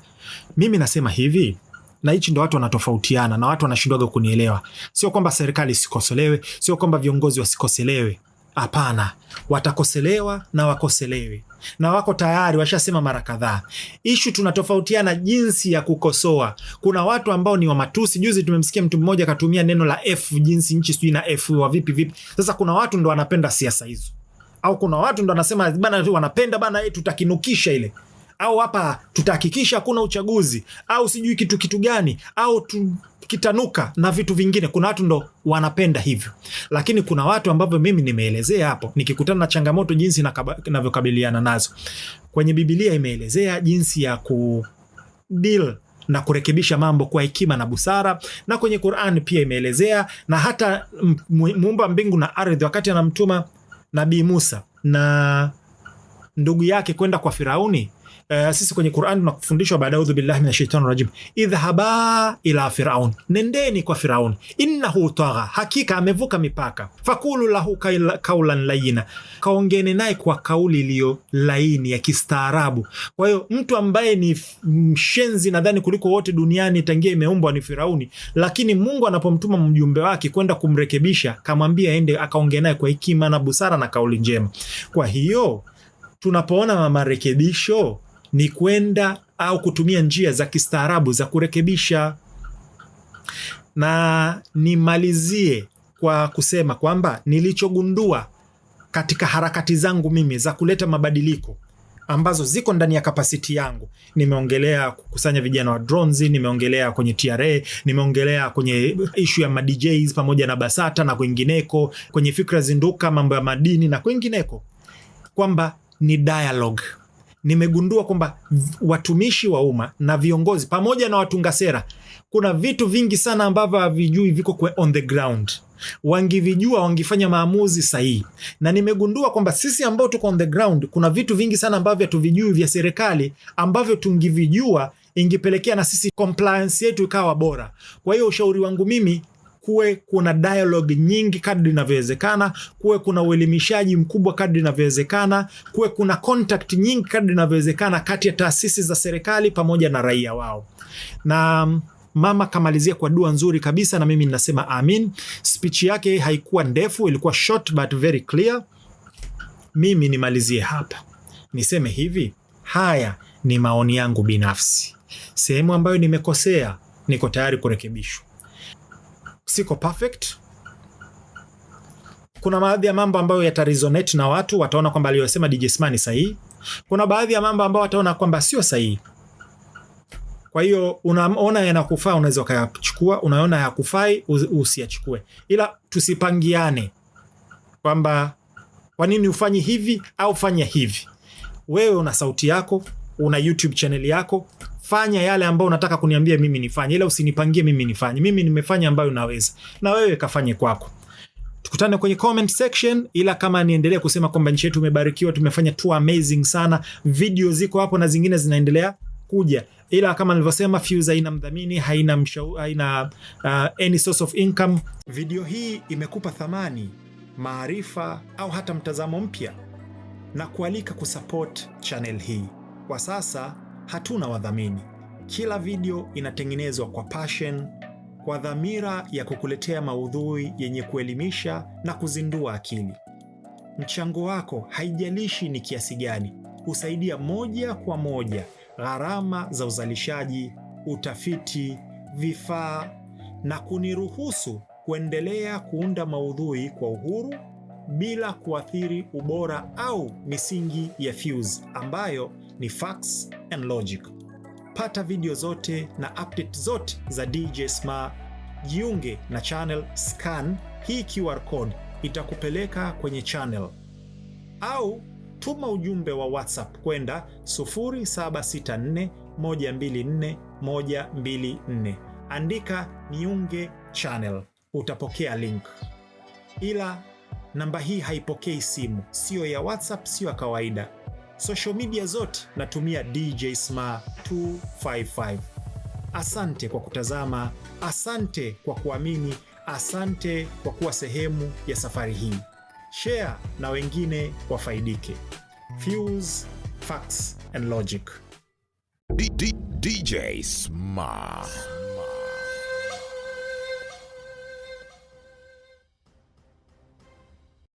Mimi nasema hivi, na hichi ndo watu wanatofautiana na watu wanashindwaga kunielewa. Sio kwamba serikali isikoselewe, sio kwamba viongozi wasikoselewe. Hapana, watakoselewa na wakoselewe. Na wako tayari, washasema mara kadhaa. Issue tunatofautiana jinsi ya kukosoa. Kuna watu ambao ni wa matusi. Juzi tumemsikia mtu mmoja katumia neno la F, jinsi nchi sijui na F wa vipi. Sasa kuna watu ndo wanapenda siasa hizo. Au kuna watu ndo wanasema bana tu wanapenda bana tutakinukisha ile. Au hapa tutahakikisha hakuna uchaguzi, au sijui kitu gani, au kitanuka na vitu vingine. Kuna watu ndo wanapenda hivyo. Lakini kuna watu ambao mimi nimeelezea hapo, nikikutana na changamoto jinsi ninavyokabiliana nazo. Kwenye Biblia imeelezea jinsi ya deal na kurekebisha mambo kwa hekima na busara, na kwenye Qur'an pia imeelezea, na hata Muumba mbingu na ardhi wakati anamtuma Nabii Musa na ndugu yake kwenda kwa Firauni. Sisi kwenye Qur'an tunakufundishwa baada ya udhu billahi minash shaitani rajim, idhhaba ila Firaun, nendeni kwa Firauni, innahu tagha, hakika amevuka mipaka, fakulu lahu kaulan layina, kaongeni naye kwa kauli iliyo laini ya kistaarabu. Kwa hiyo mtu ambaye ni mshenzi nadhani kuliko wote duniani tangia imeumbwa ni Firauni, lakini Mungu anapomtuma mjumbe wake kwenda kumrekebisha, kamwambia aende akaongee naye kwa hekima na busara na kauli njema. Kwa hiyo tunapoona marekebisho ni kwenda au kutumia njia za kistaarabu za kurekebisha. Na nimalizie kwa kusema kwamba nilichogundua katika harakati zangu mimi za kuleta mabadiliko ambazo ziko ndani ya kapasiti yangu, nimeongelea kukusanya vijana wa drones, nimeongelea kwenye TRA, nimeongelea kwenye issue ya DJs pamoja na BASATA na kwingineko, kwenye Fikra Zinduka, mambo ya madini na kwingineko, kwamba ni dialogue. Nimegundua kwamba watumishi wa umma na viongozi pamoja na watunga sera, kuna vitu vingi sana ambavyo havijui viko on the ground. Wangivijua wangifanya maamuzi sahihi. Na nimegundua kwamba sisi ambao tuko on the ground, kuna vitu vingi sana ambavyo hatuvijui vya serikali, ambavyo tungivijua ingepelekea na sisi compliance yetu ikawa bora. Kwa hiyo ushauri wangu mimi, kuwe kuna dialogue nyingi kadri inavyowezekana, kuwe kuna uelimishaji mkubwa kadri inavyowezekana, kuwe kuna contact nyingi kadri inavyowezekana kati ya taasisi za serikali pamoja na raia wao. Na mama kamalizia kwa dua nzuri kabisa, na mimi ninasema amin. Speech yake haikuwa ndefu, ilikuwa short but very clear. Mimi nimalizie hapa. Niseme hivi, haya ni maoni yangu binafsi. Sehemu ambayo nimekosea, niko tayari kurekebishwa. Siko perfect. Kuna baadhi ya mambo ambayo yataresonate na watu, wataona kwamba aliyosema DJ Sma ni sahihi. Kuna baadhi ya mambo ambayo wataona kwamba sio sahihi. Kwa hiyo unaona yanakufaa unaweza ukayachukua, unaona hayakufai usiyachukue. Ila tusipangiane kwamba kwa nini ufanye hivi au fanya hivi. Wewe una sauti yako, una YouTube channel yako, fanya yale ambayo unataka kuniambia mimi nifanye, ila usinipangie mimi nifanye. Mimi nimefanya ambayo naweza, na wewe kafanye kwako. Tukutane kwenye comment section. Ila kama niendelea kusema kwamba nchi yetu imebarikiwa, tumefanya tu amazing sana, video ziko hapo na zingine zinaendelea kuja. Ila kama nilivyosema, Fuse haina mdhamini, haina any source of income. Video hii imekupa thamani, maarifa au hata mtazamo mpya, na kualika kusupport channel hii. Kwa sasa hatuna wadhamini. Kila video inatengenezwa kwa passion, kwa dhamira ya kukuletea maudhui yenye kuelimisha na kuzindua akili. Mchango wako, haijalishi ni kiasi gani, husaidia moja kwa moja gharama za uzalishaji, utafiti, vifaa, na kuniruhusu kuendelea kuunda maudhui kwa uhuru bila kuathiri ubora au misingi ya Fuse ambayo ni Facts and Logic. Pata video zote na update zote za DJ Sma. Jiunge na channel, scan hii QR code itakupeleka kwenye channel, au tuma ujumbe wa WhatsApp kwenda 0764124124. Andika niunge channel, utapokea link. Ila namba hii haipokei simu, sio ya WhatsApp, sio ya kawaida. Social media zote natumia DJ Sma 255. Asante kwa kutazama, asante kwa kuamini, asante kwa kuwa sehemu ya safari hii. Share na wengine wafaidike. Fuse, Facts and Logic. DJ Sma.